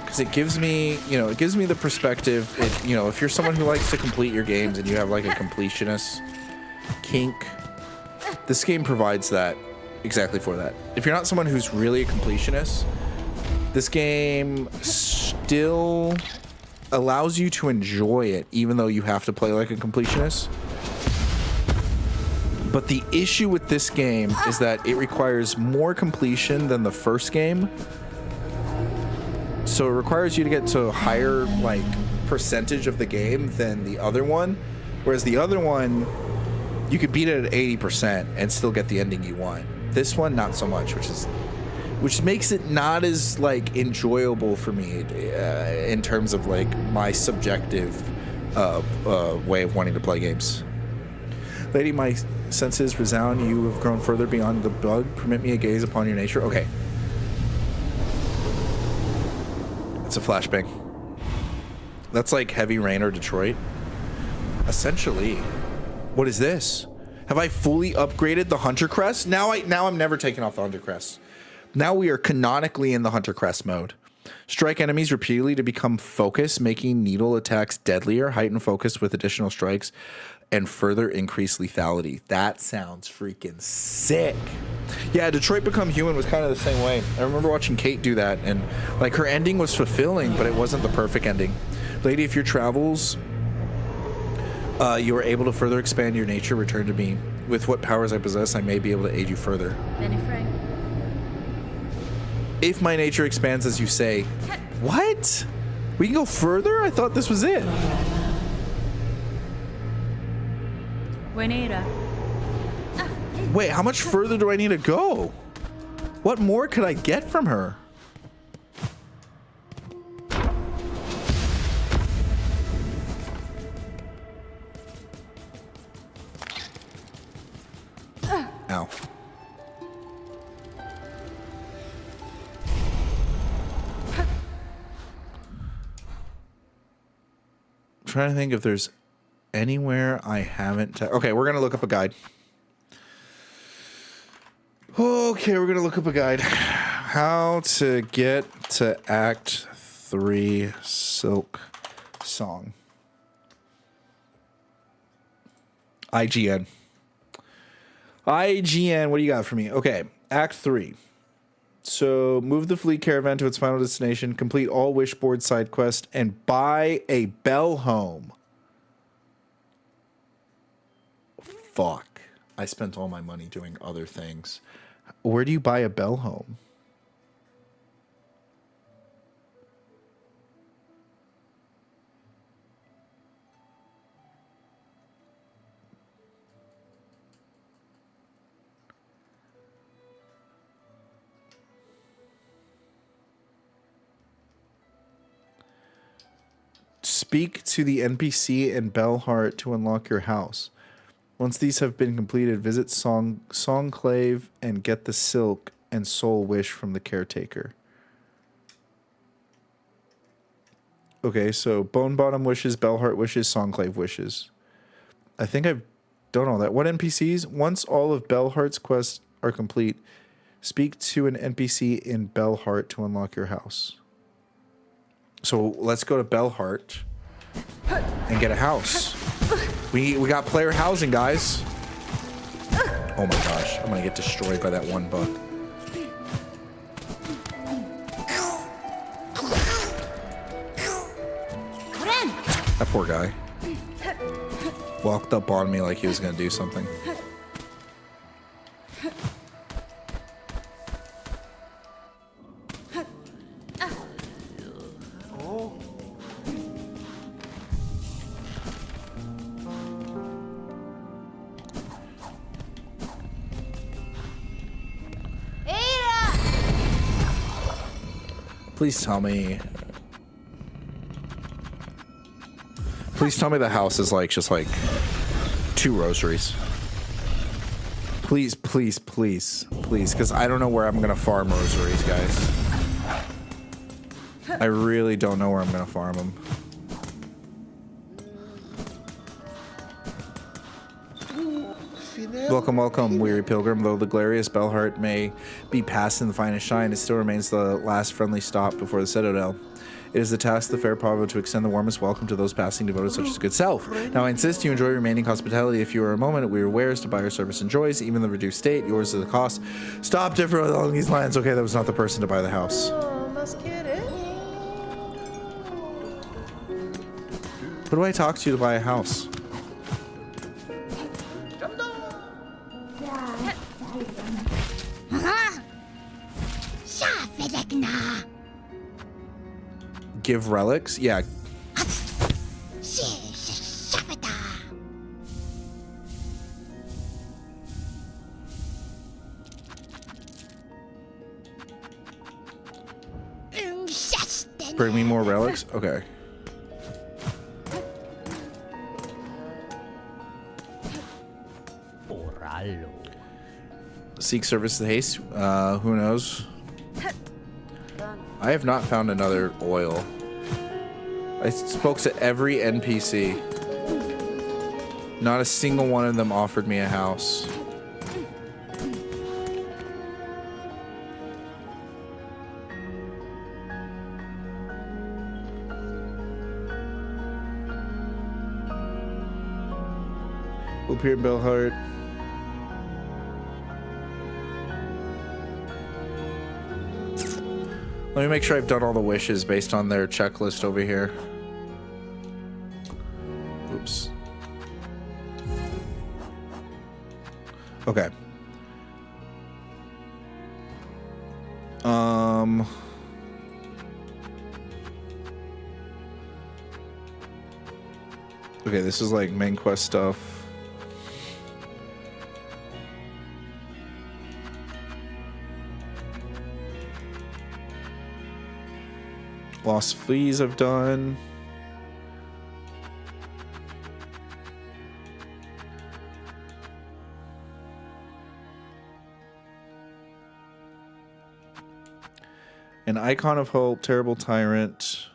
because it gives me, it gives me the perspective. If you're someone who likes to complete your games and you have like a completionist kink, this game provides that exactly for that. If you're not someone who's really a completionist, This game still allows you to enjoy it, even though you have to play like a completionist. But the issue with this game is that it requires more completion than the first game. So it requires you to get to a higher like percentage of the game than the other one. Whereas the other one, you could beat it at 80% and still get the ending you want. This one, not so much, which makes it not as like enjoyable for me in terms of like my subjective way of wanting to play games. Lady, my senses resound. You have grown further beyond the bug. Permit me a gaze upon your nature. Okay. It's a flashbang. That's like Heavy Rain or Detroit. Essentially. What is this? Have I fully upgraded the Hunter Crest? Now I'm never taking off the Hunter Crest. Now we are canonically in the Hunter Crest mode. Strike enemies repeatedly to become focused, making needle attacks deadlier, heighten focus with additional strikes, and further increase lethality. That sounds freaking sick. Yeah, Detroit Become Human was kind of the same way. I remember watching Kate do that, and like her ending was fulfilling, but it wasn't the perfect ending. Lady, if your travels, you are able to further expand your nature, return to me. With what powers I possess, I may be able to aid you further. If my nature expands as you say. What? We can go further? I thought this was it. Wait, how much further do I need to go? What more could I get from her? Ow. I'm trying to think if there's anywhere I haven't. Okay, we're gonna look up a guide. Okay, we're gonna look up a guide. How to get to Act 3 Silk Song. IGN. IGN, what do you got for me? Okay, Act 3. So, move the fleet caravan to its final destination, complete all Wishboard side quests, and buy a Bell home. Fuck. I spent all my money doing other things. Where do you buy a Bell home? Speak to the NPC in Bellheart to unlock your house. Once these have been completed, visit Songclave and get the silk and soul wish from the caretaker. Okay, so Bone Bottom wishes, Bellheart wishes, Songclave wishes. I think I've done all that. What NPCs? Once all of Bellheart's quests are complete, speak to an NPC in Bellheart to unlock your house. So let's go to Bellheart and get a house. We got player housing, guys. Oh my gosh, I'm gonna get destroyed by that one bug. That poor guy walked up on me like he was gonna do something. Please tell me. Please tell me the house is like just like 2 rosaries. Please, please, please, please, because I don't know where I'm gonna farm rosaries, guys. I really don't know where I'm gonna farm them. Welcome, welcome, weary pilgrim. Though the glorious Bellheart may be past in the finest shine, it still remains the last friendly stop before the Citadel. It is the task of the fair Pavo to extend the warmest welcome to those passing devoted such as good self. Now I insist you enjoy remaining hospitality. If you are a moment, we are wares to buy your service and joys, even the reduced state, yours is the cost. Stop different along these lines. Okay, that was not the person to buy the house. Who do I talk to buy a house? Give relics? Yeah. Bring me more relics? Okay. Seek service to haste. Who knows? I have not found another oil. I spoke to every NPC. Not a single one of them offered me a house. Hope here, Bellheart. Let me make sure I've done all the wishes based on their checklist over here. Oops. Okay. Okay, this is like main quest stuff. Lost Fleas I've done. An Icon of Hope, Terrible Tyrant.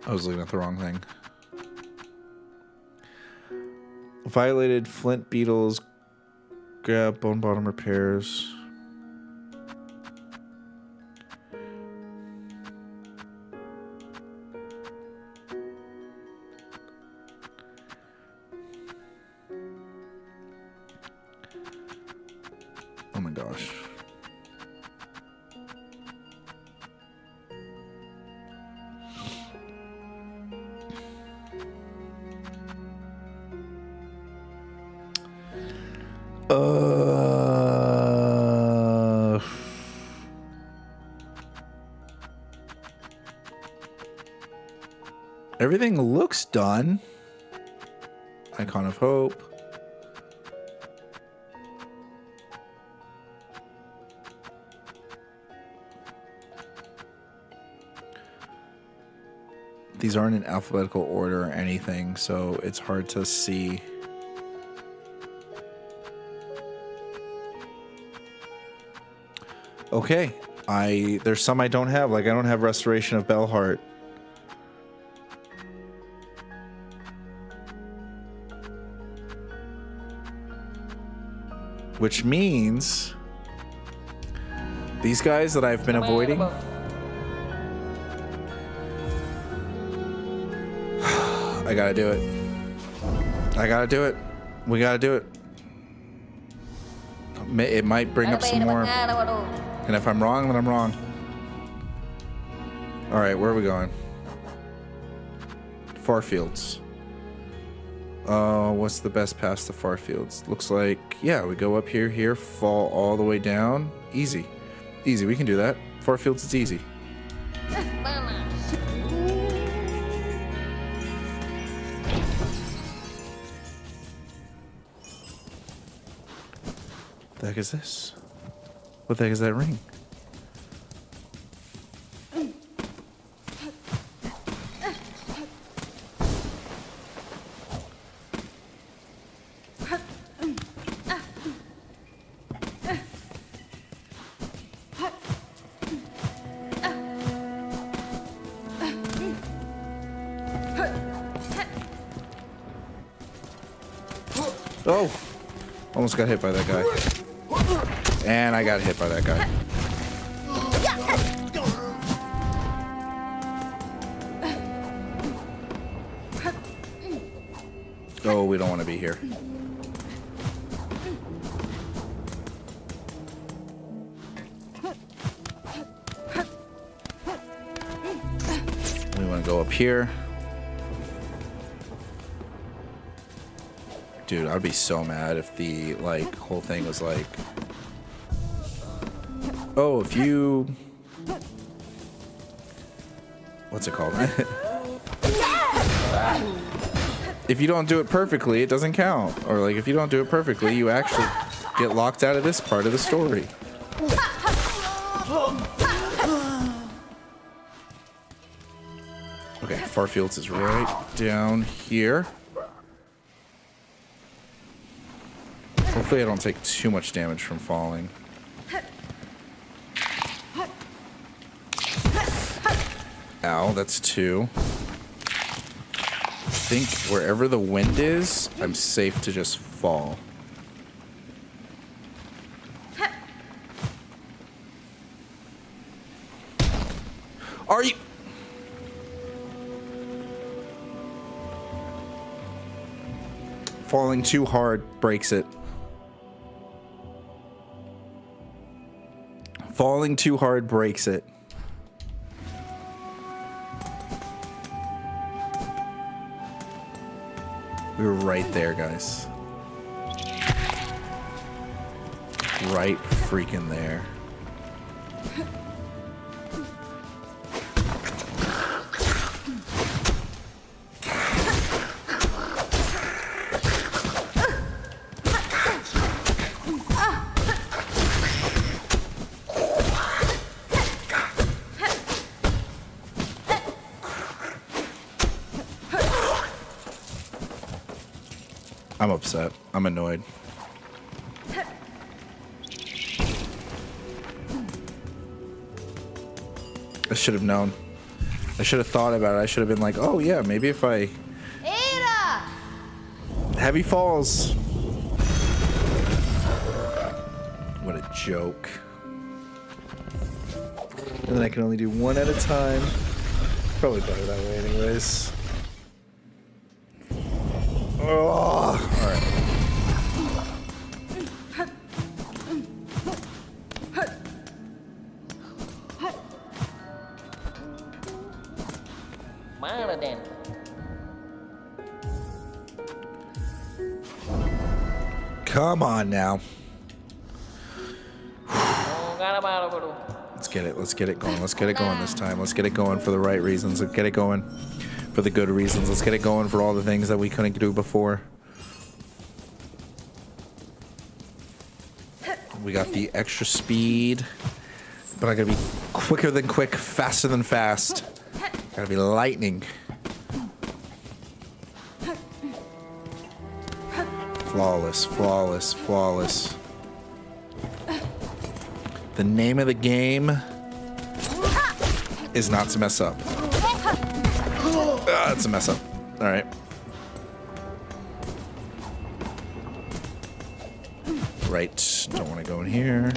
I was looking at the wrong thing. Violated Flint Beetles. Grab Bone Bottom Repairs. Oh my gosh. Everything looks done. Icon of Hope. These aren't in alphabetical order or anything, so it's hard to see. Okay, there's some I don't have. Like I don't have Restoration of Bellheart. Which means these guys that I've been avoiding. I gotta do it. I gotta do it. We gotta do it. It might bring up some more. And if I'm wrong, then I'm wrong. Alright, where are we going? Farfields. What's the best past the Farfields? Looks like, yeah, we go up here, fall all the way down. Easy. Easy, we can do that. Farfields is easy. What the heck is this? What the heck is that ring? Oh! Almost got hit by that guy. And I got hit by that guy. Oh, we don't want to be here. We want to go up here. Dude, I'd be so mad if the like whole thing was like, oh, if you, what's it called? If you don't do it perfectly, it doesn't count. Or like if you don't do it perfectly, you actually get locked out of this part of the story. Okay, Farfields is right down here. Hopefully I don't take too much damage from falling. Ow, that's 2. I think wherever the wind is, I'm safe to just fall. Are you... Falling too hard breaks it. Falling too hard breaks it. We were right there, guys. Right freaking there. I'm upset. I'm annoyed. I should have known. I should have thought about it. I should have been like, oh yeah, maybe if I... Ada! Heavy falls. What a joke. And then I can only do one at a time. Probably better that way anyways. Oh, all right. Maladin. Come on now. Let's get it. Let's get it going. Let's get it going this time. Let's get it going for the right reasons. Let's get it going for the good reasons. Let's get it going for all the things that we couldn't do before. We got the extra speed, but I gotta be quicker than quick, faster than fast. Gotta be lightning. Flawless, flawless, flawless. The name of the game is not to mess up. It's a mess up. All right. Right. Don't want to go in here.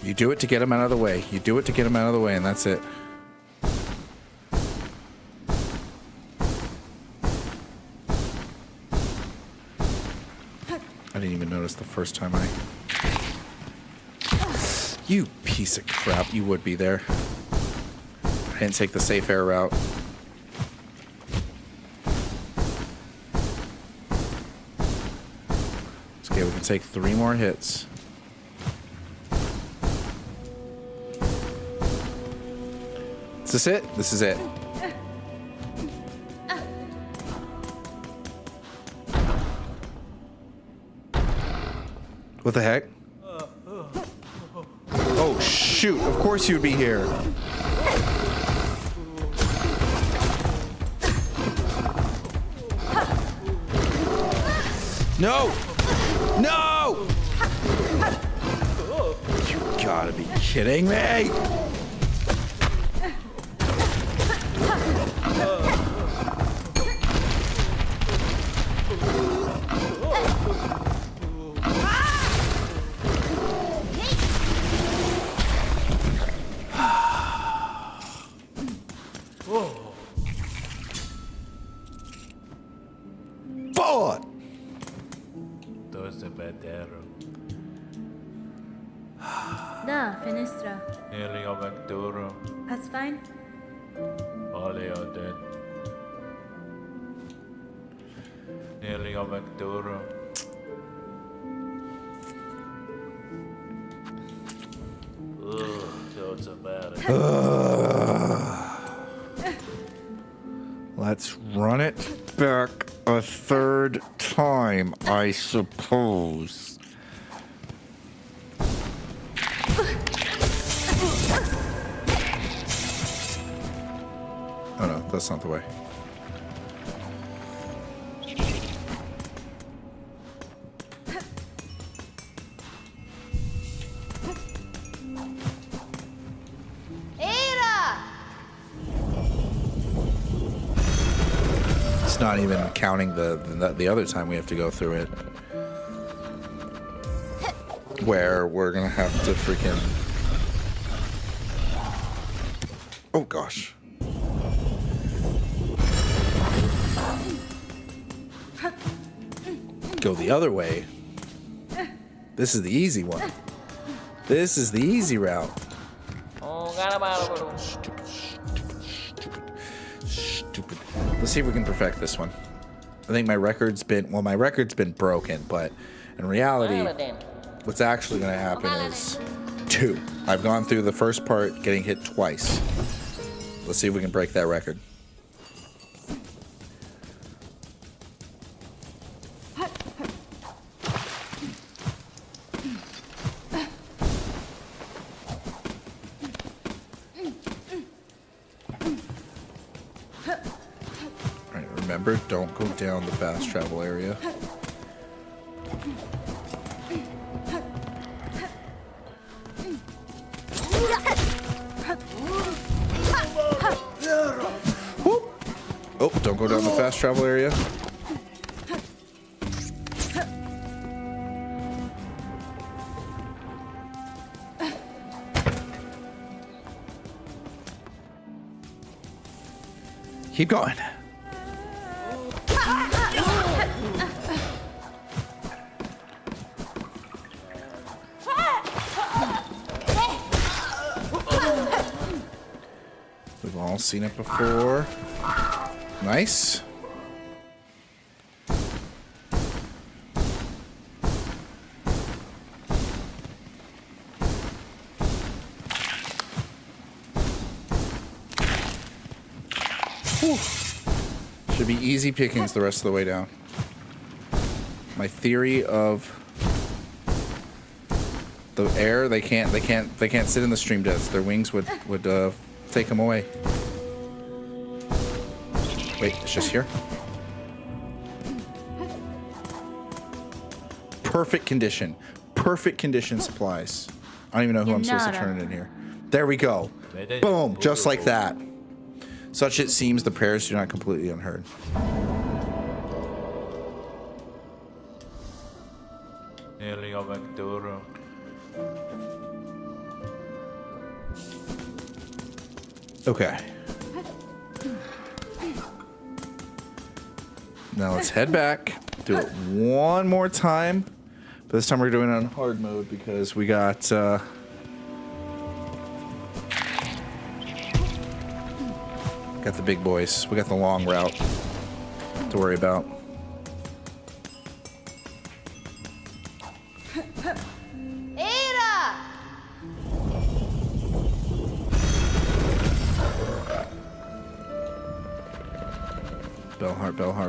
You do it to get him out of the way. You do it to get him out of the way, and that's it. I didn't even notice the first time I... You piece of crap. You would be there. I didn't take the safe air route. It's okay, we can take 3 more hits. Is this it? This is it. What the heck? Oh, shoot. Of course you'd be here. No! No! You gotta be kidding me! Fuck! Dos de bedero. Da, Finestra. Elio Vecturo. That's fine. Oleo dead. Elio Vecturo. Ugh, dos de bedero. Let's run it back a third time, I suppose. Oh no, that's not the way. It's not even counting the other time we have to go through it, where we're gonna have to freaking. Oh gosh. Go the other way. This is the easy one. This is the easy route. Stupid. Let's see if we can perfect this one. I think my record's been broken, but in reality, what's actually going to happen is 2. I've gone through the first part getting hit twice. Let's see if we can break that record. Remember, don't go down the fast travel area. Whoop. Oh, don't go down the fast travel area. Keep going. We've all seen it before. Nice. Whew. Should be easy pickings the rest of the way down. My theory of the air, they can't sit in the stream deaths. Their wings would take them away. Wait, it's just here. Perfect condition. Perfect condition supplies. I don't even know who I'm supposed to turn it in here. There we go. Boom, just like that. Such it seems the prayers do not completely unheard. Elio Vecturo. Okay. Now let's head back. Do it one more time. But this time we're doing it on hard mode because we got the big boys. We got the long route to worry about.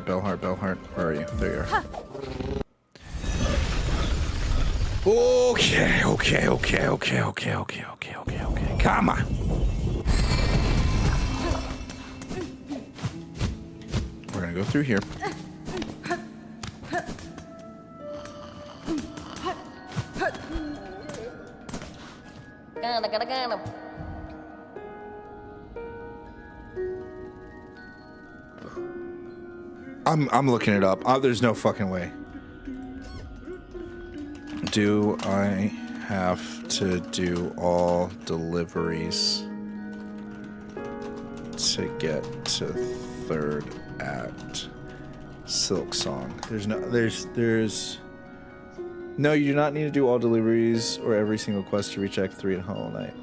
Bellheart. Where are you? There you are. Okay. Come on. We're gonna go through here. I'm looking it up. Oh, there's no fucking way. Do I have to do all deliveries to get to third act? Silk Song. There's no, you do not need to do all deliveries or every single quest to reach Act 3 in Hollow Knight.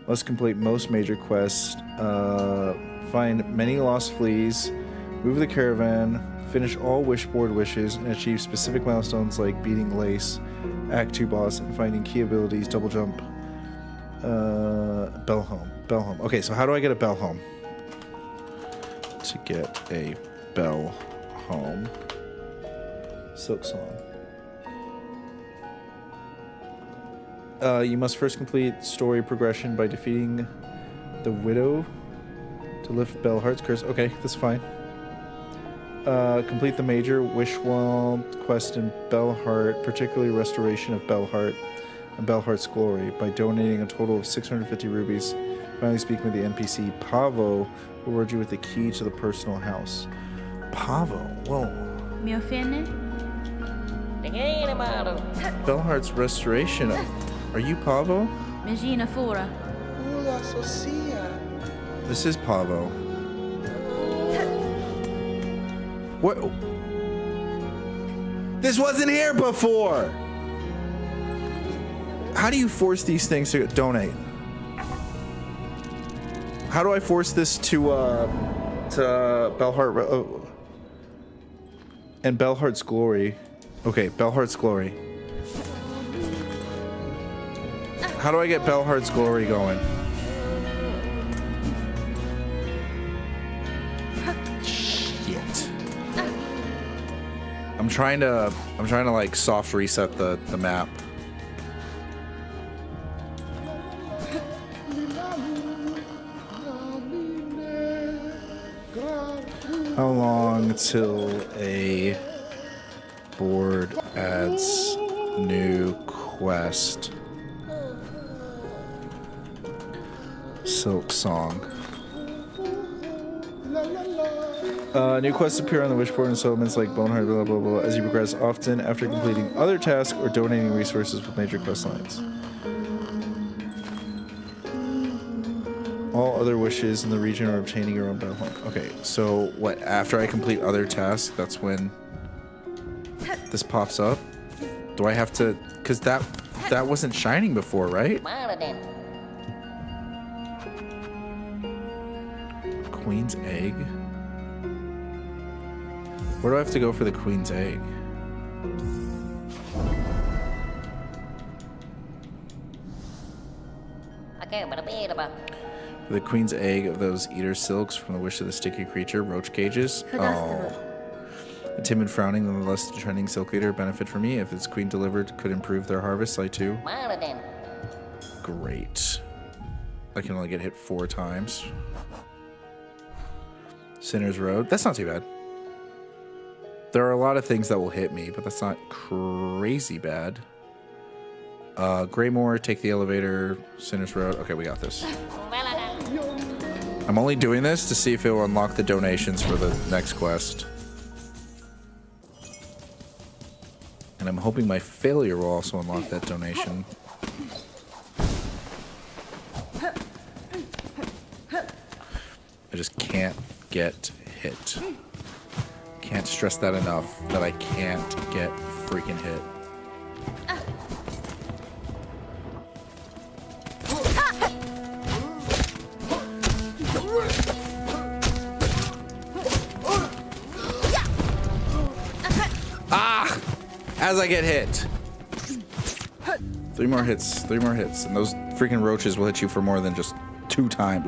Must complete most major quests. Find many lost fleas. Move the caravan. Finish all wishboard wishes and achieve specific milestones like beating Lace, Act 2 boss, and finding key abilities, double jump. Bellhome. Bellhome. Okay, so how do I get a Bellhome? To get a Bellhome. Silk Song. You must first complete story progression by defeating the Widow to lift Bellheart's curse. Okay, that's fine. Complete the major Wishwall quest in Bellheart, particularly Restoration of Bellheart and Bellheart's Glory, by donating a total of 650 rubies. Finally speaking with the NPC, Pavo will reward you with the key to the personal house. Pavo? Whoa. Mio fine? Bellheart's Restoration. Are you Pavo? Megina fora. This is Pavo. What? This wasn't here before! How do you force these things to donate? How do I force this to Bellheart and Bellheart's Glory? Okay, Bellheart's Glory. How do I get Bellheart's Glory going? Shit. I'm trying to like soft reset the map. How long till a board adds new quest? Silk Song. New quests appear on the wishboard and settlements like Boneheart, blah, blah, blah, as you progress, often after completing other tasks or donating resources with major quest lines. All other wishes in the region are obtaining your own battle home. Okay, so what, after I complete other tasks, that's when this pops up? Do I have to, because that wasn't shining before, right? Queen's Egg? Where do I have to go for the Queen's Egg? The Queen's Egg of those eater silks from the wish of the sticky creature, roach cages. Oh. A timid frowning, nonetheless trending silk eater benefit for me. If its queen delivered could improve their harvest, I too. Great. I can only get hit 4 times. Sinner's Road. That's not too bad. There are a lot of things that will hit me, but that's not crazy bad. Greymoor, take the elevator. Sinner's Road. Okay, we got this. I'm only doing this to see if it will unlock the donations for the next quest. And I'm hoping my failure will also unlock that donation. I just can't get hit. Can't stress that enough, that I can't get freaking hit. Ah! As I get hit. 3 more hits, 3 more hits, and those freaking roaches will hit you for more than just 1 time.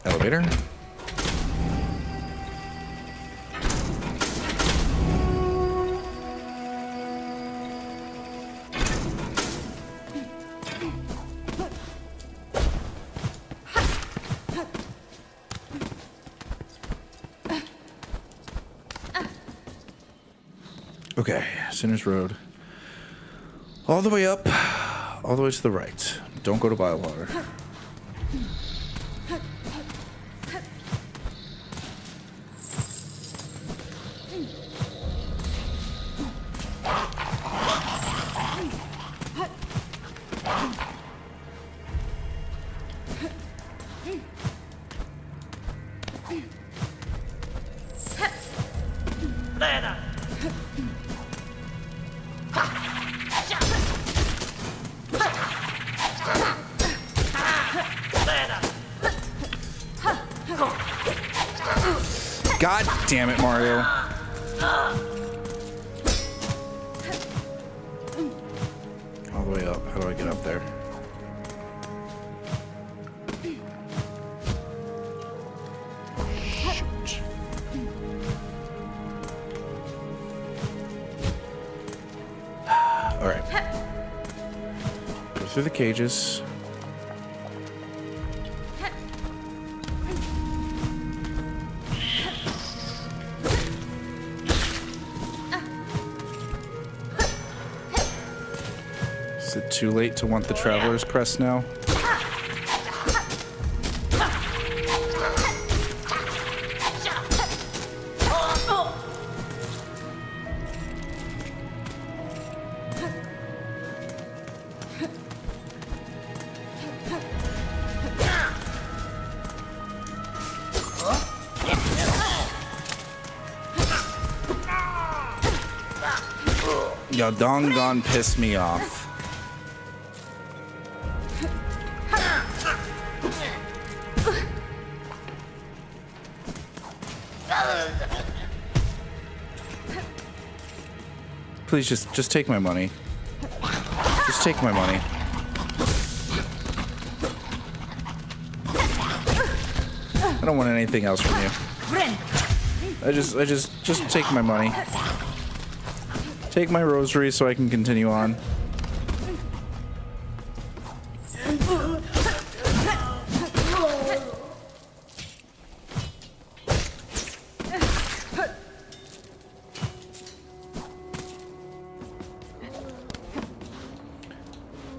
Elevator. Okay, Sinner's Road. All the way up, all the way to the right. Don't go to Bywater. God damn it, Mario. All the way up. How do I get up there? Shoot. All right. Go through the cages. Is it too late to want the Traveler's Crest now? Yo, Dongon pissed me off. Please just take my money. Just take my money. I don't want anything else from you. I just take my money. Take my rosary so I can continue on.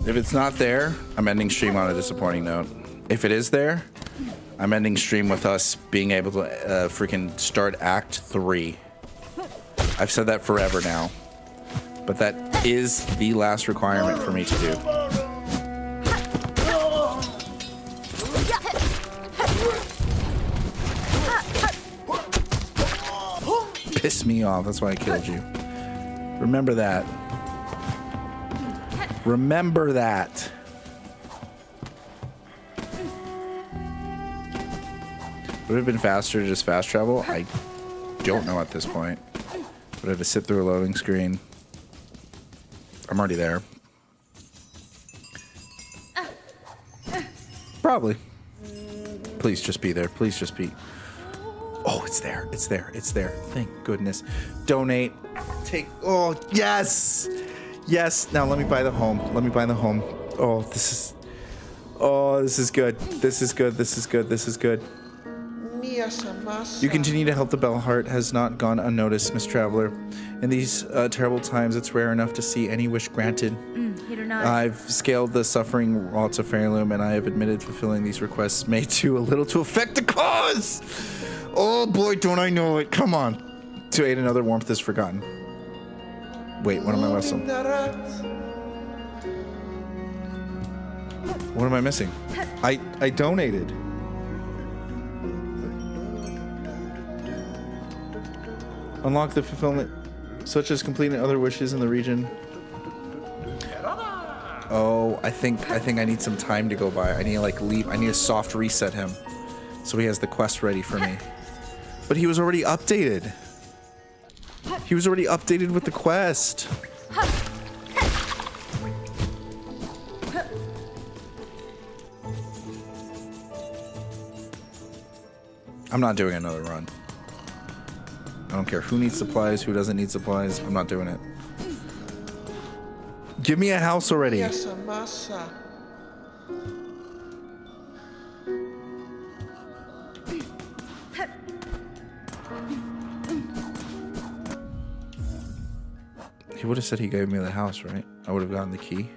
If it's not there, I'm ending stream on a disappointing note. If it is there, I'm ending stream with us being able to freaking start Act 3. I've said that forever now. But that is the last requirement for me to do. Piss me off. That's why I killed you. Remember that. Remember that. Would it have been faster to just fast travel? I don't know at this point. Would I have to sit through a loading screen? I'm already there. Probably. Please just be there. Please just be. Oh, it's there. It's there. It's there. Thank goodness. Donate. Take. Oh, yes. Yes. Now let me buy the home. Let me buy the home. Oh, this is. Oh, this is good. This is good. This is good. This is good. You continue to help the Bellheart has not gone unnoticed, Miss Traveler. In these terrible times, it's rare enough to see any wish granted. I've scaled the suffering walls of Fairloom, and I have admitted fulfilling these requests may do a little to affect the cause. Oh boy, don't I know it. Come on. To aid another warmth is forgotten. Wait, what am I missing? What am I missing? I donated. Unlock the fulfillment, such as completing other wishes in the region. Oh, I think I need some time to go by. I need to like leave. I need to soft reset him, so he has the quest ready for me. But he was already updated. He was already updated with the quest. I'm not doing another run. I don't care who needs supplies, who doesn't need supplies. I'm not doing it. Give me a house already. He would have said he gave me the house, right? I would have gotten the key.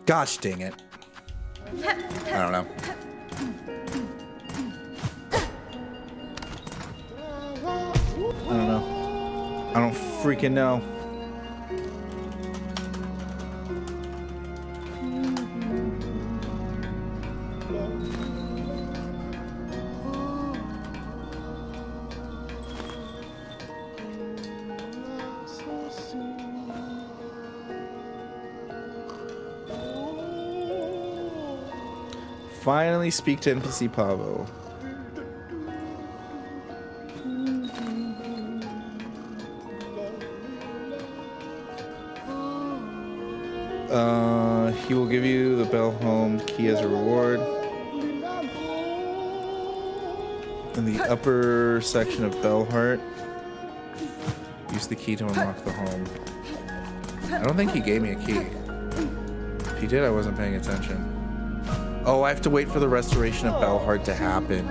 Gosh dang it. I don't know. I don't know. I don't freaking know. finally speak to NPC Pavo. He will give you the Bell Home key as a reward. In the upper section of Bellheart, use the key to unlock the home. I don't think he gave me a key. If he did, I wasn't paying attention. Oh, I have to wait for the restoration of Bellheart to happen.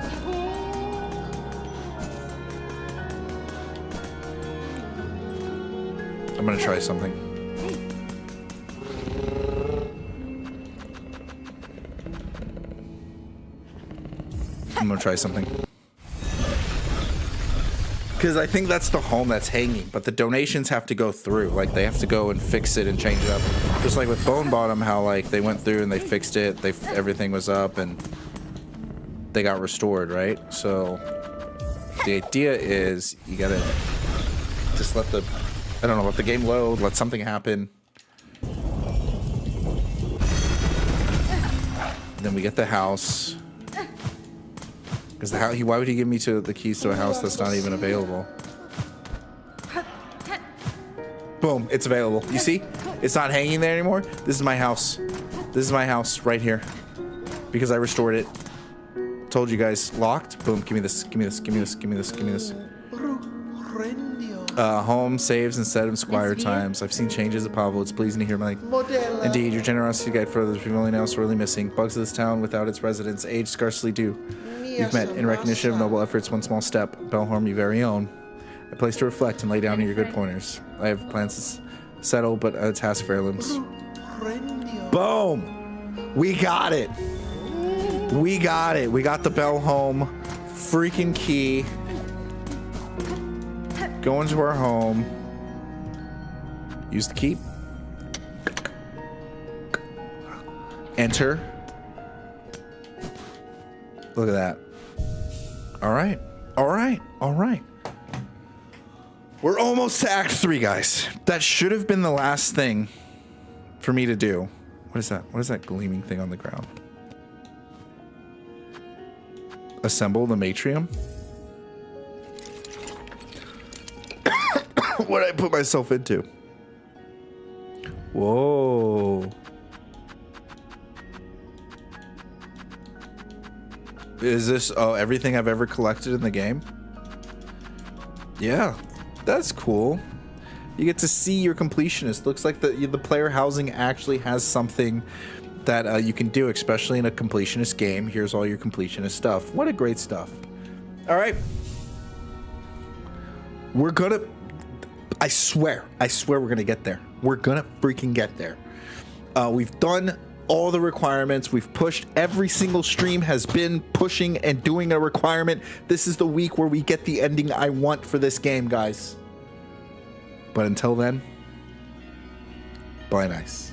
I'm gonna try something. I'm gonna try something. Because I think that's the home that's hanging, but the donations have to go through. Like, they have to go and fix it and change it up. Just like with Bone Bottom, how, like, they went through and they fixed it. Everything was up and they got restored, right? So the idea is you gotta just let the, I don't know, let the game load, let something happen. Then we get the house. Because the house, why would he give me the keys to a house that's not even available? Boom, it's available. You see? It's not hanging there anymore. This is my house. This is my house right here. Because I restored it. Told you guys, locked. Boom, give me this, give me this, give me this, give me this, give me this. Home saves instead of Squire times. I've seen changes at Pavo. It's pleasing to hear, Mike. Indeed, your generosity guide for others revealing now sorely missing. Bugs of this town without its residents age scarcely do. You've met in recognition of noble efforts, one small step. Bellhorn, your very own. A place to reflect and lay down your good pointers. I have plans to settle, but a task for heirlooms. Boom! We got it! We got it. We got the Bellhome freaking key. Go into our home. Use the key. Enter. Look at that. All right. All right. All right. We're almost to Act 3, guys. That should have been the last thing for me to do. What is that? What is that gleaming thing on the ground? Assemble the Matrium? What did I put myself into? Whoa. Is this everything I've ever collected in the game? Yeah, that's cool. You get to see your completionist. Looks like the player housing actually has something that you can do, especially in a completionist game. Here's all your completionist stuff. What a great stuff. All right. We're gonna, I swear we're gonna get there. We're gonna freaking get there. We've done all the requirements. We've pushed. Every single stream has been pushing and doing a requirement. This is the week where we get the ending I want for this game, guys. But until then, bye nice.